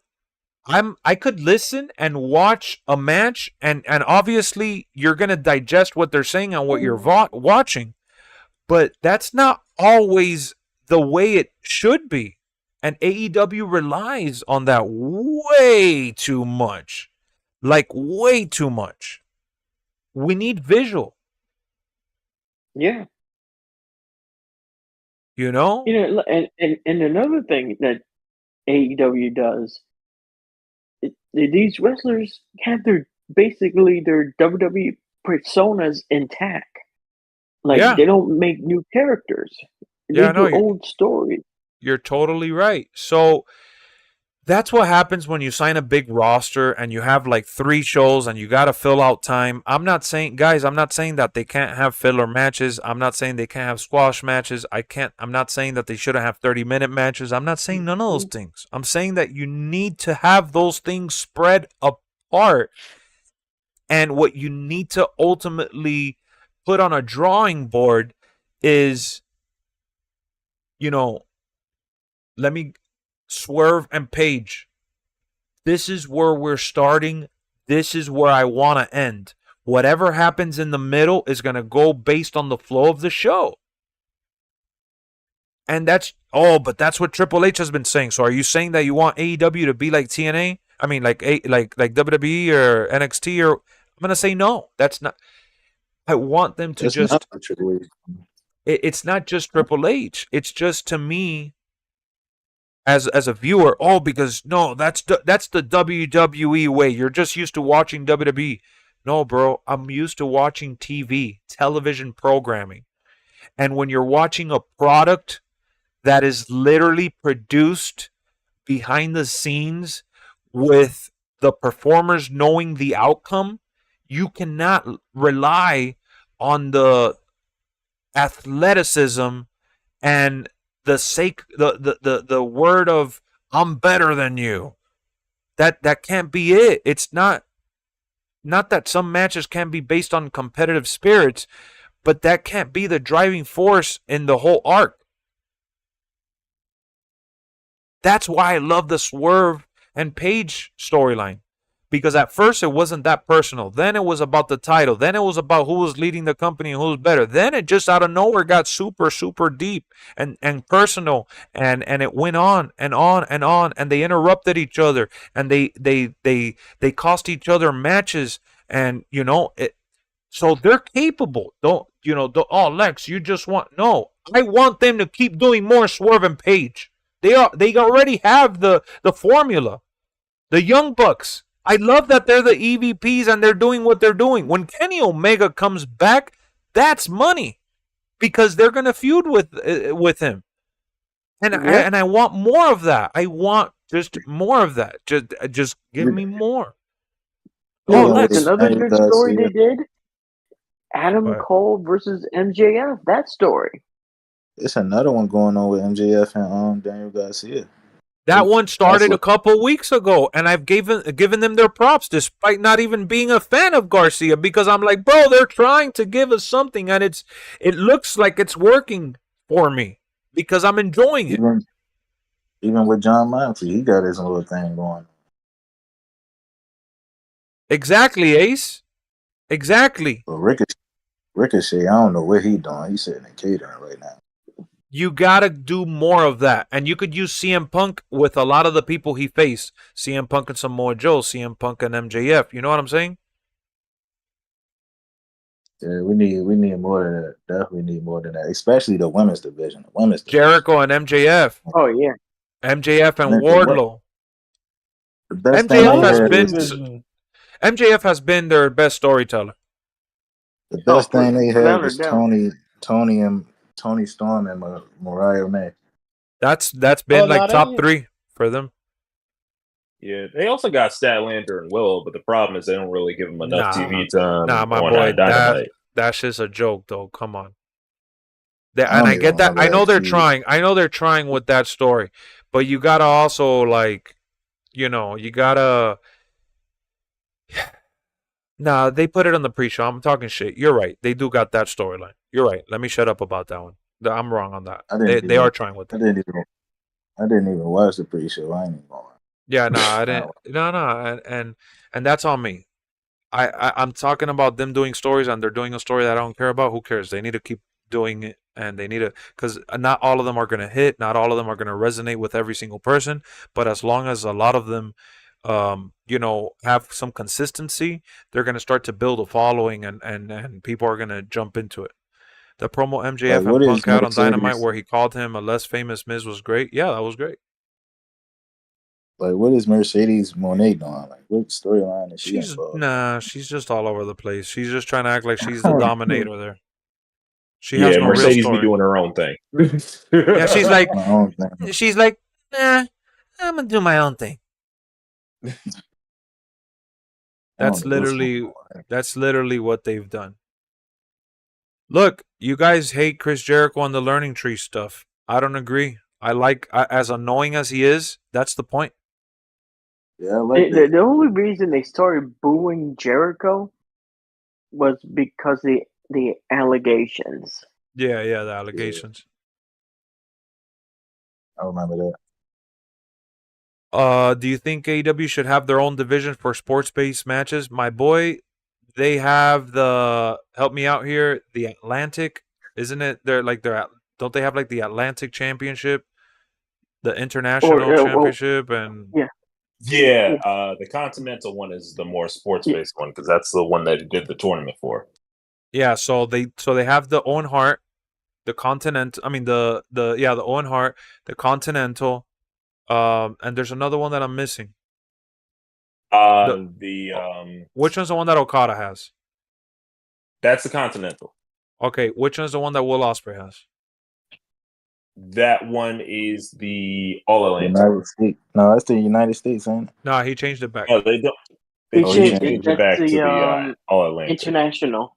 I could listen and watch a match, and obviously you're gonna digest what they're saying and what you're watching, but that's not always the way it should be. And AEW relies on that way too much. Like, way too much. We need visual. Yeah. You know? And another thing that AEW does, these wrestlers have basically their WWE personas intact. Like, they don't make new characters. They do old stories. You're totally right. So that's what happens when you sign a big roster and you have like 3 shows and you got to fill out time. I'm not saying that they can't have filler matches. I'm not saying they can't have squash matches. I'm not saying that they shouldn't have 30-minute matches. I'm not saying none of those things. I'm saying that you need to have those things spread apart. And what you need to ultimately put on a drawing board is, let me Swerve and Page. This is where we're starting. This is where I want to end. Whatever happens in the middle is going to go based on the flow of the show. And that's what Triple H has been saying. So are you saying that you want AEW to be like TNA? I mean, like WWE or NXT? Or I'm going to say no. That's not. I want them to it's not just Triple H. It's just, to me, as a viewer, because no, that's the WWE way. You're just used to watching WWE. No, bro, I'm used to watching television programming. And when you're watching a product that is literally produced behind the scenes with the performers knowing the outcome, you cannot rely on the athleticism and the word of I'm better than you. That can't be it. It's not that some matches can be based on competitive spirits, but that can't be the driving force in the whole arc. That's why I love the Swerve and Page storyline. Because at first it wasn't that personal. Then it was about the title. Then it was about who was leading the company and who was better. Then it just out of nowhere got super, super deep and personal. And it went on and on and on. And they interrupted each other. And they cost each other matches. And, so they're capable. Lex, you just want... No, I want them to keep doing more Swerve and Page. They already have the formula. The Young Bucks. I love that they're the EVPs and they're doing what they're doing. When Kenny Omega comes back, that's money because they're going to feud with him. And I want more of that. I want just more of that. Just give me more. That's another good story they did. Adam Cole versus MJF. That story. It's another one going on with MJF and Daniel Garcia. That one started a couple weeks ago, and I've given them their props despite not even being a fan of Garcia, because I'm like, bro, they're trying to give us something, and it looks like it's working for me because I'm enjoying it. Even with John Moxley, he got his little thing going. Exactly, Ace. Exactly. But Ricochet, I don't know what he's doing. He's sitting in catering right now. You got to do more of that. And you could use CM Punk with a lot of the people he faced. CM Punk and Samoa Joe, CM Punk and MJF. You know what I'm saying? Yeah, we need more than that. Definitely need more than that. Especially the women's division. Jericho and MJF. Oh, yeah. MJF and Wardlow. MJF has been their best storyteller. The best thing they had was Tony Storm and Mariah May. That's been top 3 for them. Yeah, they also got Statlander and Willow, but the problem is they don't really give them enough TV time. Nah, my on boy, Dynamite. that's just a joke, though. Come on. I And I don't get even that. I know remember they're that trying. I know they're trying with that story, but you gotta also like, you gotta. Nah, they put it on the pre-show. I'm talking shit. You're right. They do got that storyline. You're right. Let me shut up about that one. I'm wrong on that. They are trying with I that. didn't even watch the pre-show. I ain't even going. Yeah, no, I didn't. No, and that's on me. I'm talking about them doing stories, and they're doing a story that I don't care about. Who cares? They need to keep doing it, and they need to, because not all of them are going to hit. Not all of them are going to resonate with every single person. But as long as a lot of them, have some consistency, they're going to start to build a following, and people are going to jump into it. The promo MJF and Punk out on Dynamite where he called him a less famous Miz was great. Yeah, that was great. Like, what is Mercedes Moné doing? Like, what storyline is she involved? Nah, she's just all over the place. She's just trying to act like she's the dominator there. She has no Mercedes real story. be doing her own thing. Yeah, she's like, nah, I'm gonna do my own thing. That's literally what they've done. Look, you guys hate Chris Jericho on the Learning Tree stuff. I don't agree. As annoying as he is, that's the point. Yeah, I like the only reason they started booing Jericho was because the allegations. Yeah, the allegations. I remember that. Do you think AEW should have their own division for sports-based matches? My boy, they have help me out here, the Atlantic, isn't it? Don't they have like the Atlantic Championship, the International Championship, and the Continental one is the more sports-based one because that's the one that he did the tournament for. Yeah, so they have the Owen Hart, the Continental. I mean the Owen Hart, the Continental, and there's another one that I'm missing. Which one's the one that Okada has? That's the Continental. Okay, which one's the one that Will Ospreay has? That one is the All Atlantic. United States. No, that's the United States, ain't it? No, he changed it back. No, they don't. He changed it back to the All Atlantic. International.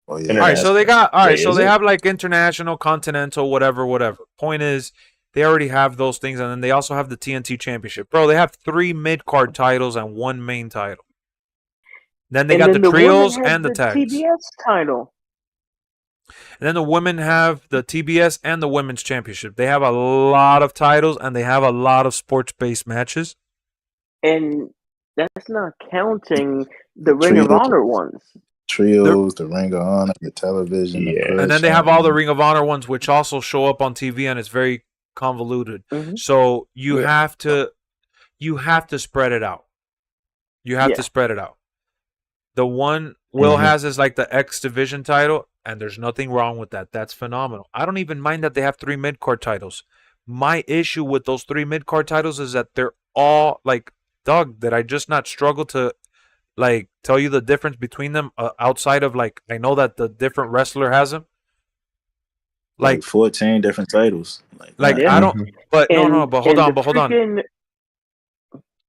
Oh, yeah. All right, so they got so they have like international, continental, whatever. Point is, they already have those things, and then they also have the TNT Championship. Bro, they have 3 mid-card titles and 1 main title. Then they got the trios and the tags. TBS title. And then the women have the TBS and the Women's Championship. They have a lot of titles, and they have a lot of sports-based matches. And that's not counting the Ring of Honor ones. Trios, the Ring of Honor, the television, and then they have all the Ring of Honor ones, which also show up on TV, and it's very convoluted. Mm-hmm. So you have to spread it out. You have to spread it out. The one Will has is like the X Division title, and there's nothing wrong with that. That's phenomenal. I don't even mind that they have 3 mid-card titles. My issue with those 3 mid-card titles is that they're all like, Doug, did I just not struggle to like tell you the difference between them outside of like I know that the different wrestler has them, like 14 different titles. Like I don't, but but hold on.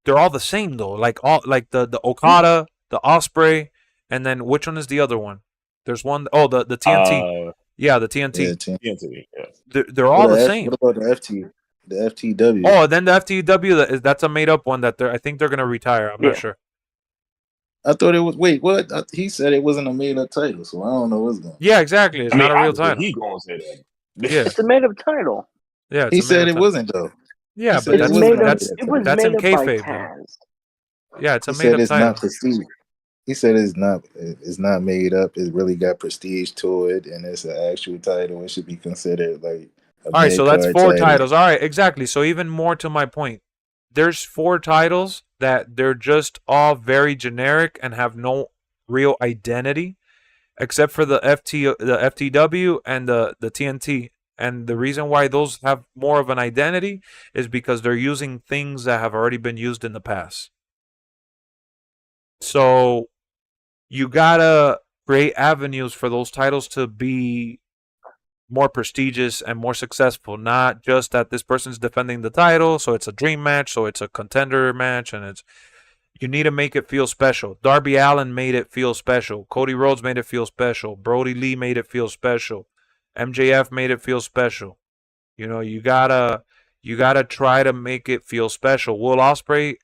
They're all the same though. Like all like the Okada, the Ospreay, and then which one is the other one? There's one. Oh, the TNT. The TNT. Yeah, TNT. Yeah. They're all the same. What about the FT? The FTW. Oh, then the FTW. That's a made up one that I think they're gonna retire. I'm not sure. I thought it was. Wait, what? He said it wasn't a made-up title, so I don't know what's going on. Yeah, exactly. It's not a real title. He gonna say that. Yeah, it's a made-up title. Yeah, he said it wasn't though. Yeah, but that's in kayfabe. Yeah, it's a made-up title. It's not prestige. He said it's not made up. It really got prestige to it, and it's an actual title. It should be considered like. All right, so that's 4 titles. All right, exactly. So even more to my point, there's 4 titles that they're just all very generic and have no real identity, except for the FTW and the TNT. And the reason why those have more of an identity is because they're using things that have already been used in the past. So you gotta create avenues for those titles to be more prestigious and more successful. Not just that this person's defending the title, so it's a dream match, so it's a contender match, and you need to make it feel special. Darby Allin made it feel special. Cody Rhodes made it feel special. Brody Lee made it feel special. MJF made it feel special. You gotta try to make it feel special. Will Ospreay,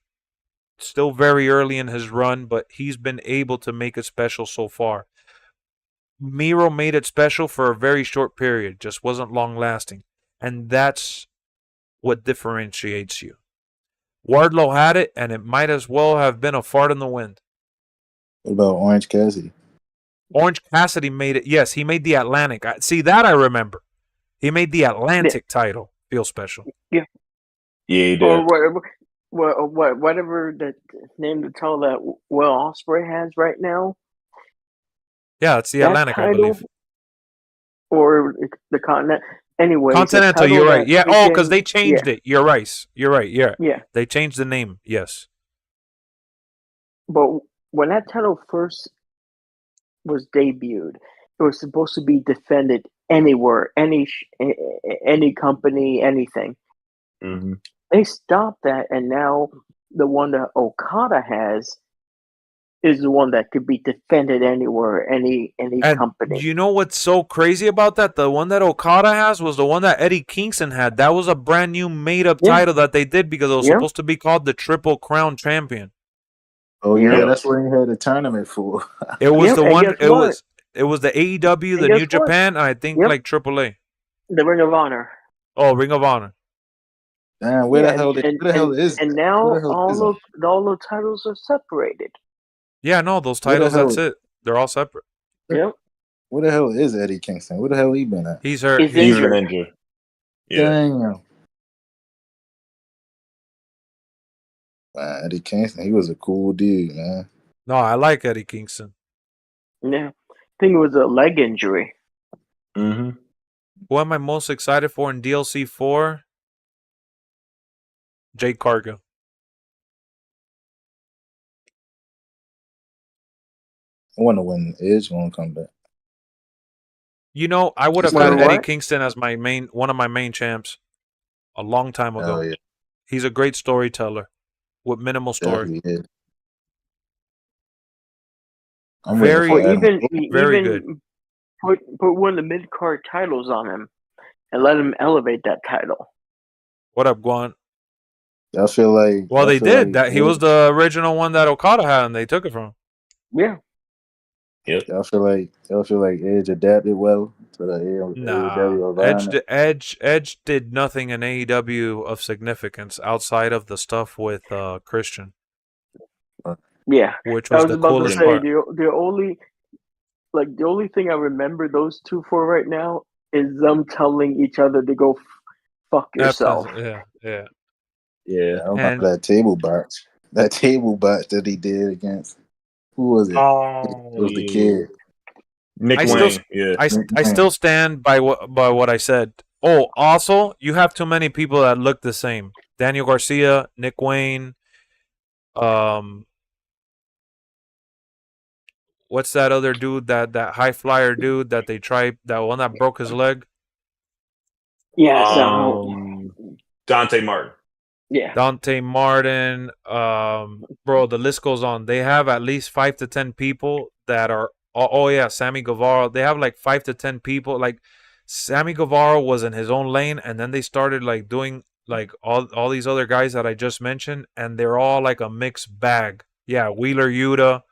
still very early in his run, but he's been able to make it special so far. Miro made it special for a very short period, just wasn't long lasting. And that's what differentiates you. Wardlow had it, and it might as well have been a fart in the wind. What about Orange Cassidy? Orange Cassidy made it. Yes, he made the Atlantic. See, that I remember. He made the Atlantic title feel special. Yeah. Yeah, he did. Or whatever the name to tell that Will Ospreay has right now. Yeah, it's the Atlantic, title, I believe. Or the Continent. Anyway, Continental, you're right. Yeah. Oh, because they changed it. You're right. You're right. Yeah. Yeah. They changed the name. Yes. But when that title first was debuted, it was supposed to be defended anywhere, any company, anything. Mm-hmm. They stopped that, and now the one that Okada has is the one that could be defended anywhere, any company. You know what's so crazy about that? The one that Okada has was the one that Eddie Kingston had. That was a brand new made-up title that they did because it was supposed to be called the Triple Crown Champion. Oh yeah, that's what he had a tournament for. It was the one. It was the AEW, the New Japan, and I think like AAA. The Ring of Honor. Oh, Ring of Honor. Damn, where the hell is? And now all the titles are separated. Yeah, no, those titles. That's it. They're all separate. Yep. Where the hell is Eddie Kingston? Where the hell he been at? He's hurt. He's injured. Yeah. Damn. Man, Eddie Kingston, he was a cool dude, man. No, I like Eddie Kingston. Yeah, I think it was a leg injury. Mm-hmm. Who am I most excited for in DLC 4? Jake Cargill. I wonder when Edge won't come back. I would have had Eddie Kingston as one of my main champs a long time ago. Yeah. He's a great storyteller with minimal story. Yeah, very good. Put one of the mid-card titles on him and let him elevate that title. What up, Guan? I feel like... Well, they did. That he was the original one that Okada had, and they took it from him. Yeah. Yep. I feel like Edge adapted well to the AEW environment. Edge did nothing in AEW of significance outside of the stuff with Christian. Yeah, which was the coolest part. The only thing I remember those two for right now is them telling each other to go fuck yourself. Yeah. I remember that table box. That table box that he did against. Who was it? Oh, it was the kid. Nick Wayne. I still stand by what I said. Oh, also, you have too many people that look the same. Daniel Garcia, Nick Wayne, what's that other dude, that high flyer dude that they tried, that one that broke his leg? Yes. Dante Martin. Yeah. Dante Martin. Bro, the list goes on. They have at least 5 to 10 people that are... Oh, yeah, Sammy Guevara. They have like 5 to 10 people. Like, Sammy Guevara was in his own lane, and then they started like doing like all these other guys that I just mentioned, and they're all like a mixed bag. Yeah, Wheeler Yuta.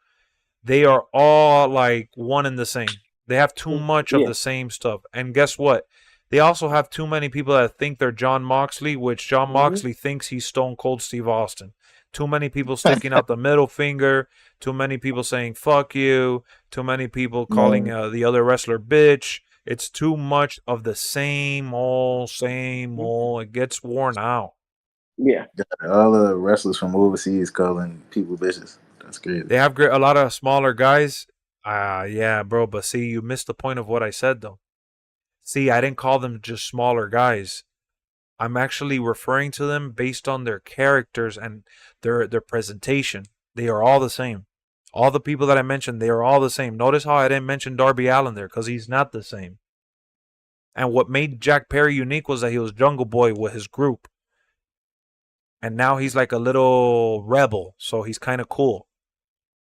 They are all like one and the same. They have too much of the same stuff. And guess what? They also have too many people that think they're John Moxley, which John Moxley thinks he's Stone Cold Steve Austin. Too many people sticking out the middle finger. Too many people saying fuck you. Too many people calling the other wrestler bitch. It's too much of the same old. It gets worn out. Yeah. All the wrestlers from overseas calling people bitches. That's great. They have a lot of smaller guys. Yeah, bro. But see, you missed the point of what I said, though. See, I didn't call them just smaller guys. I'm actually referring to them based on their characters and their presentation. They are all the same. All the people that I mentioned, they are all the same. Notice how I didn't mention Darby Allin there, because he's not the same. And what made Jack Perry unique was that he was Jungle Boy with his group. And now he's like a little rebel, so he's kind of cool.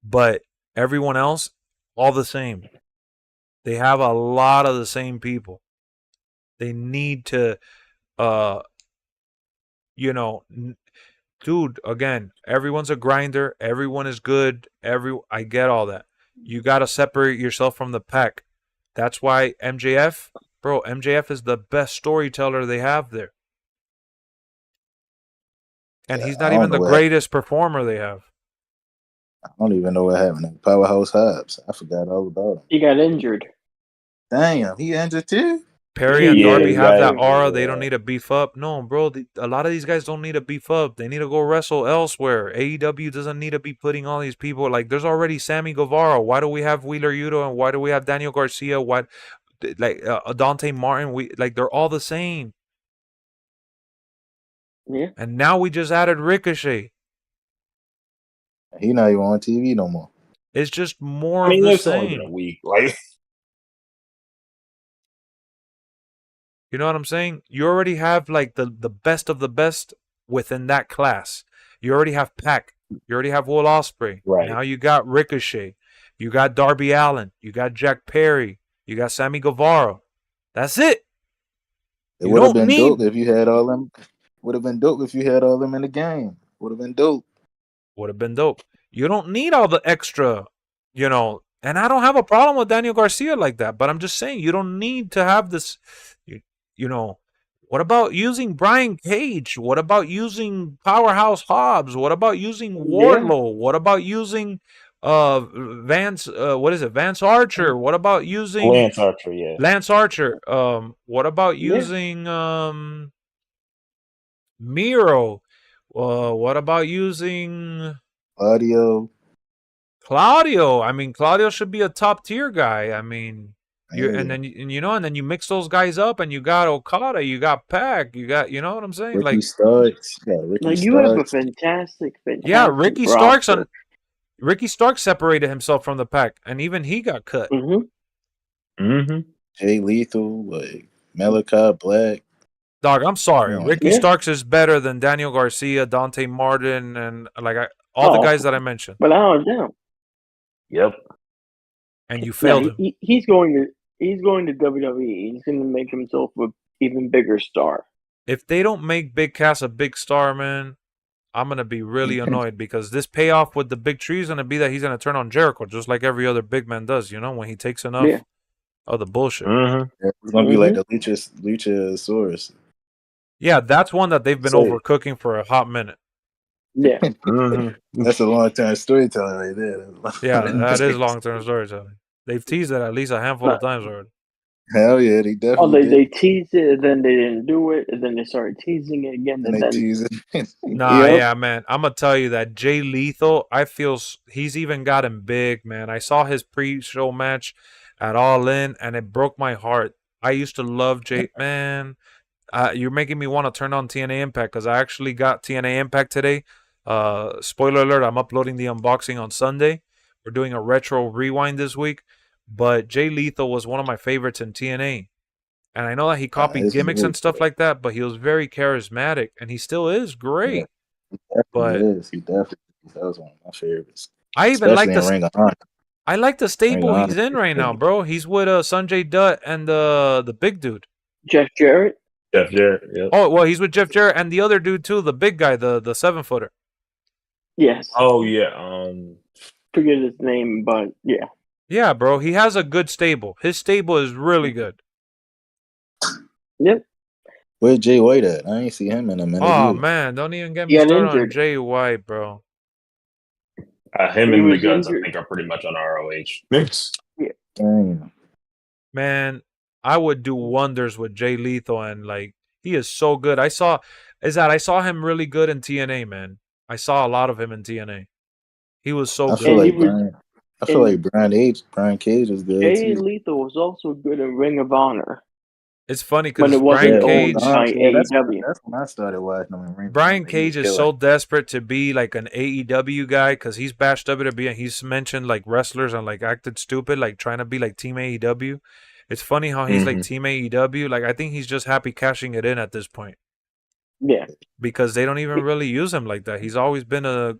But everyone else, all the same. They have a lot of the same people. They need to, dude, again, everyone's a grinder. Everyone is good. I get all that. You got to separate yourself from the pack. That's why MJF is the best storyteller they have there. And he's not even the greatest performer they have. I don't even know what happened to Powerhouse Hobbs. I forgot all about him. He got injured. Damn, he injured too? Perry and Darby have that aura. They don't need to beef up. No, bro. A lot of these guys don't need to beef up. They need to go wrestle elsewhere. AEW doesn't need to be putting all these people. Like, there's already Sammy Guevara. Why do we have Wheeler Yuta? And why do we have Daniel Garcia? Dante Martin? They're all the same. Yeah. And now we just added Ricochet. He not even on TV no more. It's just more of the same. Only been a week. Like, you know what I'm saying? You already have like the best of the best within that class. You already have Pac. You already have Will Ospreay. Right. Now you got Ricochet. You got Darby Allin. You got Jack Perry. You got Sammy Guevara. That's it. It would have been dope if you had all them. Would have been dope if you had all them in the game. Would have been dope. Would have been dope. You don't need all the extra, and I don't have a problem with Daniel Garcia like that, but I'm just saying you don't need to have this, what about using Brian Cage? What about using Powerhouse Hobbs? What about using Wardlow? Yeah. What about using Vance Archer? What about using Lance Archer, yeah. Lance Archer. What about using Miro? What about using Claudio? I mean, Claudio should be a top tier guy. I mean, and then you mix those guys up, and you got Okada, you got Pac, you got, you know what I'm saying? Ricky Starks. You have a fantastic. Yeah, Ricky Starks Ricky Starks separated himself from the Pac, and even he got cut. Jay Lethal, like Malachi Black. Dog, I'm sorry. Ricky Starks is better than Daniel Garcia, Dante Martin, and all the guys that I mentioned. Without a doubt. Yep. And you failed him. He's going to WWE. He's going to make himself an even bigger star. If they don't make Big Cass a big star, man, I'm going to be really annoyed, because this payoff with the big tree is going to be that he's going to turn on Jericho, just like every other big man does, when he takes enough of the bullshit. It's going to be like the Luchasaurus. Yeah, that's one that they've been overcooking for a hot minute. Yeah. That's a long-term storytelling right there. Yeah, that is long-term storytelling. They've teased it at least a handful of times already. Hell yeah, they definitely they teased it, and then they didn't do it, and then they started teasing it again. And they teased it. Yeah, man. I'm going to tell you that Jay Lethal, I feel he's even gotten big, man. I saw his pre-show match at All In, and it broke my heart. I used to love Jay. Man, you're making me want to turn on TNA Impact, because I actually got TNA Impact today. Spoiler alert, I'm uploading the unboxing on Sunday. We're doing a retro rewind this week. But Jay Lethal was one of my favorites in TNA. And I know that he copied gimmicks and stuff like that, but he was very charismatic, and he still is great. Yeah, he definitely is. That was one of my favorites. I even like I like the stable he's in right now, bro. He's with Sanjay Dutt and the big dude. Jeff Jarrett? Jeff Jarrett, yeah. Oh, well, he's with Jeff Jarrett and the other dude too, the big guy, the 7-footer. Yes. Oh yeah. Forget his name, but yeah. Yeah, bro. He has a good stable. His stable is really good. Yep. Where's Jay White at? I ain't see him in a minute. Oh man, don't even get me started on Jay White, bro. Him and the Guns, I think, are pretty much on ROH. Yeah. Damn. Man, I would do wonders with Jay Lethal, and he is so good. I saw him really good in TNA, man. I saw a lot of him in TNA. He was so good. I feel like Brian Cage is good. Jay Lethal was also good in Ring of Honor. It's funny because Brian Cage. That's when I started watching him in Ring. Brian Cage is so desperate to be like an AEW guy, because he's bashed WWE and he's mentioned like wrestlers and like acted stupid, like trying to be like Team AEW. It's funny how he's like Team AEW. Like, I think he's just happy cashing it in at this point. Yeah. Because they don't even really use him like that. He's always been a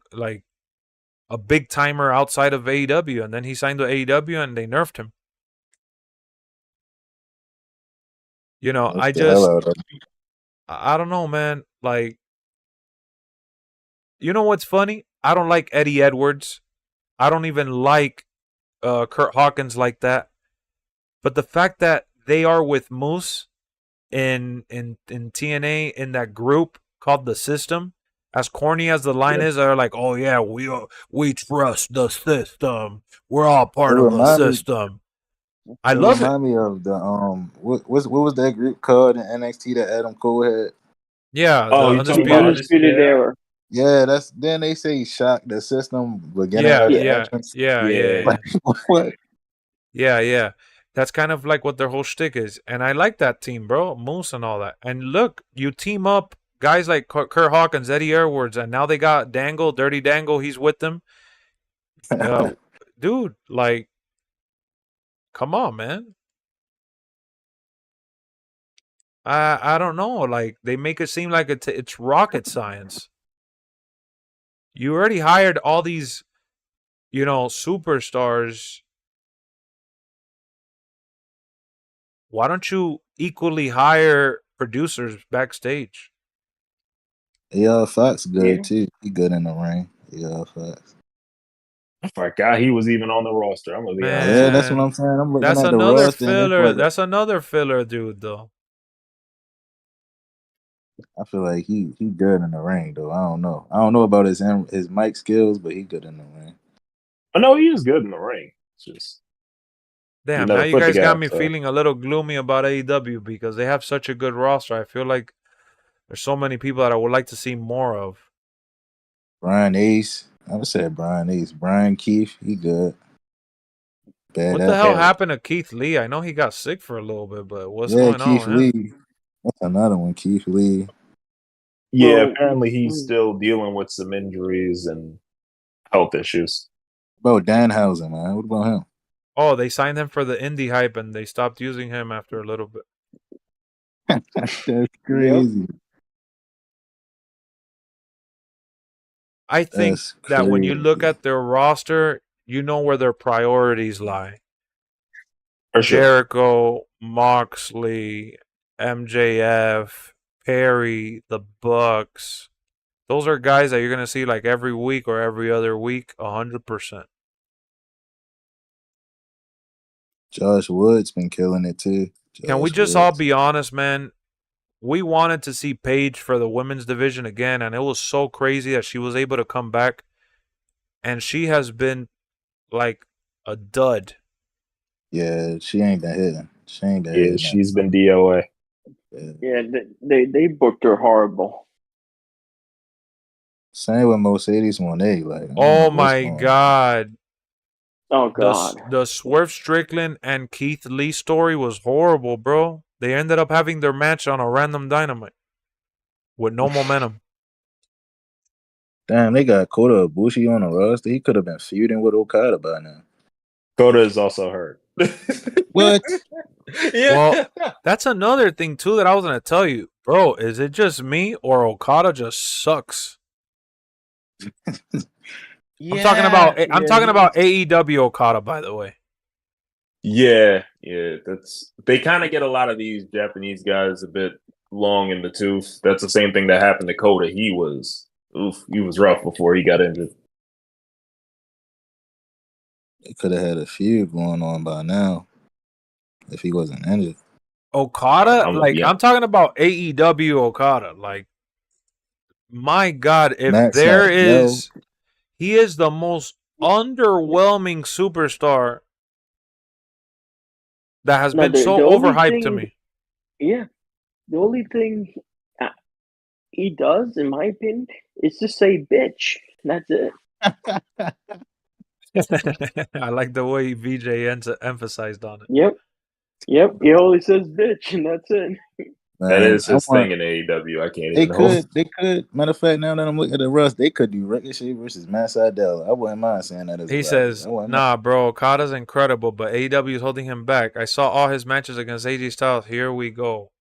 big timer outside of AEW, and then he signed to AEW and they nerfed him. You know, That's the hell out of him. I don't know, man. Like, you know what's funny? I don't like Eddie Edwards. I don't even like Kurt Hawkins like that. But the fact that they are with Moose in TNA in that group called the System, as corny as the line is, they're like, "Oh yeah, we trust the system. We're all part of the system." I love it. Remind me of the what was that group called in NXT that Adam Cole had? Yeah, the Undisputed Era. Yeah, that's then they say shock the system beginning yeah, of the yeah, entrance. yeah. Like, what? Yeah. That's kind of like what their whole shtick is. And I like that team, bro. Moose and all that. And look, you team up guys like Kurt Hawkins, Eddie Edwards, and now they got Dangle, Dirty Dangle. He's with them. Dude, like, come on, man. I don't know. Like, they make it seem like it's rocket science. You already hired all these, superstars. Why don't you equally hire producers backstage? Yeah, Fox good too. He good in the ring. Yeah, Fox. I forgot he was even on the roster. I'm gonna be honest. Yeah, that's what I'm saying. I'm looking that's at the another roster. Filler. That's another filler, dude. Though. I feel like he good in the ring though. I don't know about his mic skills, but he good in the ring. I know he is good in the ring. It's just damn. Now you guys got me feeling a little gloomy about AEW because they have such a good roster. I feel like there's so many people that I would like to see more of. Brian Ace. I would say Brian Ace. Brian Keith. He good. What the hell happened to Keith Lee? I know he got sick for a little bit, but what's going Keith on? Lee. That's another one, Keith Lee. Yeah, apparently he's still dealing with some injuries and health issues. Bro, Danhausen, man. What about him? Oh, they signed him for the indie hype and they stopped using him after a little bit. That's crazy. Yep. I think that when you look at their roster, you know where their priorities lie. For sure. Jericho, Moxley, MJF, Perry, the Bucks. Those are guys that you're going to see like every week or every other week, 100%. Josh Wood's been killing it too. Can we just all be honest, man? We wanted to see Paige for the women's division again, and it was so crazy that she was able to come back. And she has been like a dud. Yeah, she ain't been hitting. She ain't been hitting. She's been DOA. Yeah, they booked her horrible. Same with Mercedes Moné. Like, oh my God. Oh God. The Swerve Strickland and Keith Lee story was horrible, bro. They ended up having their match on a random Dynamite with no momentum. Damn, they got Kota Ibushi on the roster. He could have been feuding with Okada by now. Kota is also hurt. What? Yeah. Well, that's another thing too that I was gonna tell you, bro. Is it just me or Okada just sucks? I'm talking about AEW Okada, by the way. Yeah. They kind of get a lot of these Japanese guys a bit long in the tooth. That's the same thing that happened to Kota. He was rough before he got injured. They could have had a feud going on by now if he wasn't injured. Okada, I'm talking about AEW Okada. Like, my God, if there is, he is the most underwhelming superstar that has been so overhyped to me. Yeah, the only thing he does, in my opinion, is to say "bitch." That's it. I like the way VJ emphasized on it. Yep. He only says "bitch," and that's it. That Man, is I his want. thing in AEW. I can't They even hold. could. They could. Matter of fact, now that I'm looking at the Russ, they could do Ricochet versus Matt Sydal. I wouldn't mind saying that as a He rivalry. says, I wouldn't mind. "Nah, bro, Okada's incredible, but AEW is holding him back. I saw all his matches against AJ Styles. Here we go.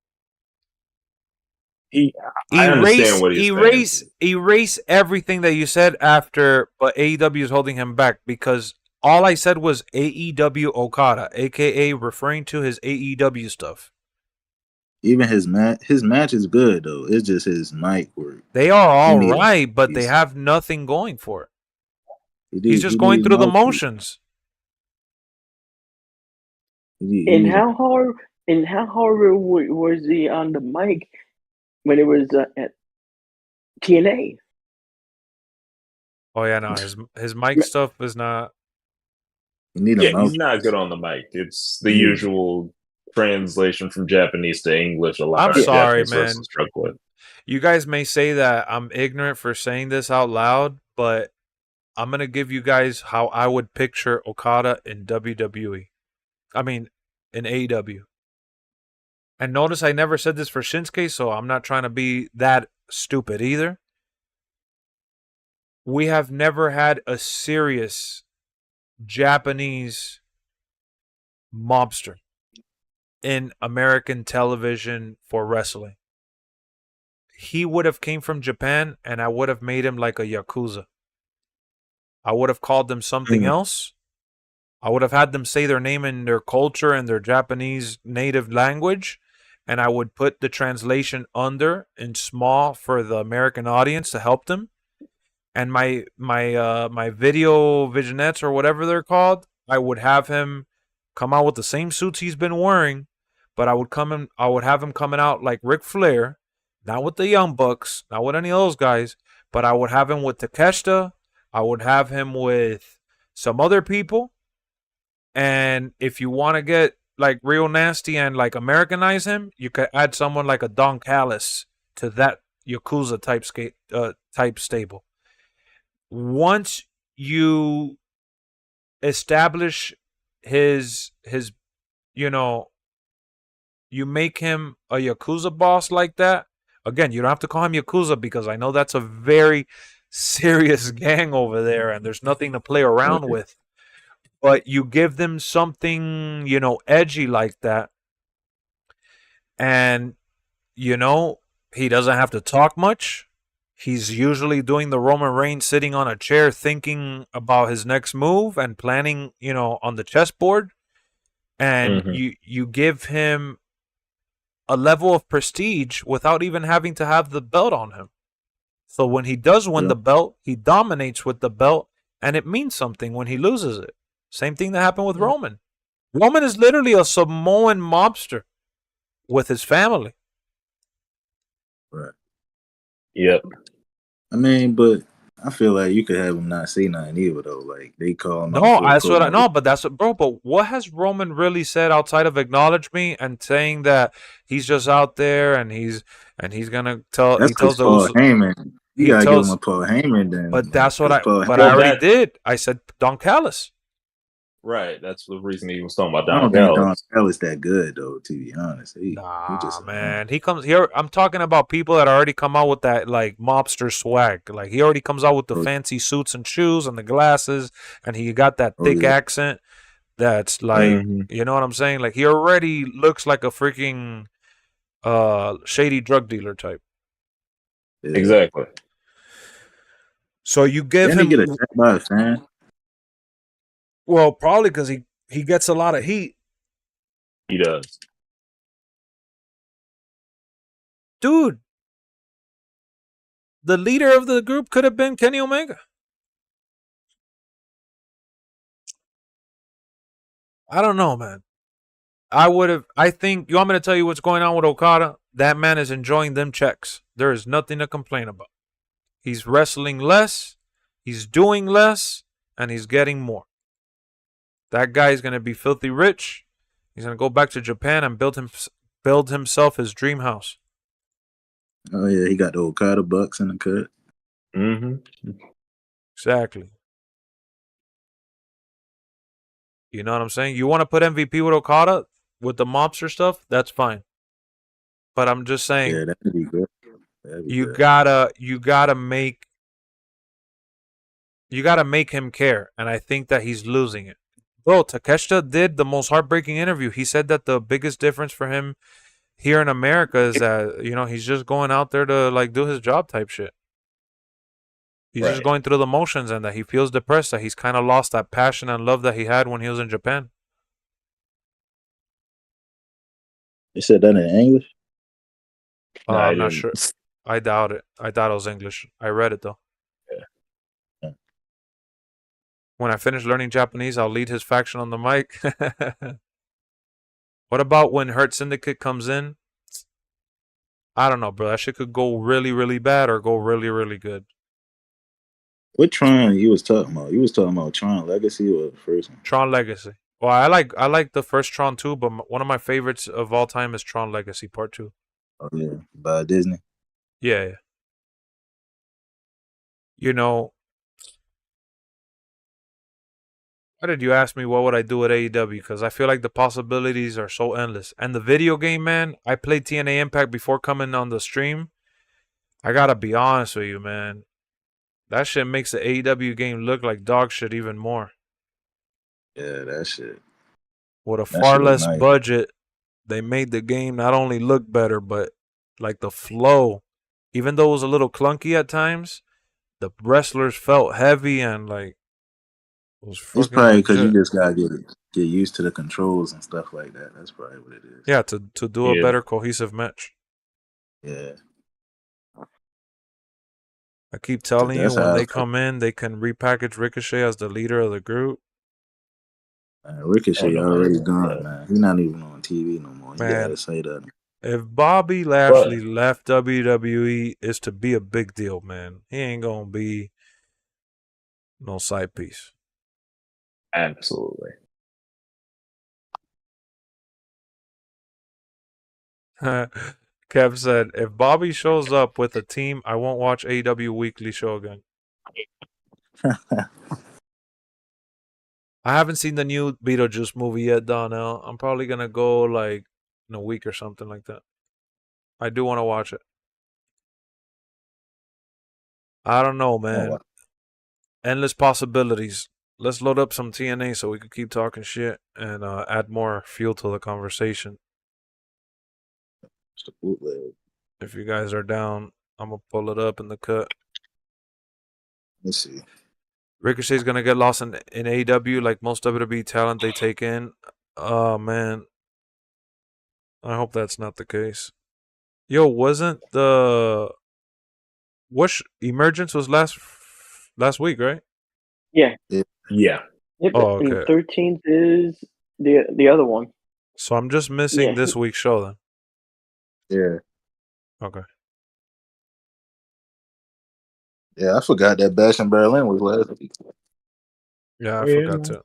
I understand what he's saying. Erase everything that you said after, but AEW is holding him back because all I said was AEW Okada, aka referring to his AEW stuff. Even his match is good though. It's just his mic work. They are He all need a right, but they mouthpiece. have nothing going for it. He's He just going need through the mouthpiece. motions. He And need a, how hard? And how hard was he on the mic when it was at TNA? Oh yeah, no, his mic stuff is not. he need a Yeah, he's mouthpiece. not good on the mic. It's the He need- usual translation from Japanese to English. A lot I'm of sorry, Japanese man. wrestlers struggle with. You guys may say that I'm ignorant for saying this out loud, but I'm going to give you guys how I would picture Okada in WWE. I mean, in AEW. And notice I never said this for Shinsuke, so I'm not trying to be that stupid either. We have never had a serious Japanese mobster in American television for wrestling. He would have came from Japan, and I would have made him like a Yakuza. I would have called them something else. I would have had them say their name in their culture and their Japanese native language, and I would put the translation under in small for the American audience to help them. And my video vignettes or whatever they're called, I would have him come out with the same suits he's been wearing, but I would have him coming out like Ric Flair, not with the Young Bucks, not with any of those guys, but I would have him with Takeshita. I would have him with some other people. And if you want to get like real nasty and like Americanize him, you could add someone like a Don Callis to that Yakuza type stable. Once you establish his you make him a Yakuza boss like that. Again, you don't have to call him Yakuza because I know that's a very serious gang over there and there's nothing to play around with. But you give them something, edgy like that. And, he doesn't have to talk much. He's usually doing the Roman Reigns sitting on a chair thinking about his next move and planning, on the chessboard. And you give him a level of prestige without even having to have the belt on him. So when he does win the belt, he dominates with the belt, and it means something when he loses it. Same thing that happened with Roman. Roman is literally a Samoan mobster with his family. Right. Yep. I mean, but I feel like you could have him not say nothing either though. Like they call him out No, for that's what I promo. know, but that's what, bro. But what has Roman really said outside of acknowledge me and saying that he's just out there and he's gonna tell? That's He tells because Paul those. Heyman. You He gotta give him a tells. Paul Heyman then. But that's what 'cause I. Paul But I Well, already that did. I said Don Callis. right. That's the reason he was talking about I Don don't think Don Callis. Callis that good though. To be honest, he Nah, just man. He comes here. I'm talking about people that already come out with that like mobster swag. Like he already comes out with the fancy suits and shoes and the glasses, and he got that thick accent. That's like, you know what I'm saying? Like he already looks like a freaking shady drug dealer type. Yeah. Exactly. So you give Didn't him. he get attacked by a fan? Well, probably because he gets a lot of heat. He does. Dude, the leader of the group could have been Kenny Omega. I don't know, man. I think, you want me to tell you what's going on with Okada? That man is enjoying them checks. There is nothing to complain about. He's wrestling less, he's doing less, and he's getting more. That guy is going to be filthy rich. He's going to go back to Japan and build himself his dream house. Oh yeah, he got the Okada bucks in the cut. Exactly. You know what I'm saying? You want to put MVP with Okada with the mobster stuff? That's fine. But I'm just saying, Yeah, that'd be good. That'd be you good. gotta make him care, and I think that he's losing it. Bro, Takeshita did the most heartbreaking interview. He said that the biggest difference for him here in America is that, you know, he's just going out there to like do his job type shit. He's just going through the motions, and that he feels depressed, that he's kind of lost that passion and love that he had when he was in Japan. They said that in English? No, I'm not sure. I doubt it. I thought it was English. I read it though. Yeah. When I finish learning Japanese, I'll lead his faction on the mic. What about when Hurt Syndicate comes in? I don't know, bro. That shit could go really, really bad or go really, really good. What Tron you was talking about? You was talking about Tron Legacy or the first one? Tron Legacy. Well, I like the first Tron too, but one of my favorites of all time is Tron Legacy Part 2. Oh yeah, by Disney. Yeah. You know, why did you ask me what would I do at AEW? Because I feel like the possibilities are so endless. And the video game, man, I played TNA Impact before coming on the stream. I gotta be honest with you, man. That shit makes the AEW game look like dog shit even more. Yeah, that shit. With a That far shit was less nice. budget, they made the game not only look better, but like the flow. Even though it was a little clunky at times, the wrestlers felt heavy and like it was It's fucking probably because you legit. just gotta get used to the controls and stuff like that. That's probably what it is. Yeah, to do a better cohesive match. Yeah. I keep telling you, That's when how they come in, they can repackage Ricochet as the leader of the group. Ricochet already gone, man. He's not even on TV no more. You Man, gotta say that. if Bobby Lashley left WWE, it's to be a big deal, man. He ain't gonna be no side piece. Absolutely. Kev said, if Bobby shows up with a team, I won't watch AEW Weekly Show again. I haven't seen the new Beetlejuice movie yet, Donnell. I'm probably gonna go like in a week or something like that. I do want to watch it. I don't know, man. Endless possibilities. Let's load up some TNA so we can keep talking shit and add more fuel to the conversation. It's the bootleg. If you guys are down, I'm gonna pull it up in the cut. Let's see. Ricochet's gonna get lost in AEW like most WWE talent they take in. Oh man, I hope that's not the case. Yo, wasn't the Emergence was last week, right? Yeah. Yeah. Yep. Oh, And okay. 13th is the other one. So I'm just missing this week's show then. Yeah. Okay. Yeah, I forgot that Bash in Berlin was last week. Yeah, I forgot to.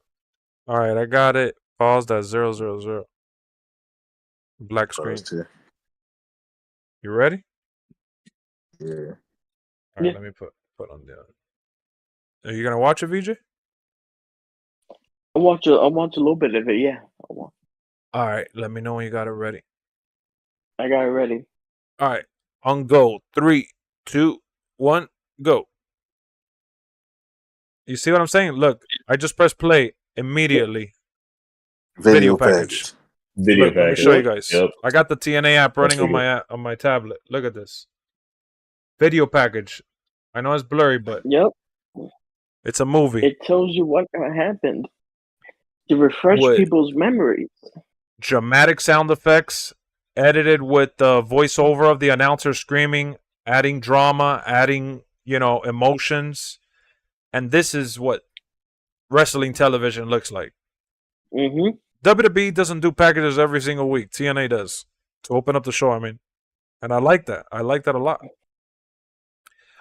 All right, I got it. Paused at 000. Black screen. You ready? Yeah. All right, let me put on the other. Are you gonna watch it, VJ? I'll watch a little bit of it. Yeah. All right, let me know when you got it ready. I got it ready. All right, on go. 3, 2, 1, go. You see what I'm saying? Look, I just pressed play immediately. Video package. Look, let me show you guys. Yep. I got the TNA app running on my tablet. Look at this. Video package. I know it's blurry, but it's a movie. It tells you what happened to refresh people's memories. Dramatic sound effects, edited with the voiceover of the announcer screaming, adding drama, adding, emotions. And this is what wrestling television looks like. Mm-hmm. WWE doesn't do packages every single week. TNA does. To open up the show, I mean. And I like that. I like that a lot.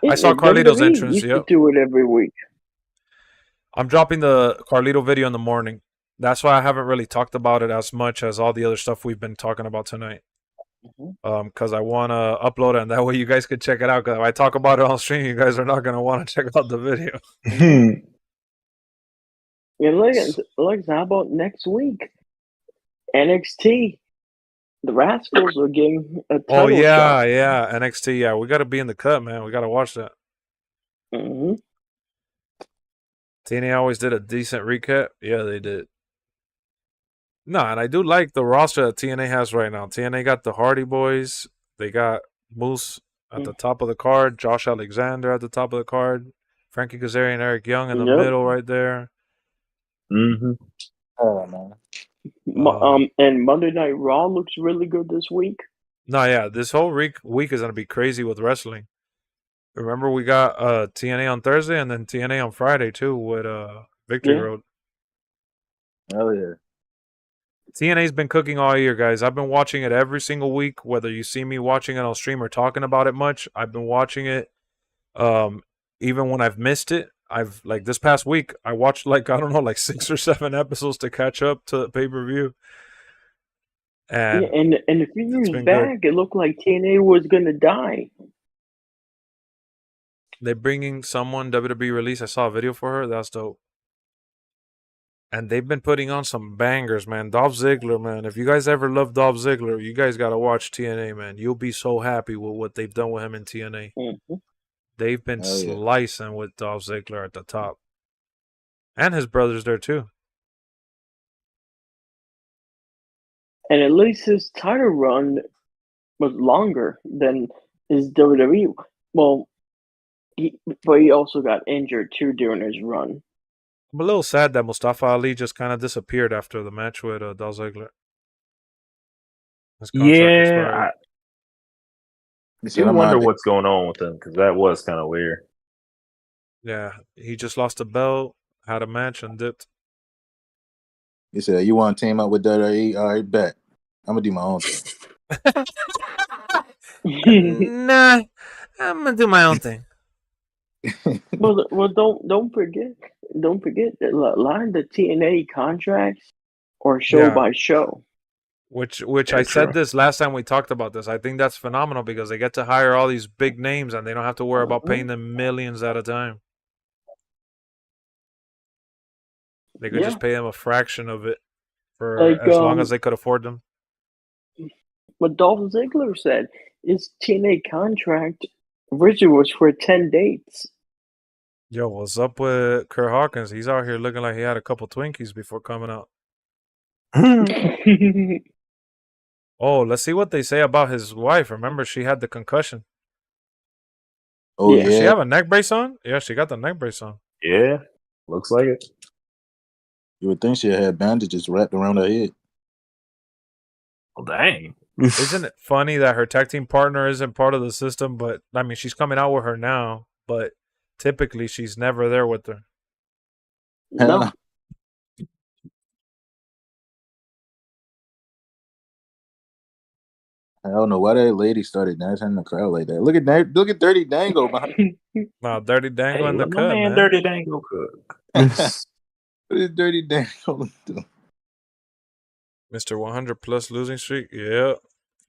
I saw Carlito's entrance. Used to do it every week. I'm dropping the Carlito video in the morning. That's why I haven't really talked about it as much as all the other stuff we've been talking about tonight. Because I want to upload it, and that way you guys could check it out. Because if I talk about it on stream, you guys are not going to want to check out the video. Yeah, look, how about next week? NXT. The Rascals are getting a title Oh yeah, shot. yeah, NXT. Yeah, we got to be in the cut, man. We got to watch that. Mm-hmm. TNA always did a decent recap. Yeah, they did. No, and I do like the roster that TNA has right now. TNA got the Hardy Boys. They got Moose at the top of the card. Josh Alexander at the top of the card. Frankie Kazarian, Eric Young in the middle right there. Mm-hmm. Oh man. And Monday Night Raw looks really good this week. No, yeah, this whole week is gonna be crazy with wrestling. Remember, we got TNA on Thursday and then TNA on Friday too with Victory Road. Oh yeah. TNA's been cooking all year, guys. I've been watching it every single week, whether you see me watching it on stream or talking about it much. I've been watching it even when I've missed it. I've like this past week I watched like 6 or 7 episodes to catch up to the pay-per-view. And a few years back it looked like TNA was gonna die. They're bringing someone WWE release. I saw a video for her. That's dope. And they've been putting on some bangers, man. Dolph Ziggler, man. If you guys ever loved Dolph Ziggler, you guys got to watch TNA, man. You'll be so happy with what they've done with him in TNA. Mm-hmm. They've been slicing with Dolph Ziggler at the top. And his brother's there, too. And at least his title run was longer than his WWE. Well, but he also got injured, too, during his run. I'm a little sad that Mustafa Ali just kind of disappeared after the match with Dolph Ziggler. Yeah, I wonder what's going on with him because that was kind of weird. Yeah, he just lost a belt, had a match, and dipped. He said, "You want to team up with WWE? All right, bet. I'm gonna do my own thing." Nah, I'm gonna do my own thing. Well, don't forget that a lot of the TNA contracts are show by show. Which I said this last time we talked about this. I think that's phenomenal because they get to hire all these big names and they don't have to worry about paying them millions at a time. They could just pay them a fraction of it for as long as they could afford them. What Dolph Ziggler said, his TNA contract originally was for 10 dates. Yo, what's up with Kurt Hawkins? He's out here looking like he had a couple Twinkies before coming out. Oh, let's see what they say about his wife. Remember, she had the concussion. Oh, yeah. Does she have a neck brace on? Yeah, she got the neck brace on. Yeah, looks like it. You would think she had bandages wrapped around her head. Well, dang. Isn't it funny that her tag team partner isn't part of the system? But, I mean, she's coming out with her now, but typically she's never there with her. No. I don't know why that lady started dancing in the crowd like that. Look at Dirty Dango behind. Wow, Dirty Dango in the cut, man. Dirty Dango cook. What is Dirty Dango doing? Mr. 100 plus losing streak. Yeah,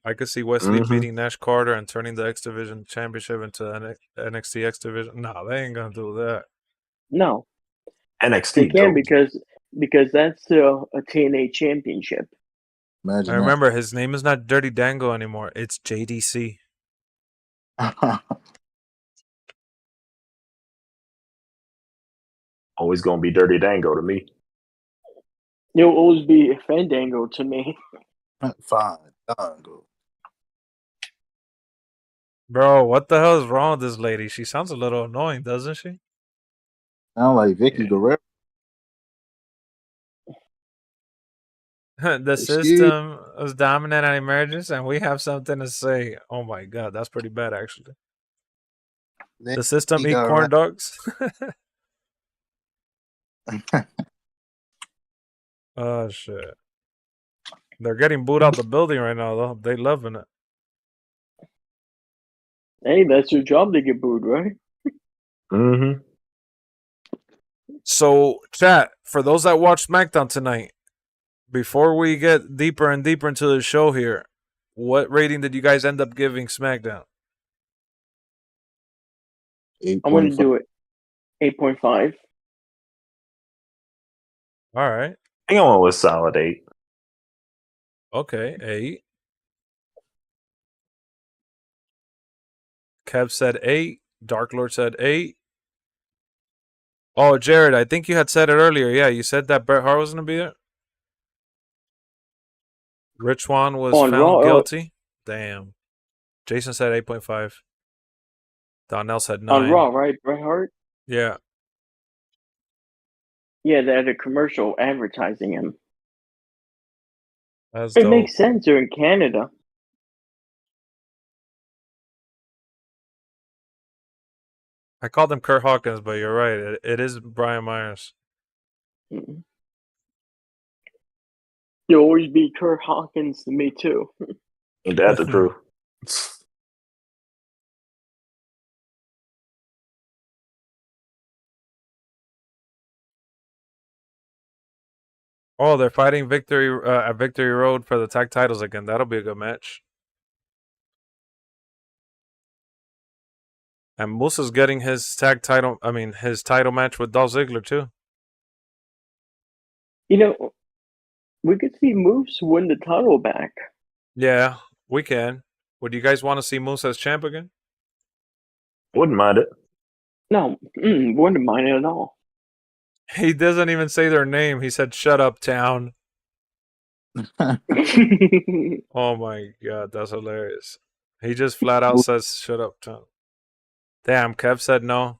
I could see Wesley beating Nash Carter and turning the X Division Championship into NXT X Division. No, they ain't gonna do that. No, NXT they can because that's still a TNA championship. Imagine I remember his name is not Dirty Dango anymore. It's JDC. Always gonna be Dirty Dango to me. It'll always be Fandango to me. Fine, Dango. Bro, what the hell is wrong with this lady? She sounds a little annoying, doesn't she? Sound like Vicky Guerrero. The system is dominant and emergence, and we have something to say. Oh my god, that's pretty bad, actually. The system eat corn dogs. Oh shit! They're getting booed out the building right now, though. They loving it. Hey, that's your job to get booed, right? Mm-hmm. So, chat, for those that watched SmackDown tonight, before we get deeper and deeper into the show here, what rating did you guys end up giving SmackDown? I'm going to do it 8.5. All right. I think I went with solid 8. Okay, 8. Kev said 8. Dark Lord said 8. Oh, Jared, I think you had said it earlier. Yeah, you said that Bret Hart was going to be there. Rich Swan was On found Raw, guilty. Damn. Jason said 8.5. Donnell said 9. On Raw, right? Bret Hart? Yeah. Yeah, they had a commercial advertising him. That's It dope. makes sense. They're in Canada. I called him Kurt Hawkins, but you're right. It is Brian Myers. Mm-hmm. You'll always be Kurt Hawkins to me, too. That's the truth. Oh, they're fighting at Victory Road for the tag titles again. That'll be a good match. And Musa's getting his title match with Dolph Ziggler too. You know, we could see Moose win the title back. Yeah, we can. Would you guys want to see Moose as champ again? Wouldn't mind it. No, wouldn't mind it at all. He doesn't even say their name. He said, "Shut up, town." Oh my god, that's hilarious. He just flat out says, "Shut up, town." Damn, Kev said no.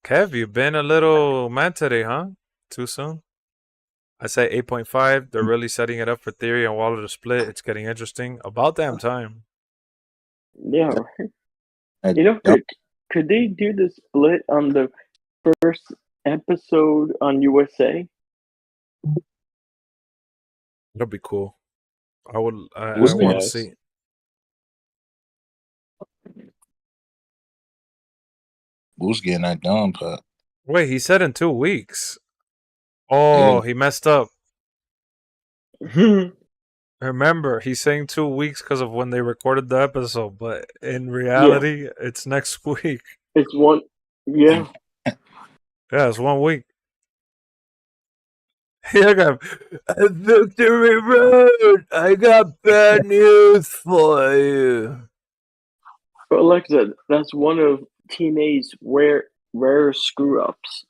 Kev, you've been a little mad today, huh? Too soon? I say 8.5. They're really setting it up for Theory and Waller to split. It's getting interesting. About damn time. Yeah, right. You know, could they do the split on the first episode on USA? That'll be cool. I want to see. Who's getting that done, Pop? Wait, he said in 2 weeks. Oh, he messed up. Remember, he's saying 2 weeks because of when they recorded the episode, but in reality, it's next week. It's one. Yeah. Yeah, it's 1 week. I got Victory Road. I got bad news for you. But Alexa, that's one of TNA's rare screw ups.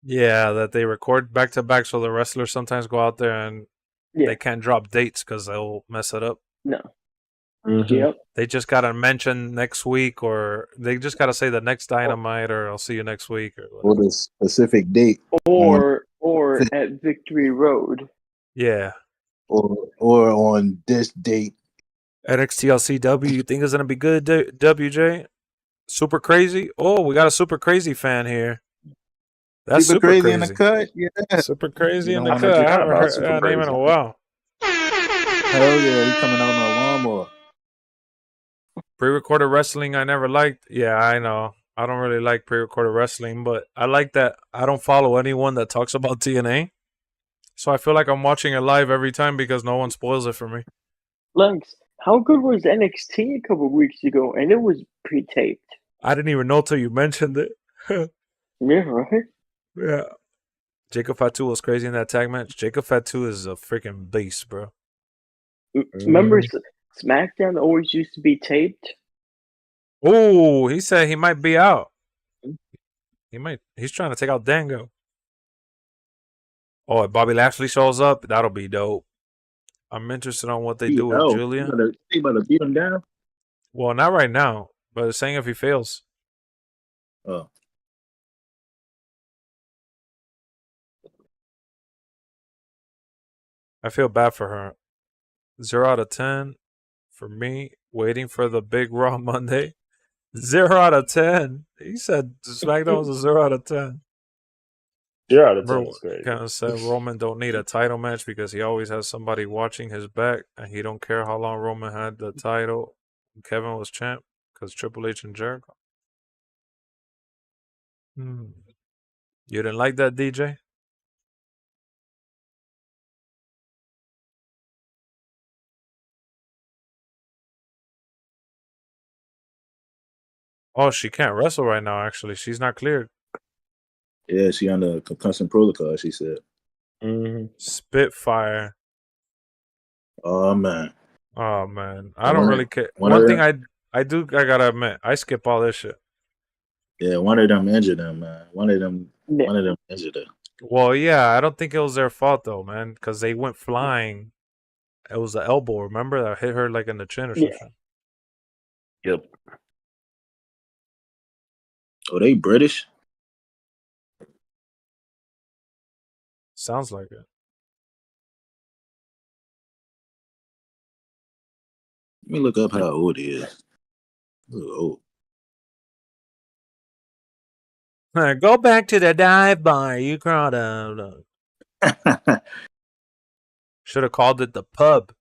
Yeah, that they record back to back, so the wrestlers sometimes go out there and they can't drop dates because they'll mess it up. No. Mm-hmm. Yep. They just gotta mention next week, or they just gotta say the next Dynamite, or I'll see you next week, or the specific date, or at Victory Road. Yeah. Or on this date. NXT LCW, you think it's gonna be good, WJ? Super crazy. Oh, we got a super crazy fan here. That's super crazy in the cut. Yeah. Super crazy in the cut. I haven't heard that name in a while. Hell yeah, he coming out on a lawnmower. Pre-recorded wrestling I never liked. Yeah, I know. I don't really like pre-recorded wrestling, but I like that I don't follow anyone that talks about TNA. So I feel like I'm watching it live every time because no one spoils it for me. Lex, how good was NXT a couple weeks ago? And it was pre-taped. I didn't even know till you mentioned it. Yeah, right? Yeah. Jacob Fatu was crazy in that tag match. Jacob Fatu is a freaking beast, bro. Remember SmackDown always used to be taped? Oh, he said he might be out. He's trying to take out Dango. Oh, if Bobby Lashley shows up, that'll be dope. I'm interested on what they do with Julia. He about to beat him down? Well, not right now, but it's saying if he fails. Oh. I feel bad for her. 0 out of 10 for me. Waiting for the big Raw Monday. 0 out of 10. He said SmackDown was a 0 out of 10. 0 out of 10 is great. Kind of said Roman don't need a title match because he always has somebody watching his back, and he don't care how long Roman had the title. Kevin was champ because Triple H and Jericho. You didn't like that, DJ? Oh, she can't wrestle right now, actually. She's not cleared. Yeah, she on the concussion protocol, she said. Spitfire. Oh, man. I don't really care. I gotta admit, I skip all this shit. Yeah, one of them injured him, man. One of them injured him. Well, yeah, I don't think it was their fault though, man, because they went flying. It was the elbow, remember, that hit her like in the chin or something. Yep. Oh, they British? Sounds like it. Let me look up how old he is. Old. Go back to the dive bar. You crawled out. Should have called it the pub.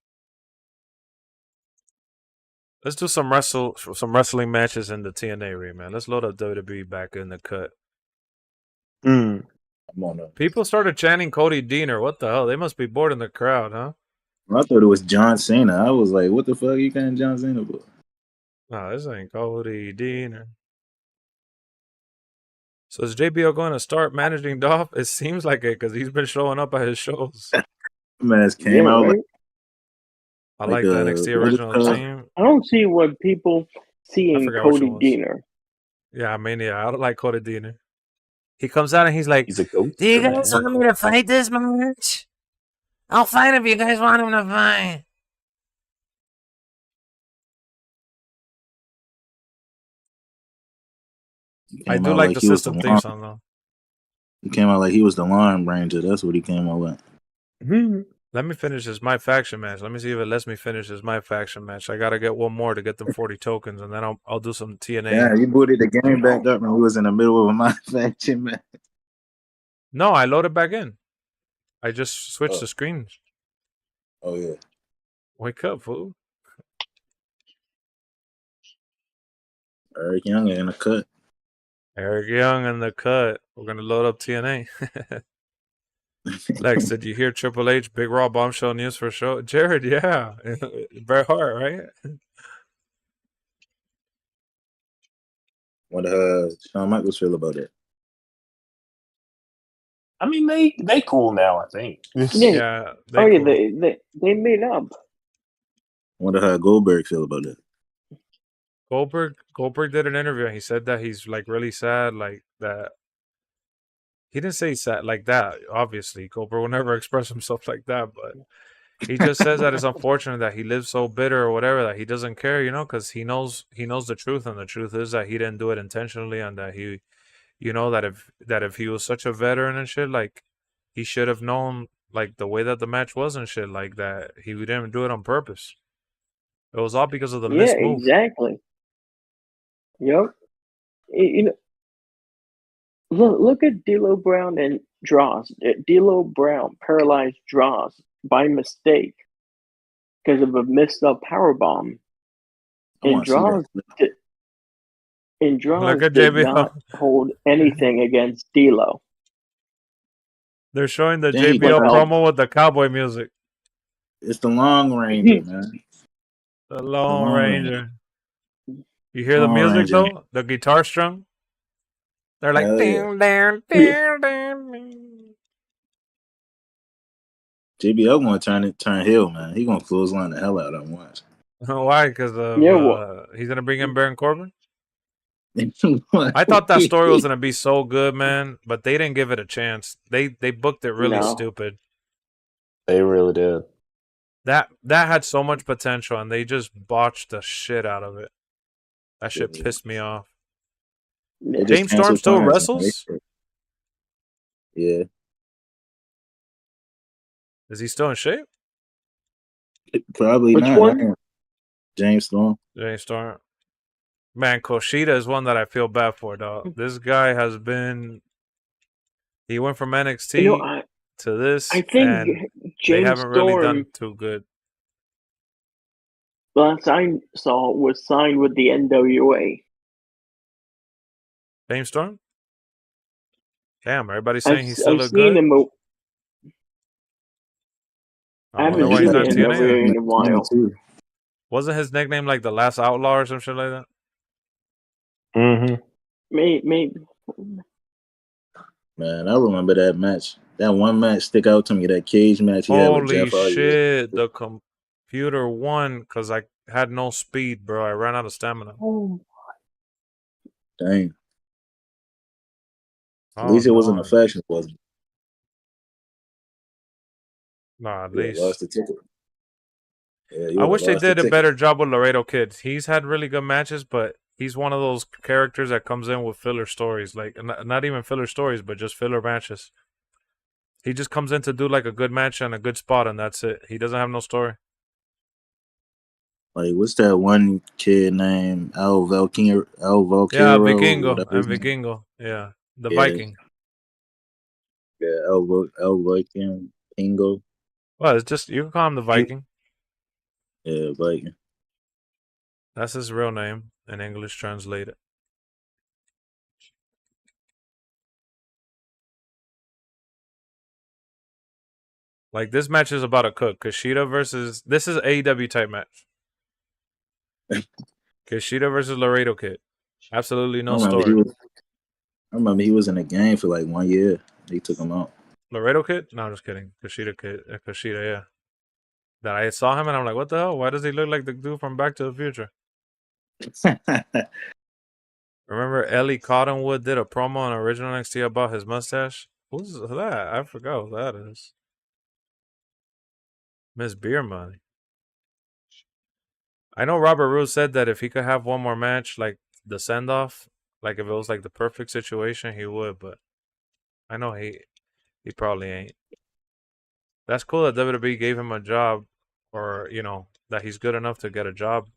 Let's do some wrestling matches in the TNA ring, man. Let's load up WWE back in the cut. I'm on up. People started chanting Cody Deaner. What the hell? They must be bored in the crowd, huh? I thought it was John Cena. I was like, what the fuck are you calling John Cena for? No, this ain't Cody Deaner. So is JBL going to start managing Dolph? It seems like it because he's been showing up at his shows. Man, came out right? I like the NXT original team. I don't see what people see in Cody Deaner. Yeah, I mean, yeah, I don't like Cody Deaner. He comes out and he's like, he's a ghost. Do you guys want me to fight this match? I'll fight if you guys want him to fight. I do like the system theme song, though. He came out like he was the Lime Ranger. That's what he came out with. Let me finish this My Faction match. Let me see if it lets me finish this My Faction match. I got to get one more to get them 40 tokens, and then I'll do some TNA. Yeah, you booted the game back up and we was in the middle of a My Faction match. No, I loaded back in. I just switched the screens. Oh, yeah. Wake up, fool. Eric Young in the cut. Eric Young in the cut. We're going to load up TNA. Lex, did you hear Triple H Big Raw Bombshell news for show? Jared, yeah. Bret Hart, right? What does Shawn Michaels feel about it? I mean, they cool now, I think. Yeah. Cool. They made up. Wonder how Goldberg feel about it. Goldberg did an interview and he said that he's like really sad, like that. He didn't say sad like that, obviously. Goldberg will never express himself like that, but he just says that it's unfortunate that he lives so bitter or whatever, that he doesn't care, you know, because he knows the truth, and the truth is that he didn't do it intentionally, and that he, you know, that if he was such a veteran and shit, like he should have known like the way that the match was and shit, like that he didn't do it on purpose. It was all because of the missed move. Exactly. Yep. You know, look at D'Lo Brown and Dross. D'Lo Brown paralyzed Dross by mistake because of a missed up powerbomb. And Dross did not hold anything against D'Lo. They're showing the JBL promo with the cowboy music. It's the Long Ranger, man. The Lone Ranger. You hear the music though? The guitar strum? They're like ding, ding, ding, ding. JBL gonna turn heel, man. He gonna clothesline the hell out of him once. Why? Because he's gonna bring in Baron Corbin? I thought that story was gonna be so good, man, but they didn't give it a chance. They booked it really stupid. They really did. That had so much potential, and they just botched the shit out of it. That shit pissed me off. James Storm still wrestles? Yeah. Is he still in shape? Probably not. One? James Storm. James Storm. Man, Kushida is one that I feel bad for, dog. This guy has been... He went from NXT to this, I think and James they haven't really done too good. Last I saw was signed with the NWA. James Storm? Damn, everybody's saying he's still look good. I haven't seen the NWA in a while. Wasn't his nickname like the Last Outlaw or some shit like that? Mm-hmm. Maybe. Man, I remember that match. That one match stick out to me. That cage match. Holy shit! The computer won because had no speed, bro. I ran out of stamina. Oh, Dang. At Oh, least it wasn't a no. faction, wasn't it? Nah, at You would have lost least. the ticket. Yeah, you I would have wish they lost the did a ticket. better job with Laredo Kid. He's had really good matches, but he's one of those characters that comes in with filler stories. Like, not even filler stories, but just filler matches. He just comes in to do like a good match and a good spot, and that's it. He doesn't have no story. Like, what's that one kid named Al Yeah, Volcaro, Vikingo whatever his and name? Vikingo. Yeah, the Yeah, Viking. yeah, Al Volcano. Well, it's just you can call him the Viking. Yeah, Viking. That's his real name in English translated. Like this match is about a cook. Kushida versus this is AEW type match. Kushida versus Laredo Kid. Absolutely I no remember he story. was. I remember he was in the game for like 1 year. They took him out. Laredo Kid? No, I'm just kidding. Kushida Kid. Kushida, yeah. That I saw him and I'm like, what the hell? Why does he look like the dude from Back to the Future? Remember Ellie Cottonwood did a promo on original NXT about his mustache? Who's that? I forgot who that is. Miss Beer Money. I know Robert Roode said that if he could have one more match, like the send off, like if it was like the perfect situation, he would, but I know he probably ain't. That's cool that WWE gave him a job, or that he's good enough to get a job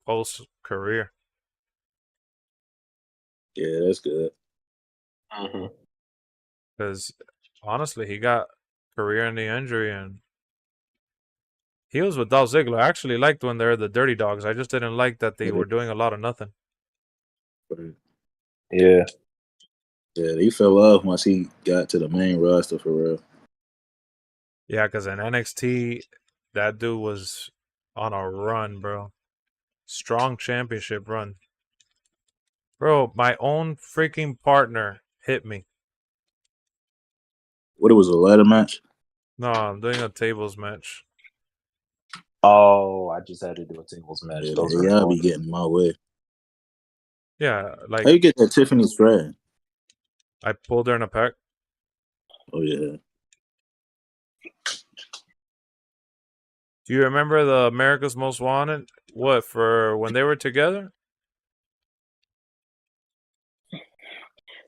post career. Yeah, that's good. Because honestly, he got career ending injury and he was with Dolph Ziggler. I actually liked when they're the Dirty Dogs. I just didn't like that they were doing a lot of nothing. Yeah. Yeah, he fell off once he got to the main roster for real. Yeah, because in NXT, that dude was on a run, bro. Strong championship run. Bro, my own freaking partner hit me. What, it was a ladder match? No, I'm doing a tables match. Oh, I just had to do a tables match. Yeah, Those the are AI fun. be getting my way. Yeah, like How you get that Tiffany Stratton? I pulled her in a pack. Oh yeah. Do you remember the America's Most Wanted? What, for when they were together?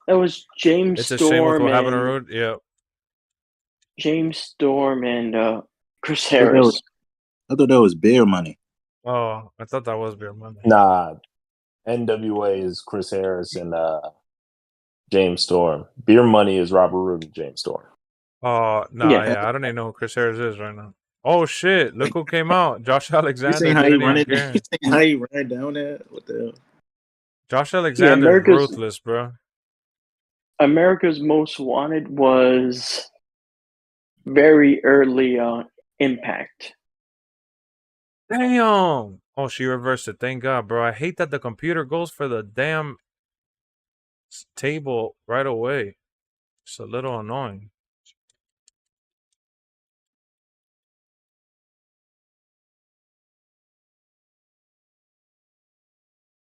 that was James It's a shame with Storm what happened to and Rude. Yeah. Chris I thought that Harris. was Beer Money. Oh, I thought that was Beer Monday. Nah, NWA is Chris Harris and James Storm. Beer Money is Robert Roode and James Storm. Oh, nah, yeah. I don't even know who Chris Harris is right now. Oh, shit. Look who came out. Josh You Alexander seen how he didn't run even it? care. You seen how he ran down there? What the hell? Josh Alexander's ruthless, bro. America's Most Wanted was very early Impact. Damn. Oh, she reversed it. Thank God, bro. I hate that the computer goes for the damn table right away. It's a little annoying.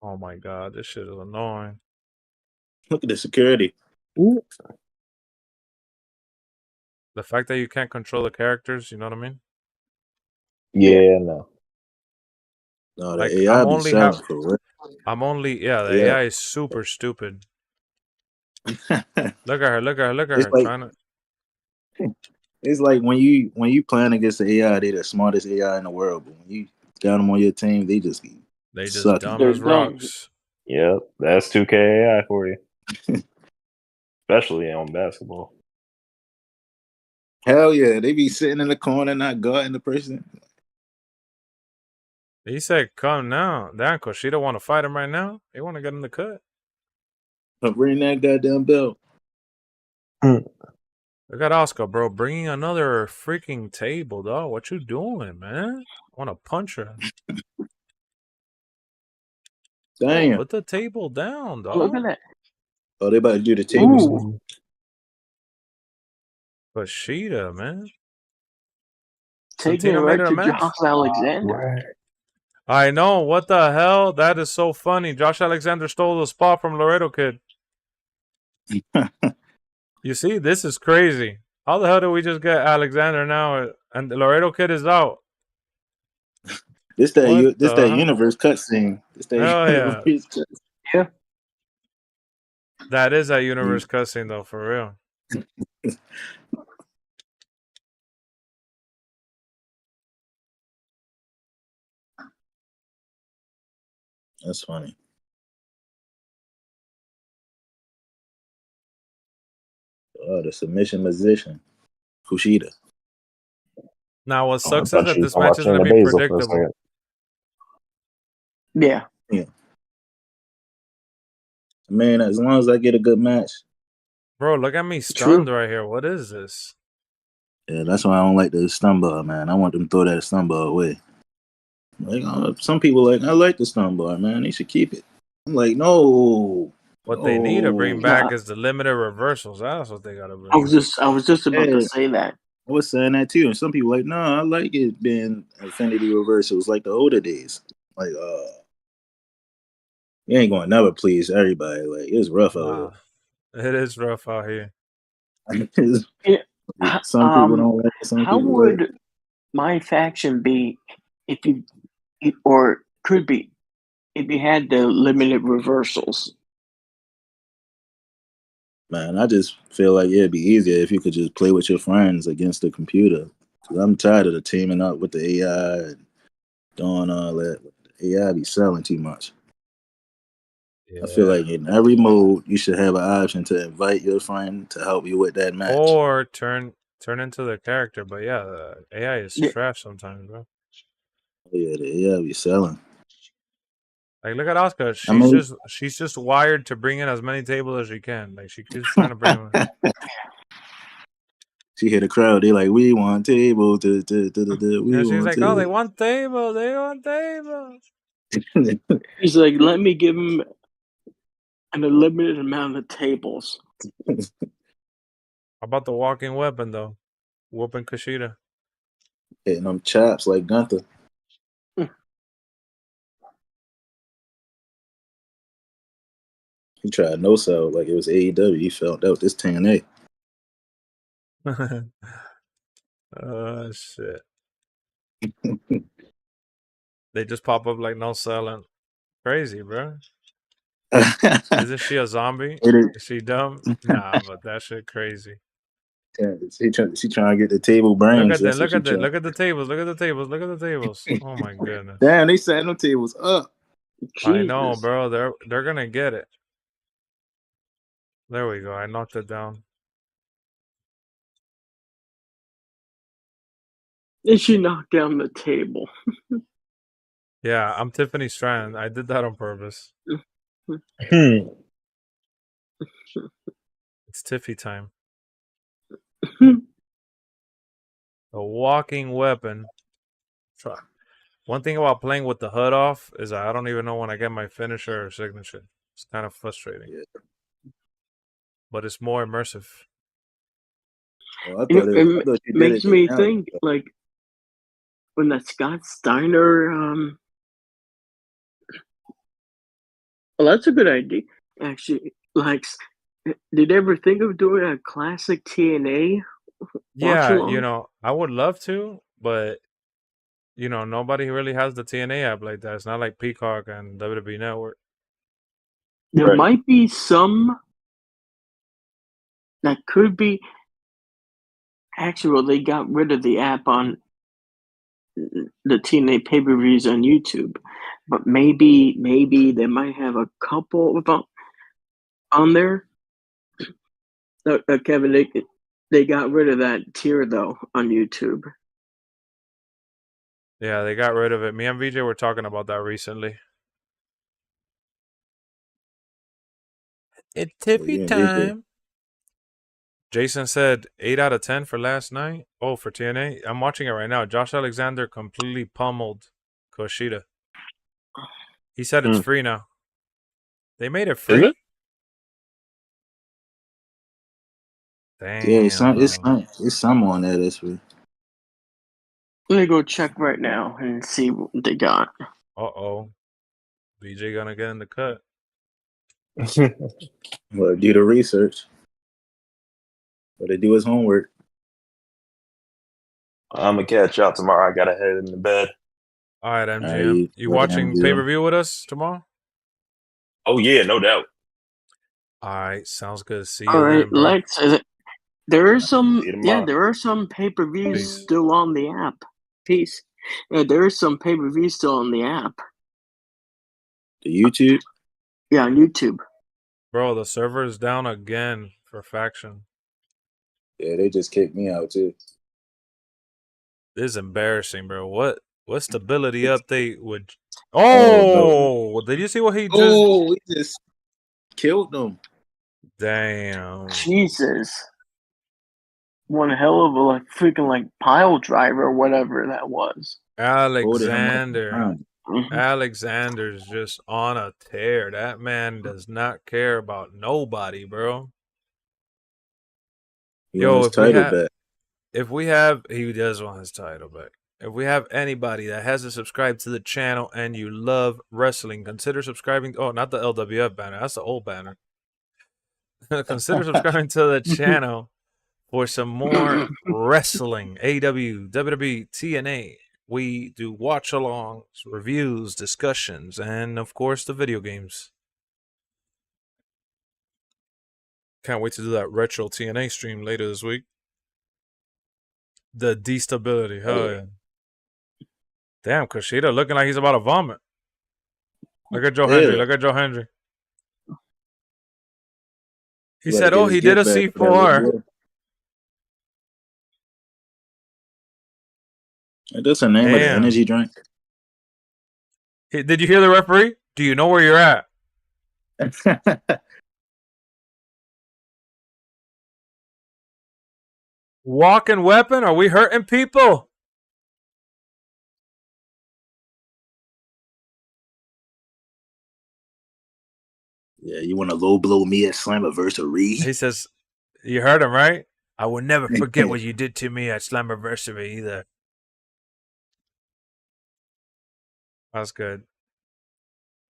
Oh my God, this shit is annoying. Look at the security. Ooh. The fact that you can't control the characters, you know what I mean? Yeah, no. No, the Like AI be selling for real. the Yeah. AI is super stupid. Look at her, look at her, look at It's her like, trying to. it's like when you playing against the AI, they the smartest AI in the world. But when you got them on your team, they just be sucking. Dumb as rocks. Yep, that's 2K AI for you. Especially on basketball. Hell yeah, they be sitting in the corner not guarding the person. He said, "Come now." Damn, Kushida want to fight him right now. He want to get in the cut. Bring that goddamn belt. Look at Oscar, bro, bringing another freaking table, dog. What you doing, man? I want to punch her. Damn. Put the table down, dog. Look at that. Oh, they about to do the tables. Kushida, man. Taking it Santina right made it a to match. Josh Alexander. Right. I know. What the hell? That is so funny. Josh Alexander stole the spot from Laredo Kid. You see, this is crazy. How the hell did we just get Alexander now and the Laredo Kid is out? This that universe cutscene. This that Hell universe yeah. cutscene. Yeah. That is that universe cutscene though, for real. That's funny. Oh, the submission musician, Kushida. Now, what I sucks is thought that you this were match is watching going the to be Basil for a predictable. second. Yeah. Yeah. Man, as long as I get a good match. Bro, look at me stunned right here. What is this? Yeah, that's why I don't like the stun bar, man. I want them to throw that stun bar away. Like some people like, I like the stun bar, man. They should keep it. I'm like, no. What they need to bring back is the limited reversals. That's what they gotta bring. I was just about to say that. I was saying that too, and some people like, no, I like it being Infinity reversals like the older days. Like, you ain't gonna never please everybody. Like, it's rough out here. It is rough out here. Some people don't like it. Some how people would like it. my faction be if you, or could be, if you had the limited reversals? Man, I just feel like it'd be easier if you could just play with your friends against the computer. Cause I'm tired of the teaming up with the AI and doing all that. The AI be selling too much. Yeah. I feel like in every mode, you should have an option to invite your friend to help you with that match. Or turn into the character. But yeah, the AI is trash sometimes, bro. Yeah, the AI be selling. Like, look at Asuka. She's just wired to bring in as many tables as she can. Like, she keeps trying to bring them in. She hit the crowd. They like, we want tables. She's like, oh, they want tables. They want tables. He's like, let me give him an unlimited amount of tables. How about the walking weapon, though? Whooping Kushida. Hitting them chops like Gunther. He tried no sell like it was AEW. He felt out this TNA. Oh, shit. They just pop up like no selling. Crazy, bro. Isn't she a zombie? Is she dumb? Nah, but that shit crazy. Yeah, she trying to get the table brains. Look at the tables. Look at the tables. Look at the tables. Oh my goodness. Damn, they setting them tables up. Jesus. I know, bro. They're gonna get it. There we go. I knocked it down. Did she knock down the table? Yeah, I'm Tiffany Strand. I did that on purpose. It's Tiffy time. A walking weapon. One thing about playing with the HUD off is I don't even know when I get my finisher or signature. It's kind of frustrating. Yeah. But it's more immersive. Well, it makes me think, like, when that Scott Steiner... Well, that's a good idea, actually. Like, did you ever think of doing a classic TNA? Yeah, you know, I would love to, but you know, nobody really has the TNA app like that. It's not like Peacock and WWE Network. There might be some that could be. Actually, well, they got rid of the app on the TNA pay-per-views on YouTube, but maybe they might have a couple of them on there. Kevin, they got rid of that tier though on YouTube. Yeah, they got rid of it. Me and VJ were talking about that recently. It's Tiffy time. Jason said 8 out of 10 for last night. Oh, for TNA. I'm watching it right now. Josh Alexander completely pummeled Kushida. He said it's free now. They made it free? Is it? Damn. Yeah, it's some on there this week. Let me go check right now and see what they got. Uh-oh. BJ gonna get in the cut. Well, do the research. But they do his homework. I'm gonna catch y'all tomorrow. I gotta head into bed. All right, MGM. You watching pay-per-view with us tomorrow? Oh yeah, no doubt. All right, sounds good. See you All right, then, bro. Lex. There are some. See you Yeah, tomorrow. there are some pay-per-views Peace. still on the app. Peace. Yeah, there is some pay-per-views still on the app. The YouTube? Yeah, on YouTube. Bro, the server is down again for Faction. Yeah, they just kicked me out too. This is embarrassing, bro. What stability update would... Oh, Oh, did you see what he just... Oh, we just killed them. Damn. Jesus. One hell of a freaking pile driver or whatever that was. Alexander. Mhm. Alexander's just on a tear. That man does not care about nobody, bro. He wants his title back. If we have, he does want his title back. If we have anybody that hasn't subscribed to the channel and you love wrestling, consider subscribing. Oh, not the LWF banner. That's the old banner. Consider subscribing to the channel for some more wrestling. AEW, WWE, TNA. We do watch-alongs, reviews, discussions, and, of course, the video games. Can't wait to do that retro TNA stream later this week. The destability. Hell yeah. Damn, Kushida looking like he's about to vomit. Look at Joe Hendry. Look at Joe Hendry. He said, oh, he did a C4. That's the name of the energy drink. Did you hear the referee? Do you know where you're at? Walking weapon? Are we hurting people? Yeah, you want to low blow me at Slammiversary? He says, you heard him, right? I will never forget what you did to me at Slammiversary either. That's good.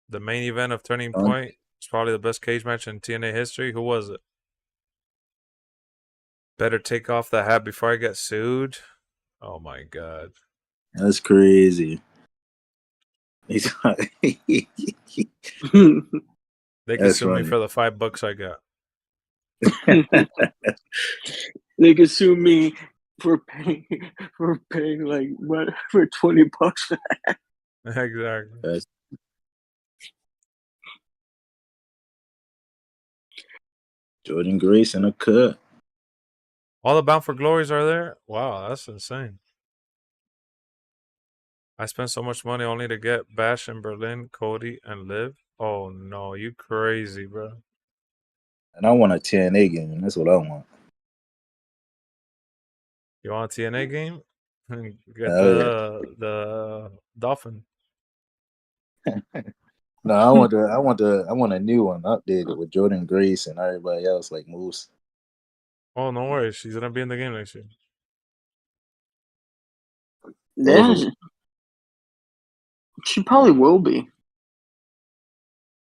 The main event of Turning Point is probably the best cage match in TNA history. Who was it? Better take off the hat before I get sued. Oh my god. That's crazy. They can sue me for the $5 I got. They can sue me for paying like what for $20 for that. Exactly. Jordan Grace in a cut. All the Bound for Glories are there? Wow, that's insane. I spent so much money only to get Bash in Berlin, Cody, and Liv. Oh no, you crazy, bro. And I want a TNA game. That's what I want. You want a TNA game? Get the Dolphin. No, I want a new one updated with Jordan Grace and everybody else like Moose. Oh, no worries. She's gonna be in the game next year. Yeah, she probably will be.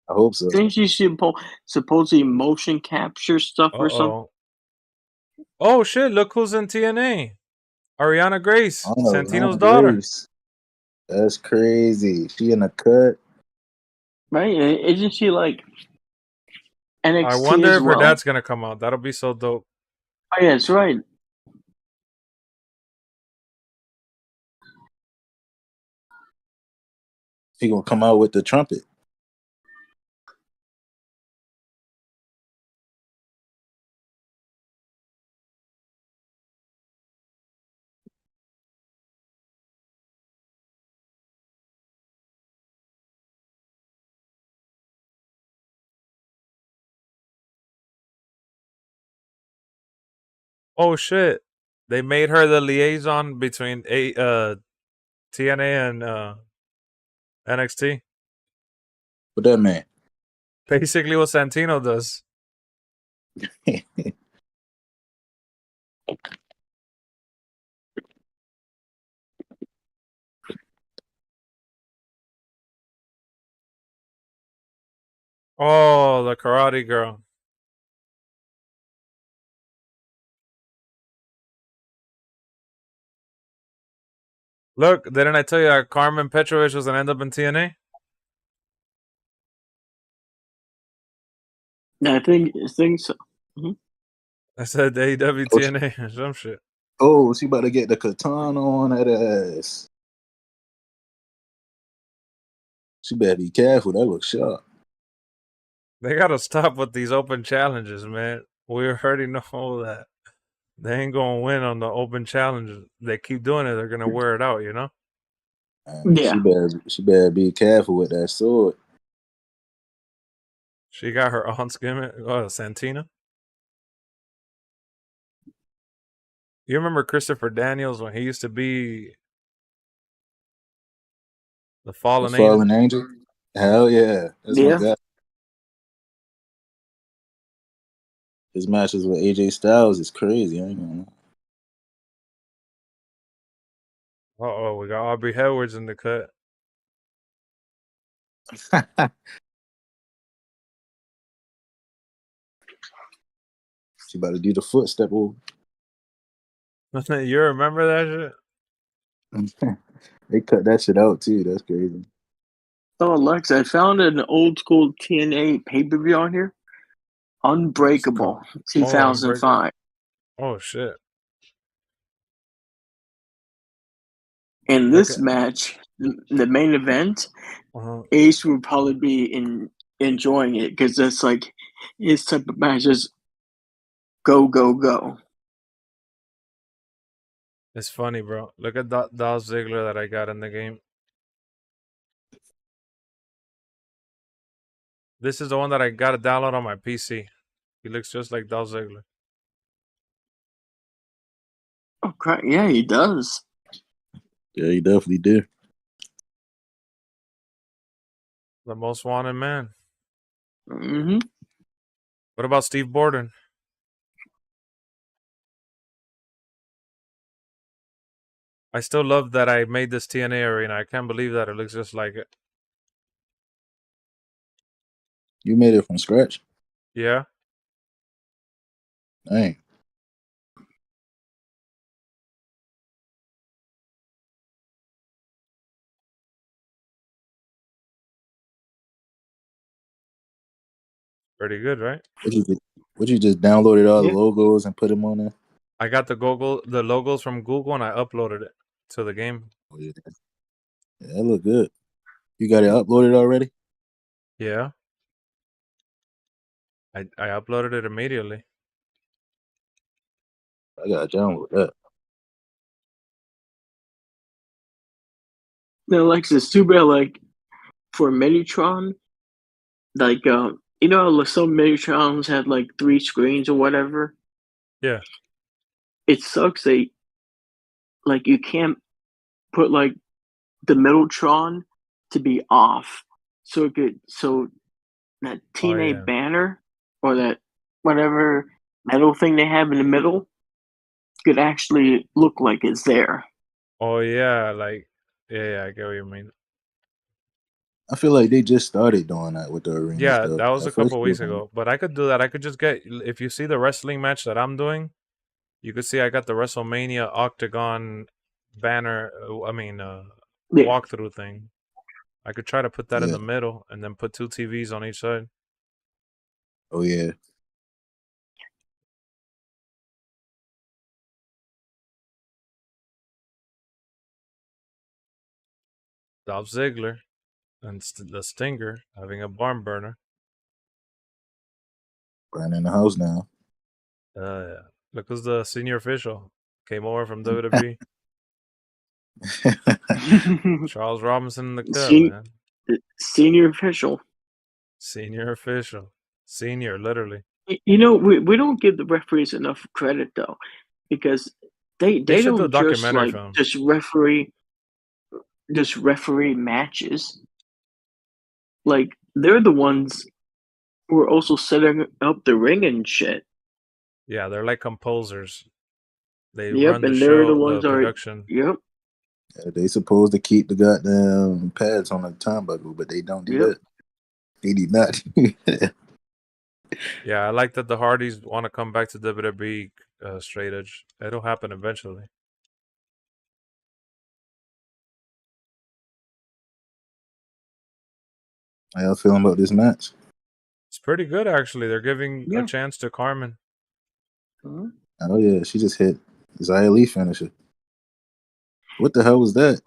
I hope so. I think she should supposedly motion capture stuff or something. Oh shit! Look who's in TNA. Ariana Grace, Santino's Ariana daughter. Grace. That's crazy. She in a cut. Right? Isn't she like NXT? I wonder if her dad's gonna come out. That'll be so dope. Oh yeah, that's right. He gonna come out with the trumpet. Oh shit! They made her the liaison between TNA and NXT. What that mean? Basically, what Santino does. Oh, the karate girl. Look, didn't I tell you that Carmen Petrovich was gonna end up in TNA? I think so. Mm-hmm. I said AEW TNA or some shit. Oh, she about to get the katana on that ass. She better be careful. That looks sharp. They gotta stop with these open challenges, man. We already know that they ain't gonna win on the open challenges. They keep doing it, they're gonna wear it out, you know? Yeah. She better be careful with that sword. She got her aunt's gimmick. Oh, Santina. You remember Christopher Daniels when he used to be the Fallen Angel? Hell yeah. That's my guy. His matches with AJ Styles is crazy. I ain't gonna lie. Uh-oh, we got Aubrey Edwards in the cut. She about to do the footstep over. You remember that shit? They cut that shit out too. That's crazy. Oh, Lex, I found an old school TNA pay-per-view on here. Unbreakable, 2005. Oh, shit. In this match, the main event, Ace would probably be enjoying it because that's like his type of matches. Go, go, go. It's funny, bro. Look at Dolph Ziggler that I got in the game. This is the one that I got to download on my PC. He looks just like Dolph Ziggler. Oh, crap. Yeah, he does. Yeah, he definitely did. The most wanted man. Mm-hmm. What about Steve Borden? I still love that I made this TNA arena. I can't believe that it looks just like it. You made it from scratch? Yeah. Dang. Pretty good, right? Would you just downloaded all the logos and put them on there? I got the logos from Google and I uploaded it to the game. Oh, yeah, that look good. You got it uploaded already? Yeah. I uploaded it immediately. I gotta download that. No, Lex, it's too bad. Like for Metatron, like you know, some Metatrons had like 3 screens or whatever. Yeah. It sucks that like you can't put like the Metatron to be off, so that TNA banner or that whatever metal thing they have in the middle could actually look like it's there. Oh yeah, like yeah, I get what you mean. I feel like they just started doing that with the arena. Yeah, stuff. that was a couple weeks ago. But I could do that. I could just get, if you see the wrestling match that I'm doing, you could see I got the WrestleMania Octagon banner. Walkthrough thing. I could try to put that in the middle and then put 2 TVs on each side. Oh yeah. Dolph Ziggler and the Stinger having a barn burner. Right in the house now. Yeah. Look who's the senior official. Came over from WWE. Charles Robinson in the cut, man. Senior official. Senior official. Senior, literally. You know, we don't give the referees enough credit though, because they don't just like film. just referee matches. Like they're the ones who are also setting up the ring and shit. Yeah, they're like composers. They yep, run the and show, they're the ones the production. Yep. Yeah, they supposed to keep the goddamn pads on the turnbuckle, but they don't do that. He did not. Yeah, I like that the Hardys want to come back to WWE straight edge. It'll happen eventually. How y'all feeling about this match? It's pretty good, actually. They're giving Yeah. a chance to Carmen. Mhm. Oh yeah, she just hit Xia Li finisher. What the hell was that?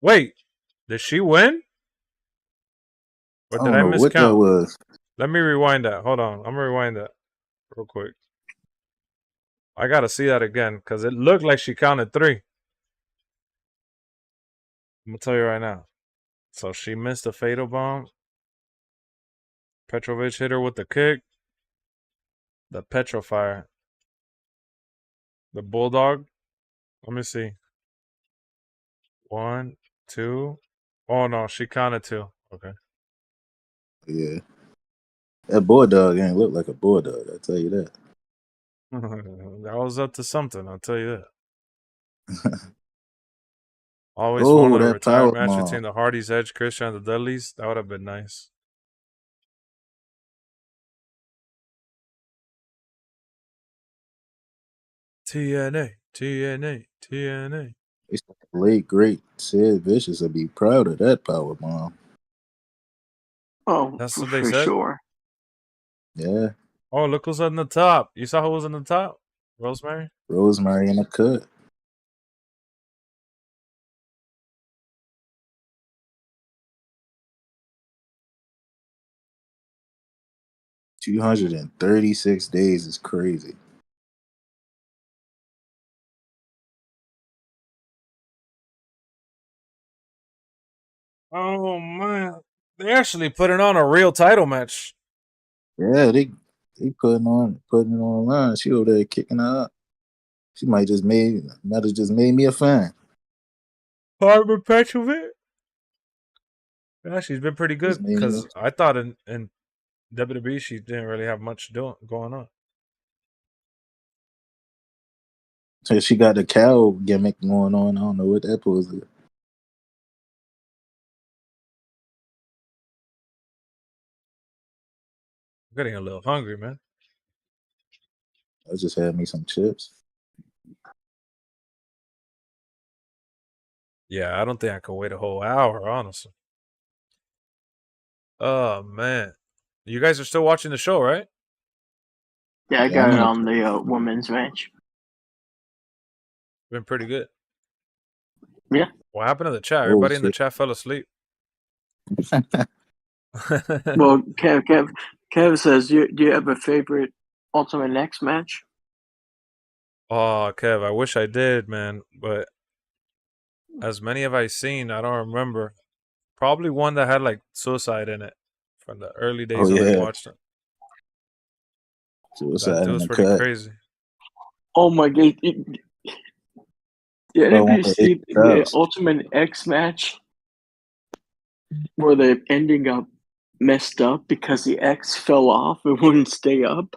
Wait, did she win? Or I did don't I know what that miscount? was. Let me rewind that. Hold on. I'm going to rewind that real quick. I got to see that again because it looked like she counted 3. I'm going to tell you right now. So she missed a fatal bomb. Petrovic hit her with the kick. The Petrofire. The Bulldog. Let me see. 1, 2. Oh, no. She counted 2. Okay. Yeah. That bulldog ain't look like a bulldog, I tell you that. That was up to something, I'll tell you that. Always Oh, wanted a that retired power match bomb. between the Hardys, Edge, Christian, and the Dudleys. That would have been nice. TNA, TNA, TNA. It's the late great Sid Vicious would be proud of that power bomb. Oh, That's for, what they for said? sure. Yeah. Oh, look who's on the top. You saw who was on the top? Rosemary? Rosemary in the cut. $236 is crazy. Oh, man. They actually put it on a real title match. Yeah, they putting it on the line. She over there kicking her up. She might have just made me a fan. Harbor Petrovic? Yeah, she's been pretty Just good made me because I thought in WWE she didn't really have much going on. so she got the cow gimmick going on. I don't know what that pose is. I'm getting a little hungry, man. I just had me some chips. Yeah, I don't think I could wait a whole hour, honestly. Oh, man. You guys are still watching the show, right? Yeah, I Yeah, got I'm it in on the women's match. Been pretty good. Yeah. What happened to the chat? Oh, Everybody in the shit. chat fell asleep. Well, Kev says, do you have a favorite Ultimate X match? Oh, Kev, I wish I did, man. But as many have I seen, I don't remember. Probably one that had like suicide in it from the early days Oh, when I yeah. watched it. That Suicide dude in was the pretty cut. crazy. Oh my god. Did Oh, anybody see the 180,000. Ultimate X match where the ending got messed up because the X fell off and wouldn't stay up?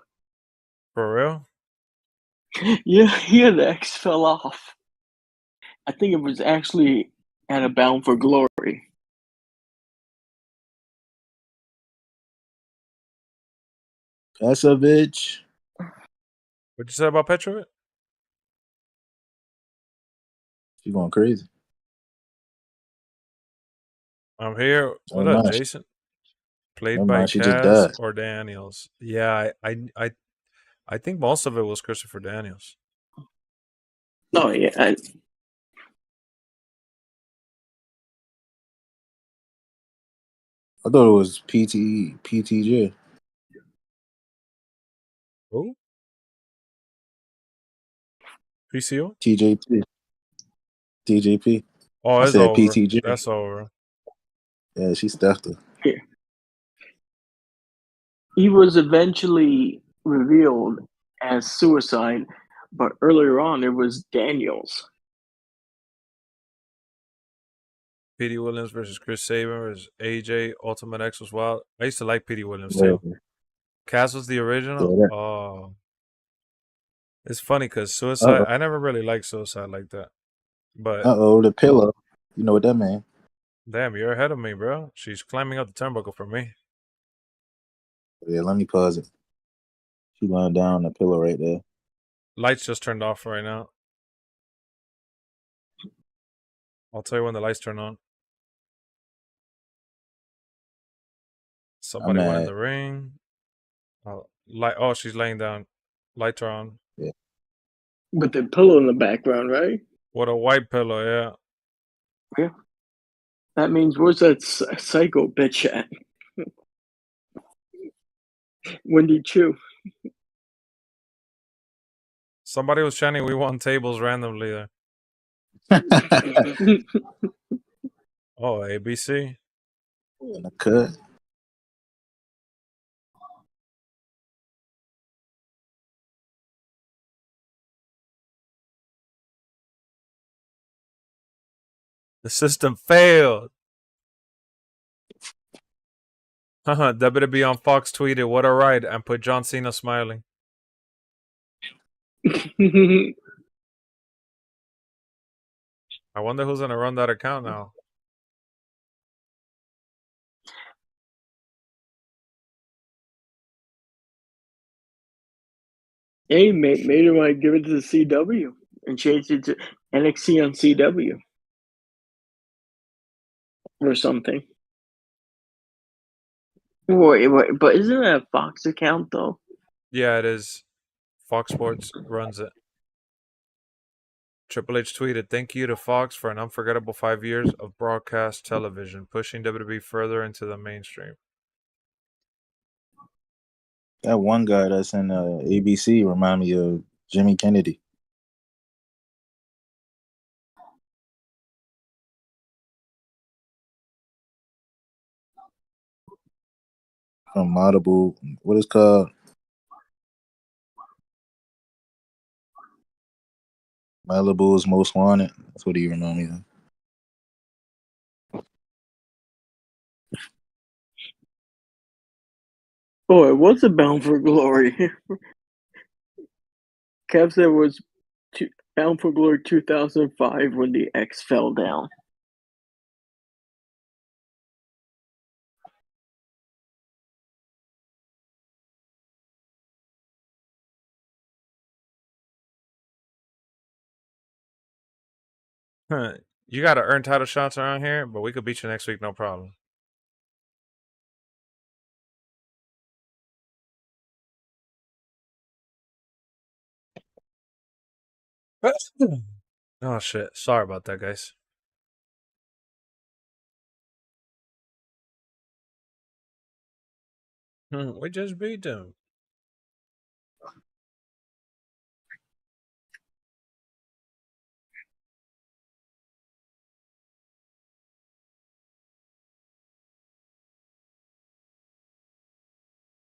For real? Yeah, the X fell off. I think it was actually at a Bound for Glory. Kasevich. What'd you say about Petrovic? She going crazy. I'm here. Never What up, mind. Jason? Played Never by mind. She just Kaz died. or Daniels? Yeah, I think most of it was Christopher Daniels. Oh yeah, I thought it was PTJ. Who? PCO? TJP. TJP. Oh, I it's said over. PTJ. That's over. Yeah, she stuffed her. he was eventually revealed as suicide, but earlier on it was Daniels. Petey Williams versus Chris Sabin versus AJ. Ultimate X was wild. I used to like Petey Williams Yeah, too. Cass was the original. yeah, Oh, it's funny because uh Suicide. I nenever really liked Suicide like that. But oh, the pillow. You know what that mean? Damn, you're ahead of me, bro. She's climbing up the turnbuckle for me. Yeah, let me pause it. She lying down on the pillow right there. Lights just turned off right now. I'll tell you when the lights turn on. Somebody went in the ring. Oh, she's laying down. Lights are on. Yeah. With the pillow in the background, right? What a white pillow, yeah. Yeah. That means where's that psycho bitch at? Wendy Chu. Somebody was chanting, "We want tables" randomly there. Oh, ABC. In the cut. The system failed. WWE on Fox tweeted, "What a ride," and put John Cena smiling. I wonder who's gonna run that account now. Hey, maybe I might give it to the CW and change it to NXT on CW or something. Wait, but isn't that a Fox account though? Yeah, it is. Fox Sports runs it. Triple H tweeted, "Thank you to Fox for an unforgettable 5 years of broadcast television, pushing WWE further into the mainstream." That one guy that's in ABC remind me of Jimmy Kennedy. From Malibu, what is called? Malibu's Most Wanted. That's what he remind me of. Oh, it was a Bound for Glory. Kev said it was Bound for Glory 2005 when the X fell down. You got to earn title shots around here, but we could beat you next week, no problem. Oh shit! Sorry about that, guys. We just beat them.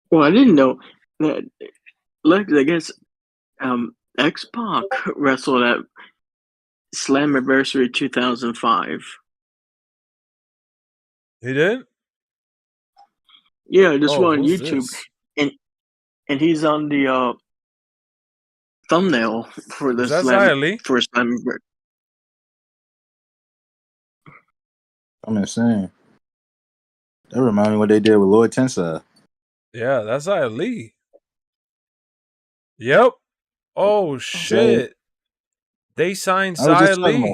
Well, I didn't know that. Lex, I guess X-Pac wrestled at Slammiversary 2005. He did? Yeah, I just went on YouTube, this? and he's on the thumbnail for the Slammiversary. I'm insane. That remind me what they did with Lloyd Tensai. Yeah, that's Ali. Yep. Oh shit! They signed Xia Li.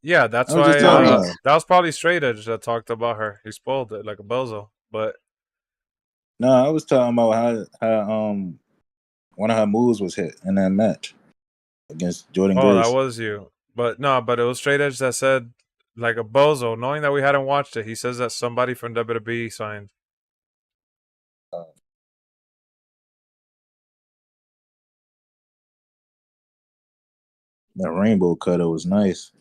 Yeah, that's why. That was probably Straight Edge that talked about her. He spoiled it like a bozo. But no, I was talking about how one of her moves was hit in that match against Jordan Grace. Oh, that was you. But no, but it was Straight Edge that said like a bozo, knowing that we hadn't watched it. He says that somebody from WWE signed. That rainbow cutter was nice.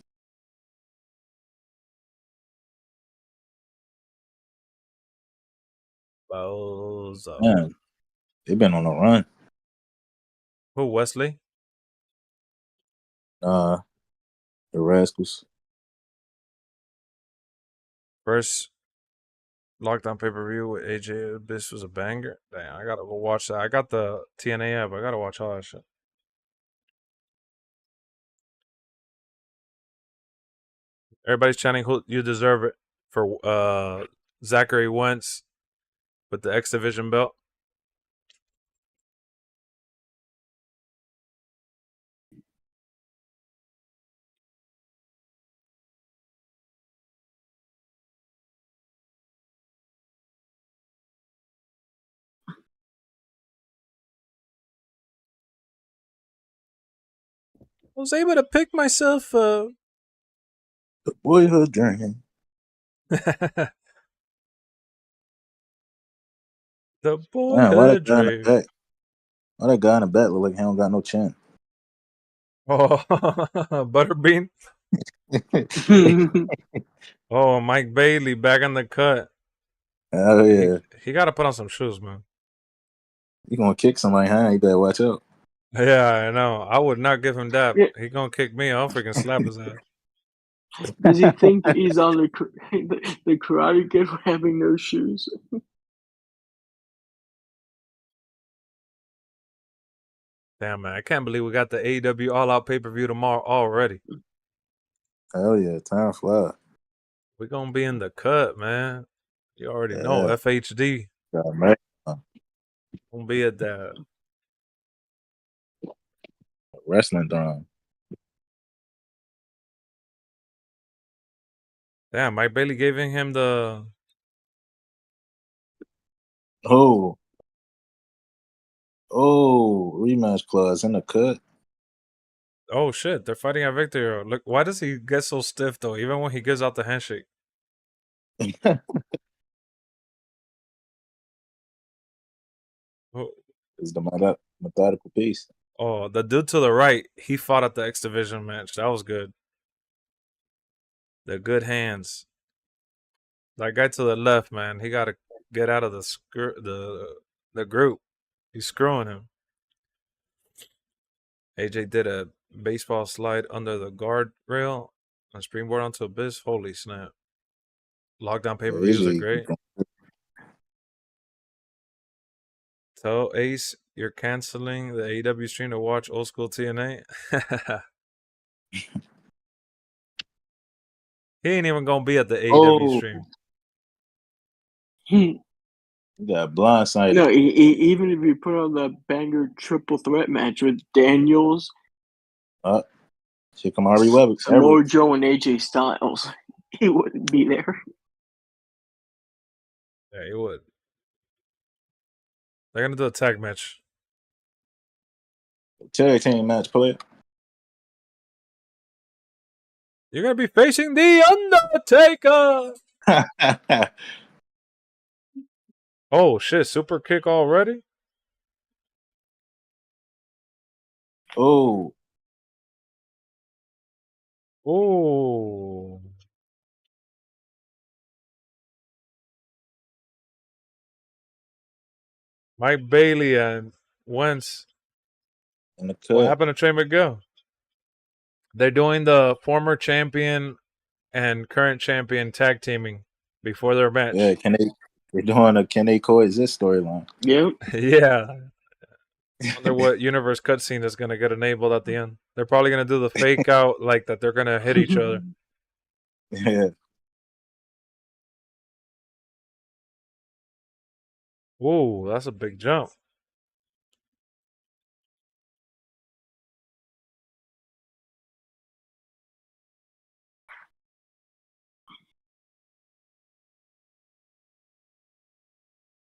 Bozo. Man, they've been on a run. Who, Wesley? The Rascals. First lockdown pay-per-view with AJ. This was a banger. Damn, I gotta go watch that. I got the TNA app. I gotta watch all that shit. Everybody's chanting, "Who you deserve it" for Zachary Wentz with the X Division belt. I was able to pick myself The boyhood dream. the Damn, boyhood dream. Why that guy in the back look like he don't got no chin? Oh, Butterbean. Oh, Mike Bailey back in the cut. Oh yeah, He got to put on some shoes, man. you gonna kick somebody, huh? You better watch out. Yeah, I know. I would not give him that. Yeah. He gonna kick me. I'll freaking slap his ass. Does he think he's on the Karate Kid for having no shoes? Damn, man. I can't believe we got the AEW All Out pay-per-view tomorrow already. Hell yeah, time fly. We're going to be in the cut, man. You already know. Yeah. FHD. God, man. Gonna be at that. Wrestling drum. Damn, Mike Bailey giving him the... Oh, rematch clause in the cut. Oh, shit. They're fighting at Victory. Look, why does he get so stiff, though, even when he gives out the handshake? Oh. It's the methodical piece. Oh, the dude to the right, he fought at the X Division match. That was good. The good hands. That guy to the left, man, he got to get out of the group. He's screwing him. AJ did a baseball slide under the guardrail and springboard onto Abyss. Holy snap. Lockdown pay-per-views are great. Tell Ace you're canceling the AEW stream to watch old school TNA. He ain't even gonna be at the AEW stream. You got blindsided. No, even if you put on the banger triple threat match with Daniels, Shikamaru Webb, Samoa Joe, and AJ Styles, he wouldn't be there. Yeah, he would. They're gonna do a tag match. Tag team match player. You're gonna be facing the Undertaker. Oh shit! Super kick already. Oh. Mike Bailey and Wentz. What happened to Trey McGill? They're doing the former champion and current champion tag teaming before their match. Yeah, they're doing a can they coexist storyline. Yep. Yeah. I wonder what universe cutscene is gonna get enabled at the end. They're probably gonna do the fake out like that they're gonna hit each other. Yeah. Ooh, that's a big jump.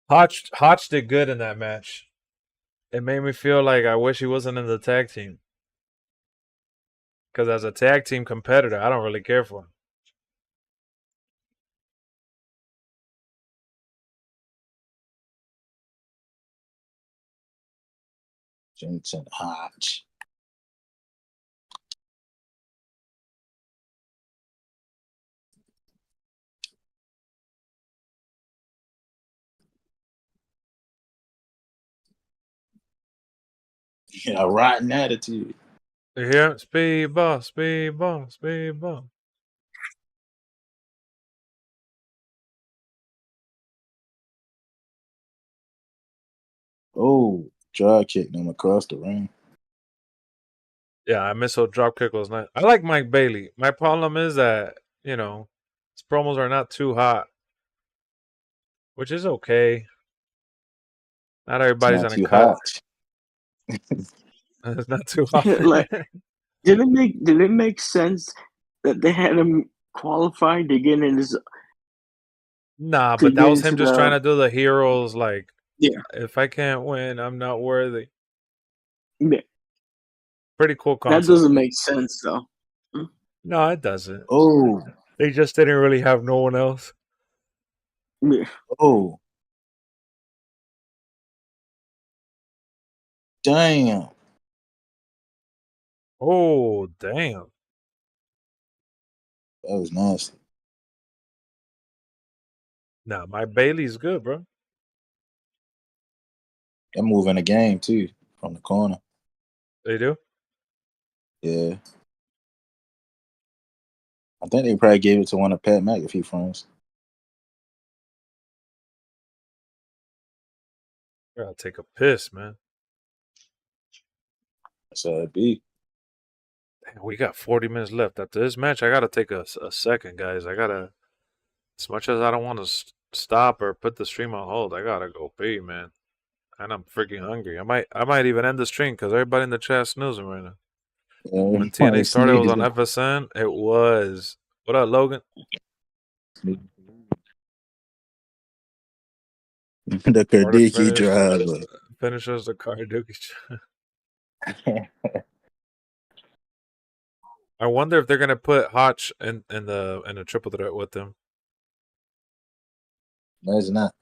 Hotch did good in that match. It made me feel like I wish he wasn't in the tag team. Because as a tag team competitor, I don't really care for him. Jensen Hodge. Yeah, rotten attitude. You hear? Speed ball, speed ball, speed ball. Oh, drop kicked him across the ring. Yeah, I miss how drop kick was nice. I like Mike Bailey. My problem is that you know, his promos are not too hot, which is okay. Not It's everybody's not gonna too cut. hot. It's not too hot. Like, did it make sense that they had him qualified to get in his Nah, to but that get was him into just the trying to do the heroes. Like, yeah. if I can't win, I'm not worthy. Yeah. Pretty cool That concept. doesn't make sense though. No, it doesn't. Oh, They just didn't really have no one else. Yeah. oh, damn. Oh, damn. That was nasty. Nah, my Bailey's good, bro. That move in the game too, from the corner. They do? Yeah. I think they probably gave it to one of Pat McAfee friends. I gotta take a piss, man. That's how it be. Damn, we got 40 minutes left. After this match, I gotta take a second, guys. I gotta, as much as I don't want to stop or put the stream on hold, I gotta go pee, man. And I'm freaking hungry. I might even end the stream because everybody in the chat snoozing right now. When TNA started, it was on FSN. It was. What up, Logan? The Kadiki driver. Finishes the Carduki. I wonder if they're gonna put Hotch in the triple threat with them. No, it's not.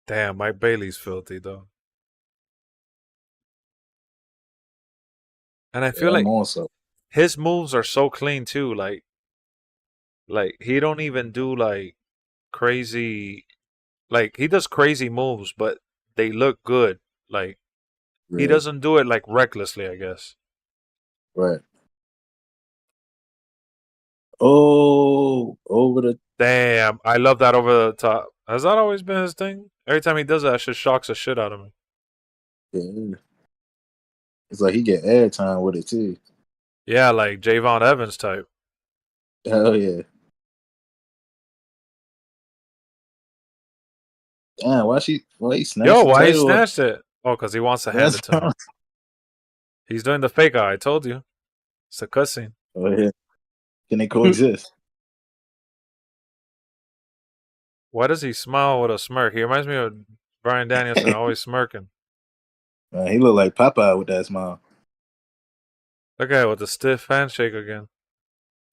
Damn, Mike Bailey's filthy though. And I feel like his moves are so clean too. Like he don't even do like crazy. Like he does crazy moves, but they look good. Like he doesn't do it like recklessly, I guess. Right. Oh, over the. Damn, I love that over the top. Has that always been his thing? Every time he does that shit shocks the shit out of me. Yeah. It's like he get airtime with it too. Yeah, like Javon Evans type. Hell yeah. Damn, why he snatched Yo, the why he title? snatched it? Oh, because he wants to hand it to him. He's doing the fake eye, I told you. It's a cutscene. Oh yeah. Can they coexist? Why does he smile with a smirk? He reminds me of Bryan Danielson, always smirking. Man, he look like Popeye with that smile. Look at it with the stiff handshake again.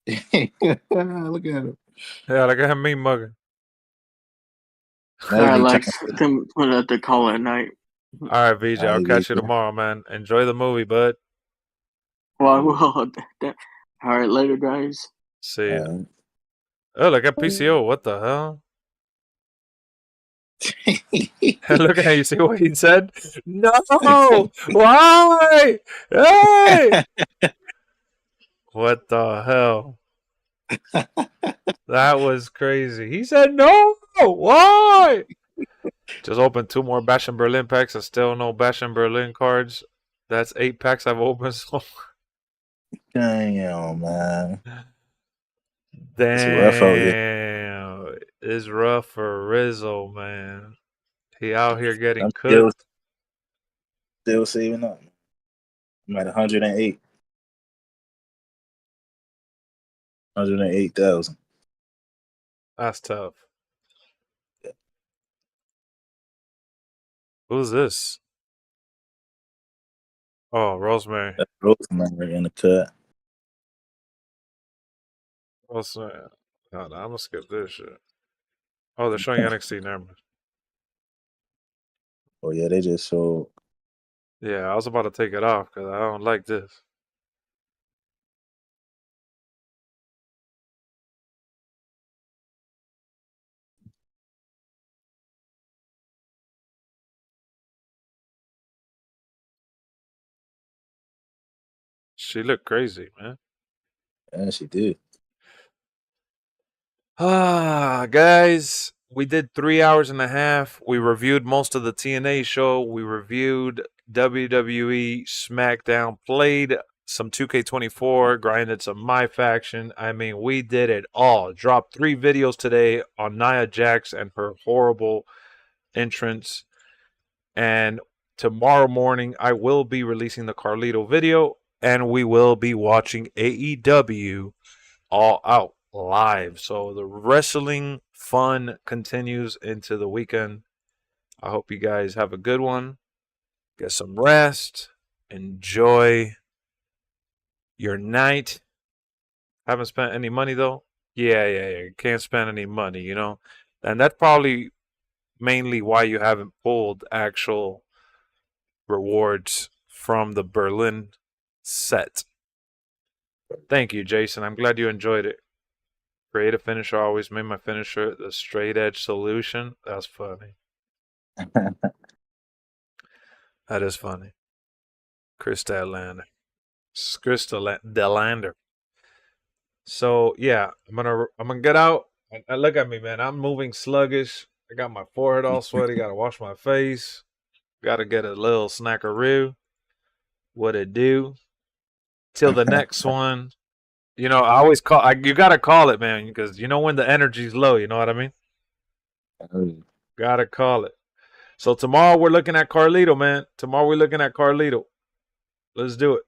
Look at him. Yeah, look at him mean mugging. All right, Lex, then we'll have to call it a night. All right, VJ, I'll catch you tomorrow, man. Enjoy the movie, bud. Well, I will. All right, later, guys. See ya. Oh, look at PCO. What the hell? Look at how you see what he said? No! Why? Hey! What the hell? That was crazy. He said no! Why? Just opened 2 more Bash in Berlin packs and still no Bash in Berlin cards. That's 8 packs I've opened so far. Damn, man. Damn. It's rough out here. It's rough for Rizzo, man. He out here getting cooked. Still saving up. I'm at 108. 108,000. That's tough. Yeah. Who's this? Oh, Rosemary. That's Rosemary in the cut. Rosemary. God, I'm gonna skip this shit. Oh, they're showing NXT. Never mind. Oh yeah, they just showed. Yeah, I was about to take it off because I don't like this. She looked crazy, man. Yeah, she did. Guys, we did 3 hours and a half. We reviewed most of the TNA show. We reviewed WWE SmackDown, played some 2K24, grinded some My Faction. I mean, we did it all. Dropped 3 videos today on Nia Jax and her horrible entrance. And tomorrow morning, I will be releasing the Carlito video, and we will be watching AEW All Out live. So the wrestling fun continues into the weekend. I hope you guys have a good one. Get some rest. Enjoy your night. Haven't spent any money though? Yeah. Can't spend any money, you know? And that's probably mainly why you haven't pulled actual rewards from the Berlin set. Thank you, Jason. I'm glad you enjoyed it. Creative finisher, always made my finisher the straight edge solution. That's funny. That is funny. Chris Delander. So yeah, I'm gonna get out. And look at me, man. I'm moving sluggish. I got my forehead all sweaty. Gotta wash my face. Gotta get a little snackaroo. What it do? Till the next one. You know, I always call. You gotta call it, man, because you know when the energy's low. You know what I mean? Gotta call it. So tomorrow we're looking at Carlito, man. Tomorrow we're looking at Carlito. Let's do it.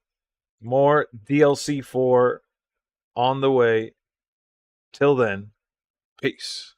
More DLC 4 on the way. Till then, peace.